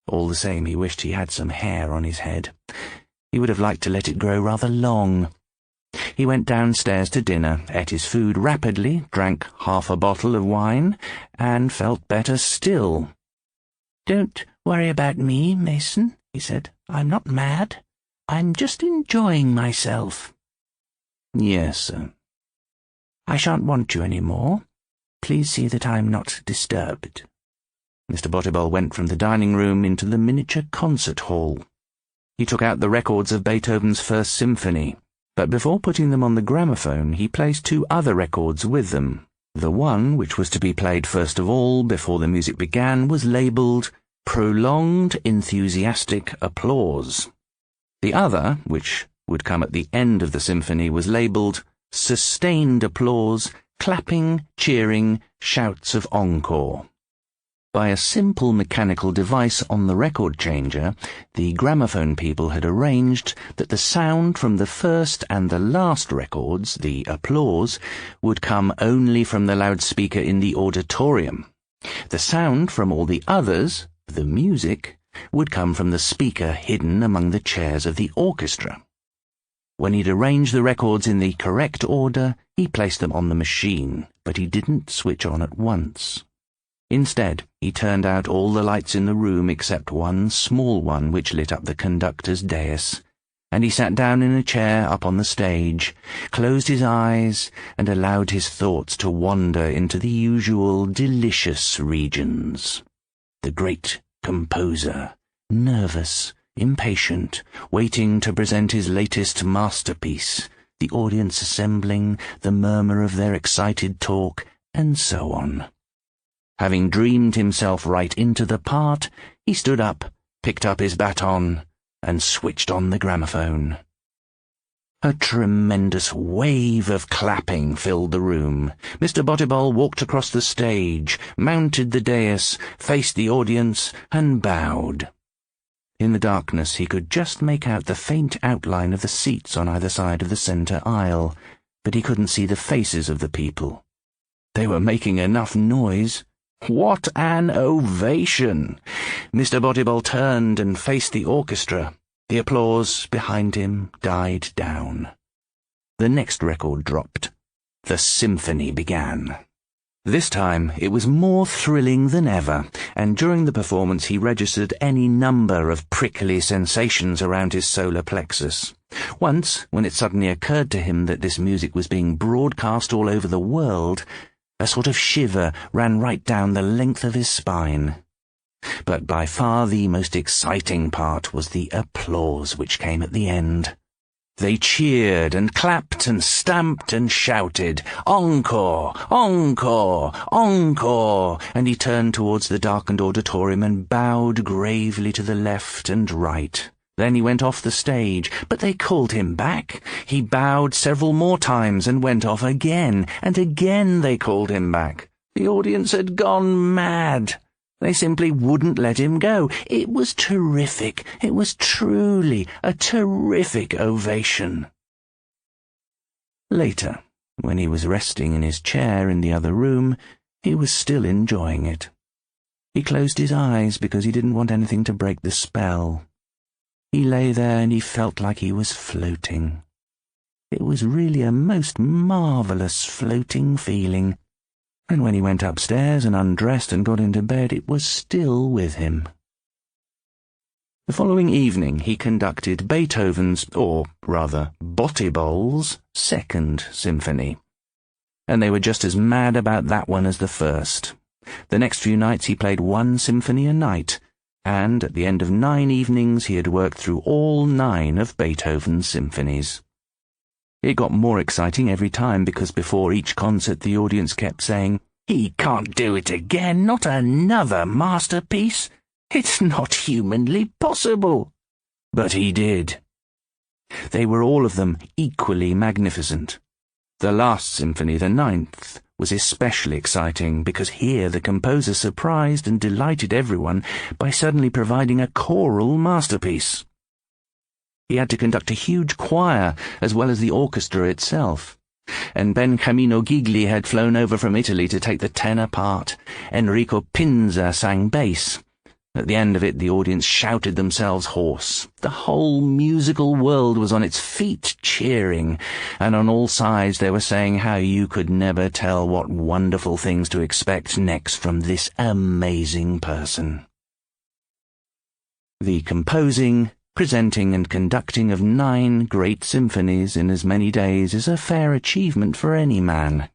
All the same, he wished he had some hair on his head. He would have liked to let it grow rather long. He went downstairs to dinner, ate his food rapidly, drank half a bottle of wine, and felt better still. "Don't worry about me, Mason," he said. "I'm not mad. I'm just enjoying myself." "Yes, sir." "I shan't want you any more. Please see that I'm not disturbed." Mr. Botibol went from the dining room into the miniature concert hall. He took out the records of Beethoven's First Symphony, but before putting them on the gramophone, he placed 2 other records with them. The one, which was to be played first of all before the music began, was labelled "Prolonged Enthusiastic Applause." The other, which would come at the end of the symphony, was labelled "Sustained Applause, Clapping, Cheering, Shouts of Encore." By a simple mechanical device on the record changer, the gramophone people had arranged that the sound from the first and the last records, the applause, would come only from the loudspeaker in the auditorium. The sound from all the others, the music, would come from the speaker hidden among the chairs of the orchestra. When he'd arranged the records in the correct order, he placed them on the machine, but he didn't switch on at once. Instead, he turned out all the lights in the room except one small one which lit up the conductor's dais, and he sat down in a chair up on the stage, closed his eyes, and allowed his thoughts to wander into the usual delicious regions. The great composer, nervous, impatient, waiting to present his latest masterpiece, the audience assembling, the murmur of their excited talk, and so on. Having dreamed himself right into the part, he stood up, picked up his baton, and switched on the gramophone. A tremendous wave of clapping filled the room. Mr. Botibol walked across the stage, mounted the dais, faced the audience, and bowed. In the darkness he could just make out the faint outline of the seats on either side of the centre aisle, but he couldn't see the faces of the people. They were making enough noise. What an ovation! Mr. Botibol turned and faced the orchestra. The applause behind him died down. The next record dropped. The symphony began. This time it was more thrilling than ever, and during the performance he registered any number of prickly sensations around his solar plexus. Once, when it suddenly occurred to him that this music was being broadcast all over the world, a sort of shiver ran right down the length of his spine. But by far the most exciting part was the applause which came at the end. They cheered and clapped and stamped and shouted, "Encore! Encore! Encore!" And he turned towards the darkened auditorium and bowed gravely to the left and right. Then he went off the stage, but they called him back. He bowed several more times and went off again, and again they called him back. The audience had gone mad. They simply wouldn't let him go. It was terrific. It was truly a terrific ovation. Later, when he was resting in his chair in the other room, he was still enjoying it. He closed his eyes because he didn't want anything to break the spell. He lay there and he felt like he was floating. It was really a most marvellous floating feeling, and when he went upstairs and undressed and got into bed, it was still with him. The following evening he conducted Beethoven's, or rather Botibol's, second symphony, and they were just as mad about that one as the first. The next few nights he played one symphony a night, and at the end of 9 evenings he had worked through all 9 of Beethoven's symphonies. It got more exciting every time because before each concert the audience kept saying, "He can't do it again, not another masterpiece. It's not humanly possible." But he did. They were all of them equally magnificent. The last symphony, the 9th, was especially exciting because here the composer surprised and delighted everyone by suddenly providing a choral masterpiece. He had to conduct a huge choir as well as the orchestra itself, and Beniamino Gigli had flown over from Italy to take the tenor part. Enrico Pinza sang bass. At the end of it, the audience shouted themselves hoarse. The whole musical world was on its feet cheering, and on all sides they were saying how you could never tell what wonderful things to expect next from this amazing person. The composing, presenting and conducting of 9 great symphonies in as many days is a fair achievement for any man,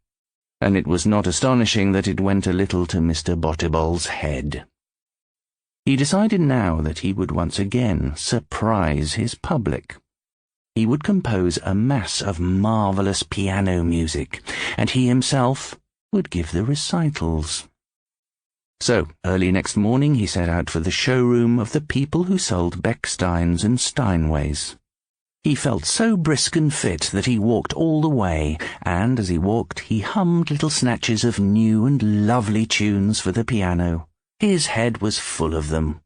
and it was not astonishing that it went a little to Mr. Botibol's head. He decided now that he would once again surprise his public. He would compose a mass of marvellous piano music, and he himself would give the recitals. So, early next morning he set out for the showroom of the people who sold Becksteins and Steinways. He felt so brisk and fit that he walked all the way, and as he walked he hummed little snatches of new and lovely tunes for the piano. His head was full of them.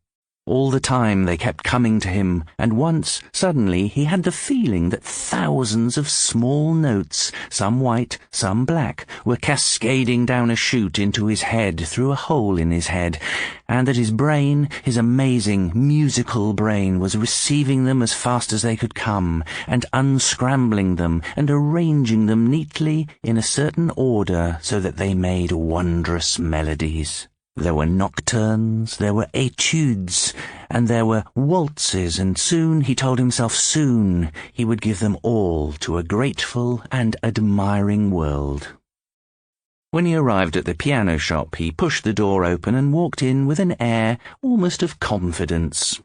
All the time they kept coming to him, and once, suddenly, he had the feeling that thousands of small notes, some white, some black, were cascading down a chute into his head through a hole in his head, and that his brain, his amazing, musical brain, was receiving them as fast as they could come, and unscrambling them, and arranging them neatly in a certain order so that they made wondrous melodies. There were nocturnes, there were etudes, and there were waltzes, and soon, he told himself soon, he would give them all to a grateful and admiring world. When he arrived at the piano shop, he pushed the door open and walked in with an air almost of confidence.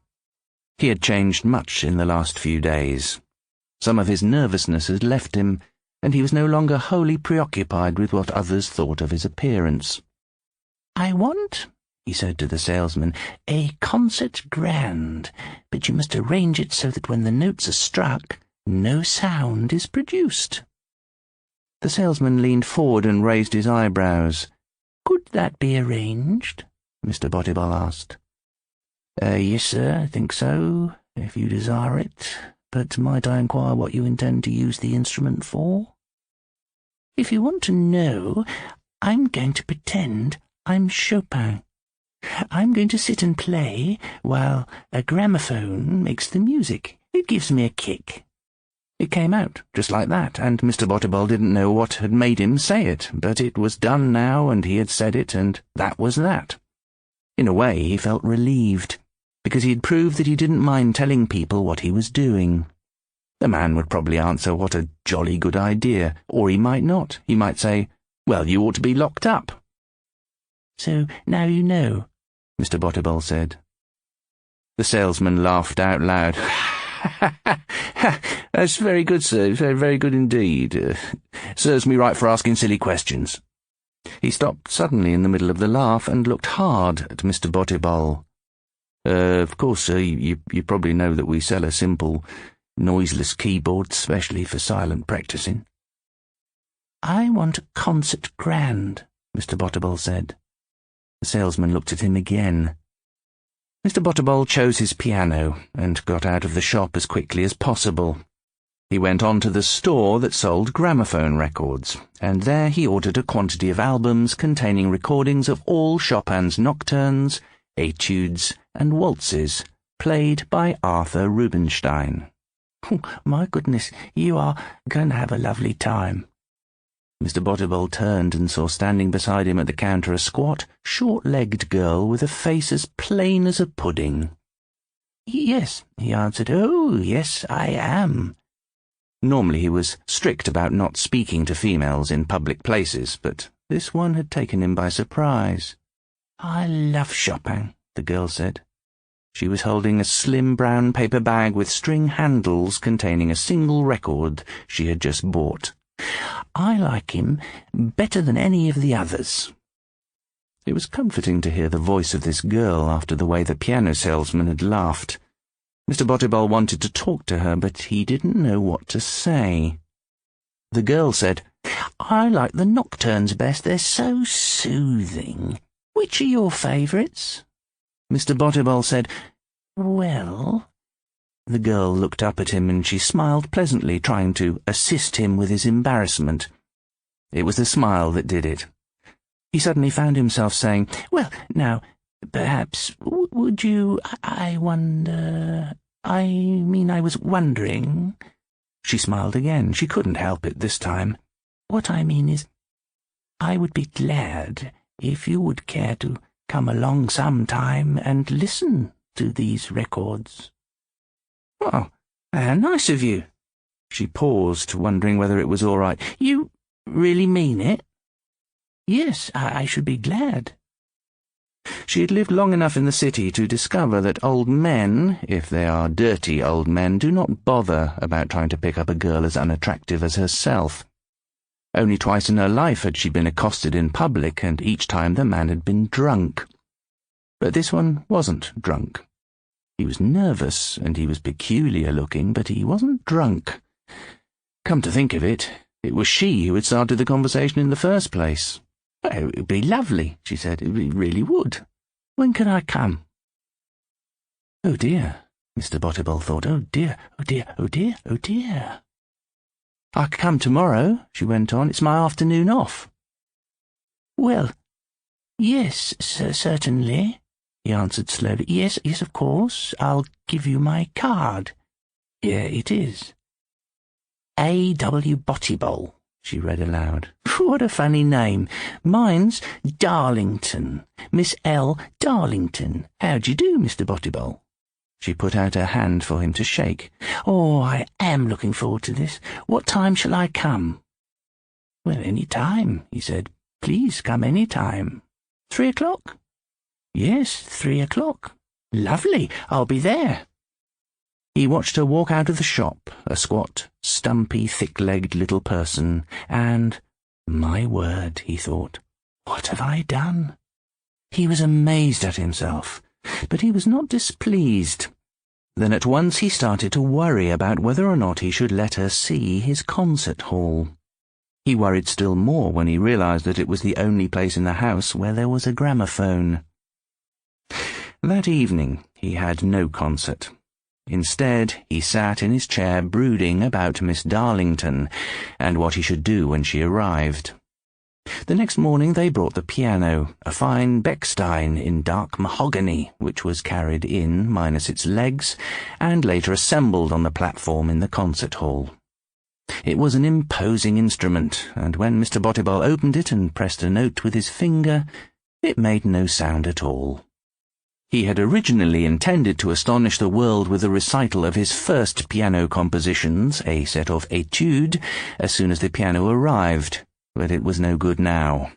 He had changed much in the last few days. Some of his nervousness had left him, and he was no longer wholly preoccupied with what others thought of his appearance. "I want," he said to the salesman, "a concert grand, but you must arrange it so that when the notes are struck, no sound is produced." The salesman leaned forward and raised his eyebrows. "Could that be arranged?" Mr. Botibol asked. "Yes, sir, I think so, if you desire it. But might I inquire what you intend to use the instrument for?" "If you want to know, I'm going to pretend I'm Chopin. I'm going to sit and play while a gramophone makes the music. It gives me a kick." It came out just like that, and Mr. Botibol didn't know what had made him say it, but it was done now, and he had said it, and that was that. In a way, he felt relieved, because he had proved that he didn't mind telling people what he was doing. The man would probably answer, "What a jolly good idea," or he might not. He might say, "Well, you ought to be locked up." "So now you know," Mr. Botibol said. The salesman laughed out loud. "That's very good, sir. Very, very good indeed. Serves me right for asking silly questions." He stopped suddenly in the middle of the laugh and looked hard at Mr. Botibol. Of course, sir, you probably know that we sell a simple, noiseless keyboard specially for silent practicing." "I want a concert grand," Mr. Botibol said. The salesman looked at him again. Mr. Botibol chose his piano and got out of the shop as quickly as possible. He went on to the store that sold gramophone records, and there he ordered a quantity of albums containing recordings of all Chopin's nocturnes, etudes, and waltzes, played by Arthur Rubinstein. Oh, my goodness, you are going to have a lovely time. Mr. Botibol turned and saw standing beside him at the counter a squat, short-legged girl with a face as plain as a pudding. Yes, he answered. Oh, yes, I am. Normally he was strict about not speaking to females in public places, but this one had taken him by surprise. I love Chopin, the girl said. She was holding a slim brown paper bag with string handles containing a single record she had just bought. I like him better than any of the others. It was comforting to hear the voice of this girl after the way the piano salesman had laughed. Mr. Botibol wanted to talk to her, but he didn't know what to say. The girl said, I like the nocturnes best. They're so soothing. Which are your favourites? Mr. Botibol said, Well... The girl looked up at him and she smiled pleasantly, trying to assist him with his embarrassment. It was the smile that did it. He suddenly found himself saying, Well, now, perhaps, would you, I was wondering... She smiled again. She couldn't help it this time. What I mean is, I would be glad if you would care to come along sometime and listen to these records. Oh, how nice of you. She paused, wondering whether it was all right. You really mean it? Yes, I should be glad. She had lived long enough in the city to discover that old men, if they are dirty old men, do not bother about trying to pick up a girl as unattractive as herself. Only twice in her life had she been accosted in public, and each time the man had been drunk. But this one wasn't drunk. He was nervous, and he was peculiar-looking, but he wasn't drunk. Come to think of it, it was she who had started the conversation in the first place. It would be lovely, she said. It really would. When can I come? Oh, dear, Mr. Botibol thought. Oh, dear, oh, dear, oh, dear, oh, dear. I could come tomorrow, she went on. It's my afternoon off. Well, yes, certainly, he answered slowly. Yes, of course. I'll give you my card. Here it is. A.W. Botibol, she read aloud. What a funny name. Mine's Darlington. Miss L. Darlington. How do you do, Mr. Botibol? She put out her hand for him to shake. Oh, I am looking forward to this. What time shall I come? Well, any time, he said. Please come any time. 3 o'clock? Yes, 3 o'clock. Lovely. I'll be there. He watched her walk out of the shop, a squat, stumpy, thick-legged little person, and, my word, he thought, what have I done? He was amazed at himself, but he was not displeased. Then at once he started to worry about whether or not he should let her see his concert hall. He worried still more when he realized that it was the only place in the house where there was a gramophone. That evening he had no concert. Instead, he sat in his chair brooding about Miss Darlington and what he should do when she arrived. The next morning they brought the piano, a fine Bechstein in dark mahogany, which was carried in, minus its legs, and later assembled on the platform in the concert hall. It was an imposing instrument, and when Mr. Botibol opened it and pressed a note with his finger, it made no sound at all. He had originally intended to astonish the world with a recital of his first piano compositions, a set of etudes, as soon as the piano arrived, but it was no good now.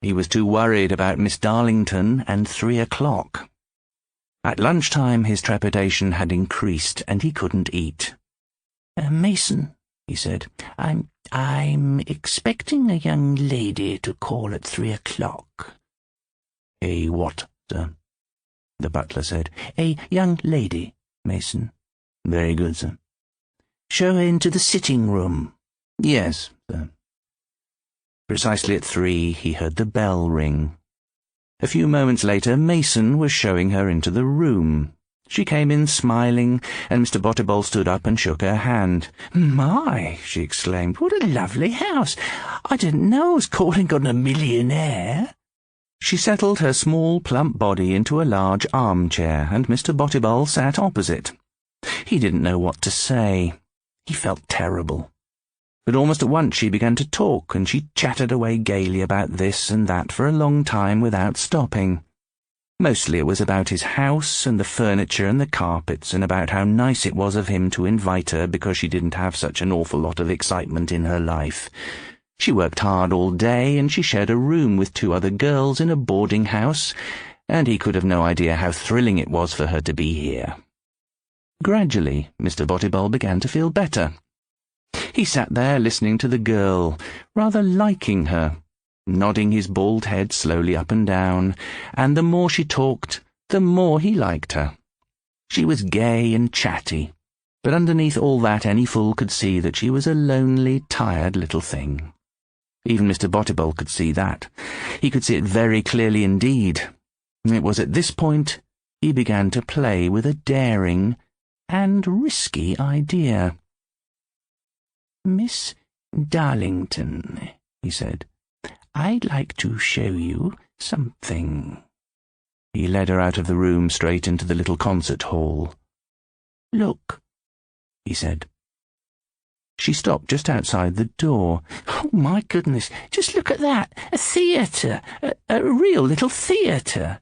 He was too worried about Miss Darlington and 3 o'clock. At lunchtime his trepidation had increased, and he couldn't eat. Mason, he said, I'm expecting a young lady to call at 3 o'clock. A what, sir? The butler said. A young lady, Mason. Very good, sir. Show her into the sitting room. Yes, sir. Precisely at 3 he heard the bell ring. A few moments later, Mason was showing her into the room. She came in smiling, and Mr. Botibol stood up and shook her hand. "My," she exclaimed, "what a lovely house! I didn't know I was calling on a millionaire." She settled her small, plump body into a large armchair, and Mr. Botibol sat opposite. He didn't know what to say. He felt terrible. But almost at once she began to talk, and she chattered away gaily about this and that for a long time without stopping. Mostly it was about his house and the furniture and the carpets, and about how nice it was of him to invite her because she didn't have such an awful lot of excitement in her life. She worked hard all day, and she shared a room with 2 other girls in a boarding house, and he could have no idea how thrilling it was for her to be here. Gradually, Mr. Botibol began to feel better. He sat there listening to the girl, rather liking her, nodding his bald head slowly up and down, and the more she talked, the more he liked her. She was gay and chatty, but underneath all that any fool could see that she was a lonely, tired little thing. Even Mr. Botibol could see that. He could see it very clearly indeed. It was at this point he began to play with a daring and risky idea. "Miss Darlington," he said, "I'd like to show you something." He led her out of the room straight into the little concert hall. "Look," he said. She stopped just outside the door. "Oh, my goodness, just look at that! A theatre! A real little theatre!"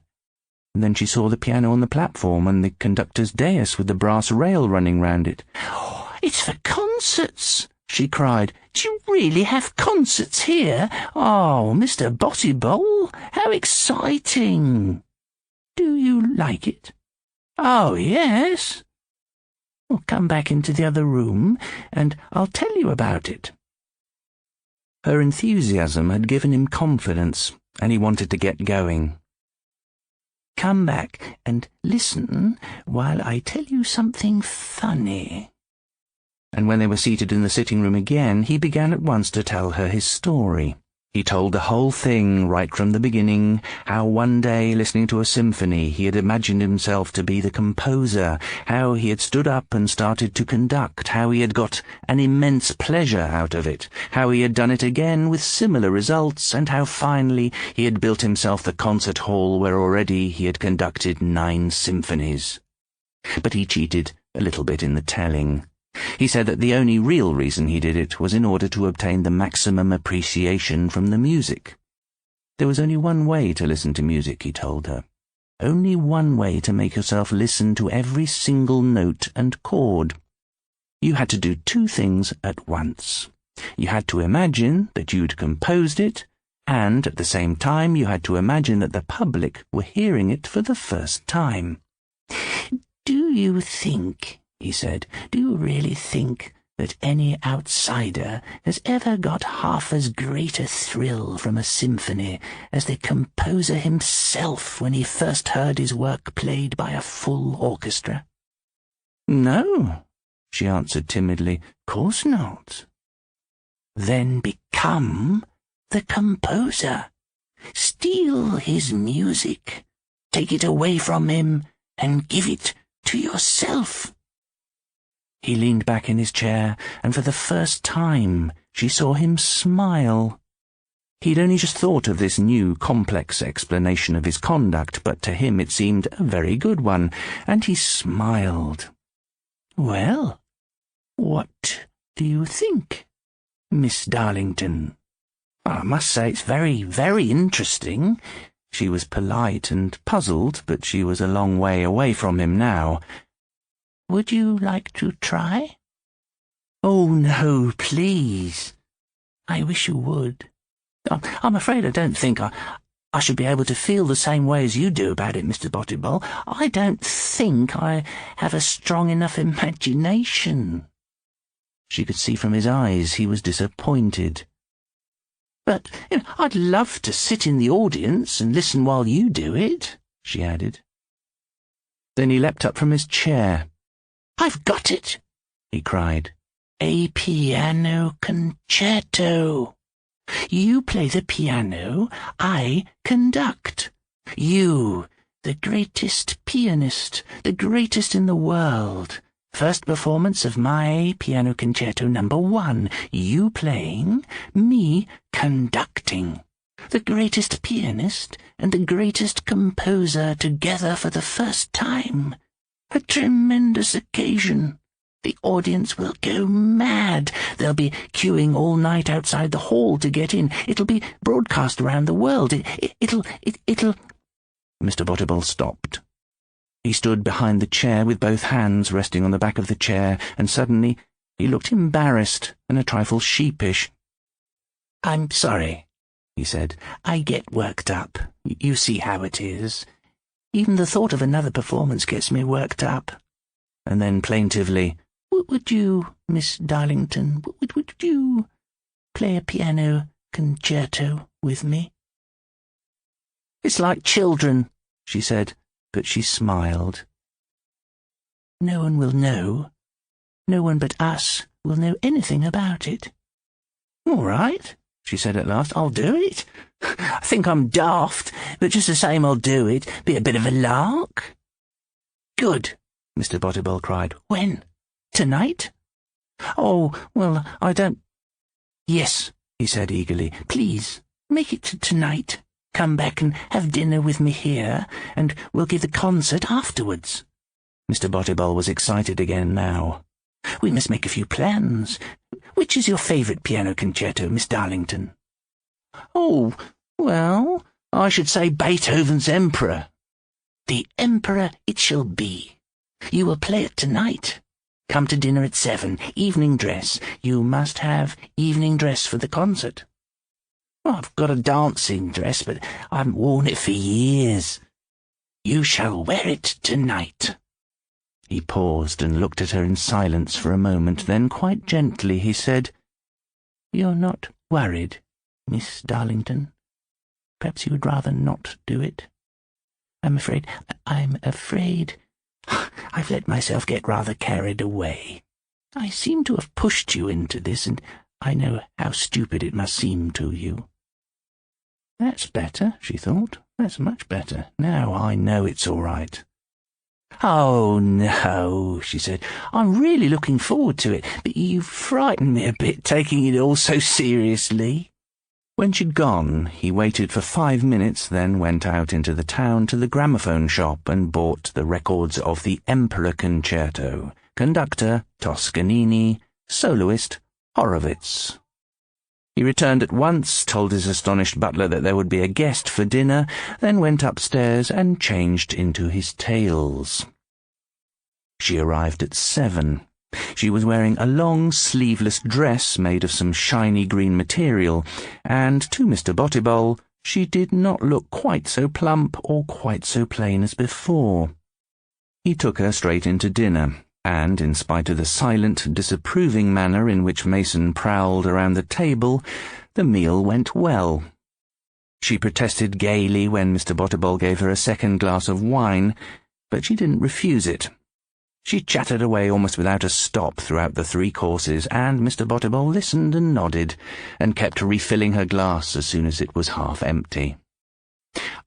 And then she saw the piano on the platform and the conductor's dais with the brass rail running round it. "Oh, it's for concerts!" she cried. "Do you really have concerts here? Oh, Mr. Botibol, how exciting! Do you like it?" "Oh, yes." "Well, come back into the other room, and I'll tell you about it." Her enthusiasm had given him confidence, and he wanted to get going. "Come back and listen while I tell you something funny." And when they were seated in the sitting room again, he began at once to tell her his story. He told the whole thing right from the beginning, how one day, listening to a symphony, he had imagined himself to be the composer, how he had stood up and started to conduct, how he had got an immense pleasure out of it, how he had done it again with similar results, and how finally he had built himself the concert hall where already he had conducted 9 symphonies. But he cheated a little bit in the telling. He said that the only real reason he did it was in order to obtain the maximum appreciation from the music. There was only one way to listen to music, he told her. Only one way to make yourself listen to every single note and chord. You had to do 2 things at once. You had to imagine that you'd composed it, and at the same time you had to imagine that the public were hearing it for the first time. "Do you think," he said, "do you really think that any outsider has ever got half as great a thrill from a symphony as the composer himself when he first heard his work played by a full orchestra?" "No," she answered timidly. "Course not." "Then become the composer. Steal his music. Take it away from him and give it to yourself." He leaned back in his chair, and for the first time she saw him smile. He'd only just thought of this new, complex explanation of his conduct, but to him it seemed a very good one, and he smiled. "Well, what do you think, Miss Darlington?" "I must say it's very, very interesting." She was polite and puzzled, but she was a long way away from him now. "Would you like to try?" "Oh, no, please." "I wish you would. I'm afraid I don't think I should be able to feel the same way as you do about it, Mr. Botibol. I don't think I have a strong enough imagination." She could see from his eyes he was disappointed. "But I'd love to sit in the audience and listen while you do it," she added. Then he leapt up from his chair. "I've got it!" he cried. "A piano concerto. You play the piano, I conduct. You, the greatest pianist, the greatest in the world. First performance of my piano concerto number 1. You playing, me conducting. The greatest pianist and the greatest composer together for the first time. A tremendous occasion. The audience will go mad. They'll be queuing all night outside the hall to get in. It'll be broadcast around the world. It'll... Mr. Botibol stopped. He stood behind the chair with both hands resting on the back of the chair, and suddenly he looked embarrassed and a trifle sheepish. "I'm sorry," he said. "I get worked up. You see how it is. Even the thought of another performance gets me worked up." And then plaintively, Would you, Miss Darlington, would you play a piano concerto with me?" "It's like children," she said, but she smiled. "No one will know. No one but us will know anything about it." "All right," she said at last. "I'll do it. I think I'm daft, but just the same I'll do it. Be a bit of a lark." "Good," Mr. Botibol cried. "When? Tonight?" "Oh, well, I don't—" "Yes," he said eagerly. "Please, make it tonight. Come back and have dinner with me here, and we'll give the concert afterwards." Mr. Botibol was excited again now. "We must make a few plans. Which is your favourite piano concerto, Miss Darlington?" "Oh, well, I should say Beethoven's Emperor." "The Emperor it shall be. You will play it tonight. Come to dinner at 7. Evening dress. You must have evening dress for the concert." "Well, I've got a dancing dress, but I haven't worn it for years." "You shall wear it tonight." He paused and looked at her in silence for a moment. Then, quite gently, he said, "You're not worried, Miss Darlington? Perhaps you would rather not do it? I'm afraid I've let myself get rather carried away. I seem to have pushed you into this, and I know how stupid it must seem to you." "That's better," she thought. "That's much better. Now I know it's all right." "Oh, no," she said. "I'm really looking forward to it, but you frightened me a bit, taking it all so seriously." When she'd gone, he waited for 5 minutes, then went out into the town to the gramophone shop and bought the records of the Emperor Concerto, conductor Toscanini, soloist Horowitz. He returned at once, told his astonished butler that there would be a guest for dinner, then went upstairs and changed into his tails. She arrived at 7. She was wearing a long sleeveless dress made of some shiny green material, and to Mr. Botibol she did not look quite so plump or quite so plain as before. He took her straight into dinner, and in spite of the silent, disapproving manner in which Mason prowled around the table, the meal went well. She protested gaily when Mr. Botibol gave her a second glass of wine, but she didn't refuse it. She chattered away almost without a stop throughout the 3 courses, and Mr. Botibol listened and nodded, and kept refilling her glass as soon as it was half empty.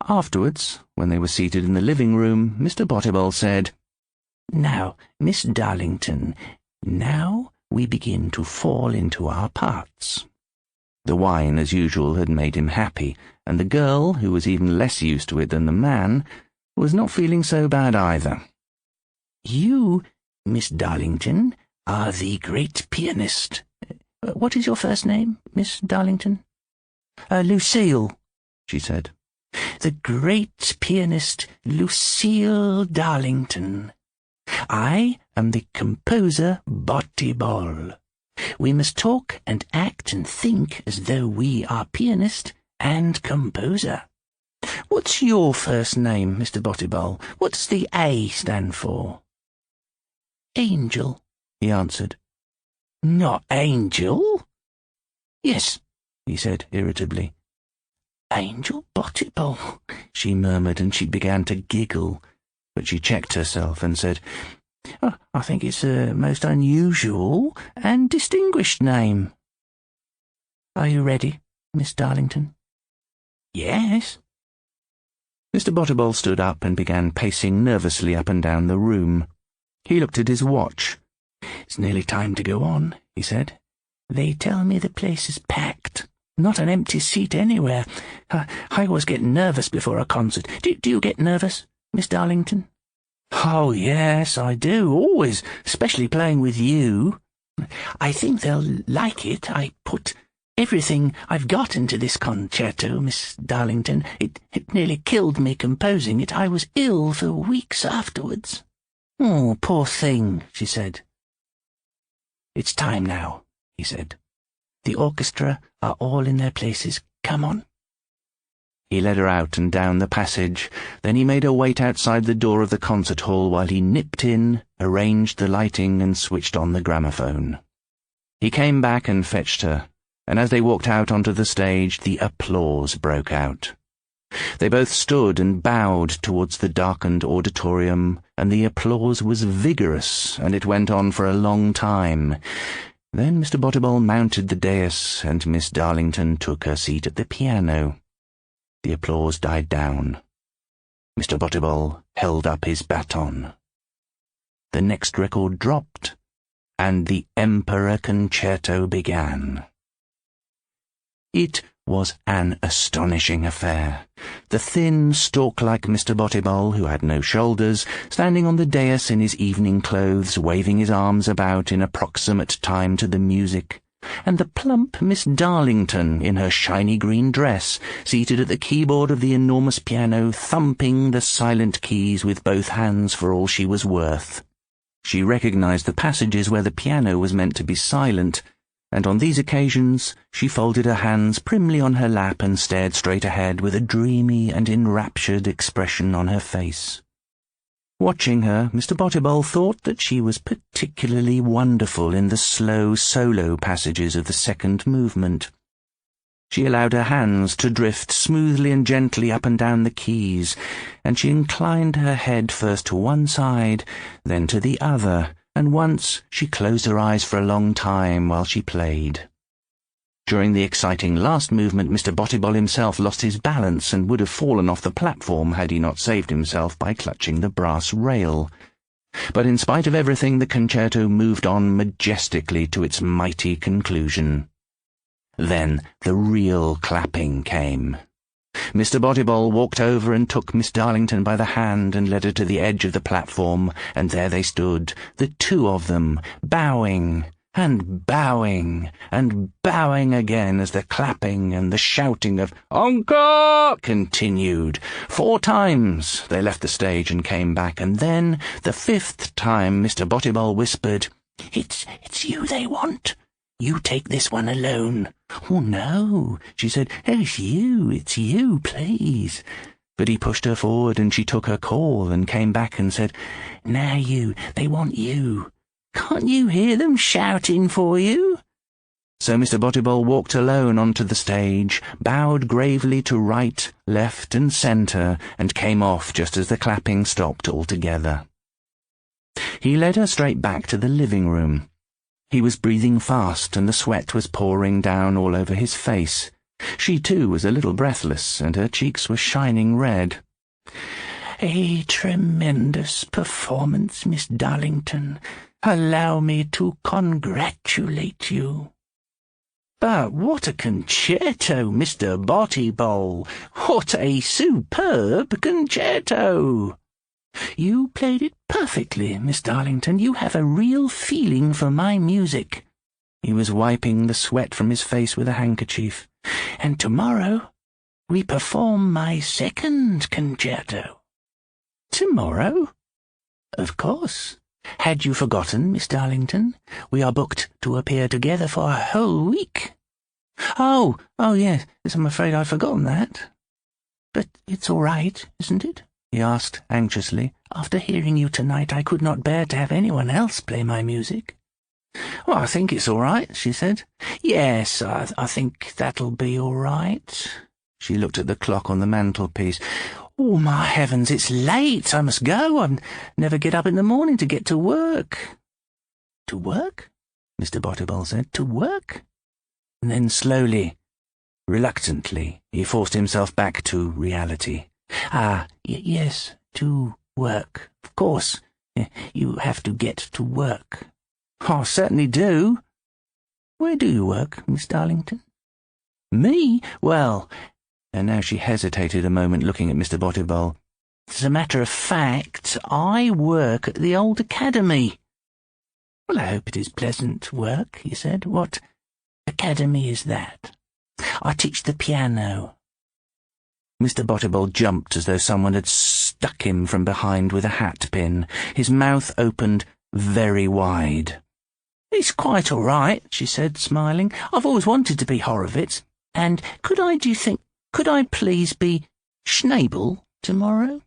Afterwards, when they were seated in the living room, Mr. Botibol said, "Now, Miss Darlington, now we begin to fall into our parts." The wine, as usual, had made him happy, and the girl, who was even less used to it than the man, was not feeling so bad either. "You, Miss Darlington, are the great pianist. What is your first name, Miss Darlington?" "Lucille," she said. "The great pianist Lucille Darlington. I am the composer Botibol. We must talk and act and think as though we are pianist and composer. What's your first name, Mr. Botibol? What does the A stand for?" "Angel," he answered. "Not Angel?" "Yes," he said irritably. "Angel Botibol," she murmured, and she began to giggle, but she checked herself and said, "I think it's a most unusual and distinguished name." "Are you ready, Miss Darlington?" "Yes." Mr. Botibol stood up and began pacing nervously up and down the room. He looked at his watch. "It's nearly time to go on," he said. "They tell me the place is packed. Not an empty seat anywhere. I always get nervous before a concert. Do you get nervous, Miss Darlington?" "Oh, yes, I do, always, especially playing with you." "I think they'll like it. I put everything I've got into this concerto, Miss Darlington. It nearly killed me composing it. I was ill for weeks afterwards." "Oh, poor thing," she said. "It's time now," he said. "The orchestra are all in their places. Come on." He led her out and down the passage. Then he made her wait outside the door of the concert hall while he nipped in, arranged the lighting, and switched on the gramophone. He came back and fetched her, and as they walked out onto the stage, the applause broke out. They both stood and bowed towards the darkened auditorium, and the applause was vigorous, and it went on for a long time. Then Mr. Botibol mounted the dais, and Miss Darlington took her seat at the piano. The applause died down. Mr. Botibol held up his baton. The next record dropped, and the Emperor Concerto began. It was an astonishing affair. The thin, stork-like Mr. Botibol, who had no shoulders, standing on the dais in his evening clothes, waving his arms about in approximate time to the music, and the plump Miss Darlington, in her shiny green dress, seated at the keyboard of the enormous piano, thumping the silent keys with both hands for all she was worth. She recognized the passages where the piano was meant to be silent, and on these occasions she folded her hands primly on her lap and stared straight ahead with a dreamy and enraptured expression on her face. Watching her, Mr. Botibol thought that she was particularly wonderful in the slow solo passages of the second movement. She allowed her hands to drift smoothly and gently up and down the keys, and she inclined her head first to one side, then to the other, and once she closed her eyes for a long time while she played. During the exciting last movement, Mr. Botibol himself lost his balance and would have fallen off the platform had he not saved himself by clutching the brass rail. But in spite of everything, the concerto moved on majestically to its mighty conclusion. Then the real clapping came. Mr. Botibol walked over and took Miss Darlington by the hand and led her to the edge of the platform, and there they stood, the two of them, bowing and bowing and bowing again as the clapping and the shouting of "Encore!" continued. 4 times they left the stage and came back, and then, the 5th time, Mr. Botibol whispered, It's you they want. You take this one alone." "Oh, no," she said. It's you, please." But he pushed her forward, and she took her call and came back and said, "Now they want you. Can't you hear them shouting for you?" So Mr. Botibol walked alone onto the stage, bowed gravely to right, left, and centre, and came off just as the clapping stopped altogether. He led her straight back to the living room. He was breathing fast, and the sweat was pouring down all over his face. She, too, was a little breathless, and her cheeks were shining red. "A tremendous performance, Miss Darlington. Allow me to congratulate you." "But what a concerto, Mr. Botibol! What a superb concerto!" "You played it perfectly, Miss Darlington. You have a real feeling for my music." He was wiping the sweat from his face with a handkerchief. "And tomorrow we perform my second concerto." "Tomorrow?" "Of course. Had you forgotten, Miss Darlington? We are booked to appear together for a whole week." Oh, yes, I'm afraid I'd forgotten that." "But it's all right, isn't it?" he asked anxiously. "After hearing you tonight, I could not bear to have anyone else play my music." "Well, I think it's all right," she said. "Yes, I think that'll be all right." She looked at the clock on the mantelpiece. "Oh, my heavens, it's late. I must go. I never get up in the morning to get to work." "To work?" Mr. Botibol said. "To work?" And then slowly, reluctantly, he forced himself back to reality. Yes, to work. Of course, you have to get to work. I certainly do. Where do you work, Miss Darlington? Me? Well, and now she hesitated a moment, looking at Mr. Botibol. As a matter of fact, I work at the old academy. Well, I hope it is pleasant work, he said. What academy is that? I teach the piano. Mr. Botibol jumped as though someone had stuck him from behind with a hat pin. His mouth opened very wide. It's quite all right, she said, smiling. I've always wanted to be Horowitz. And could I please be Schnabel tomorrow?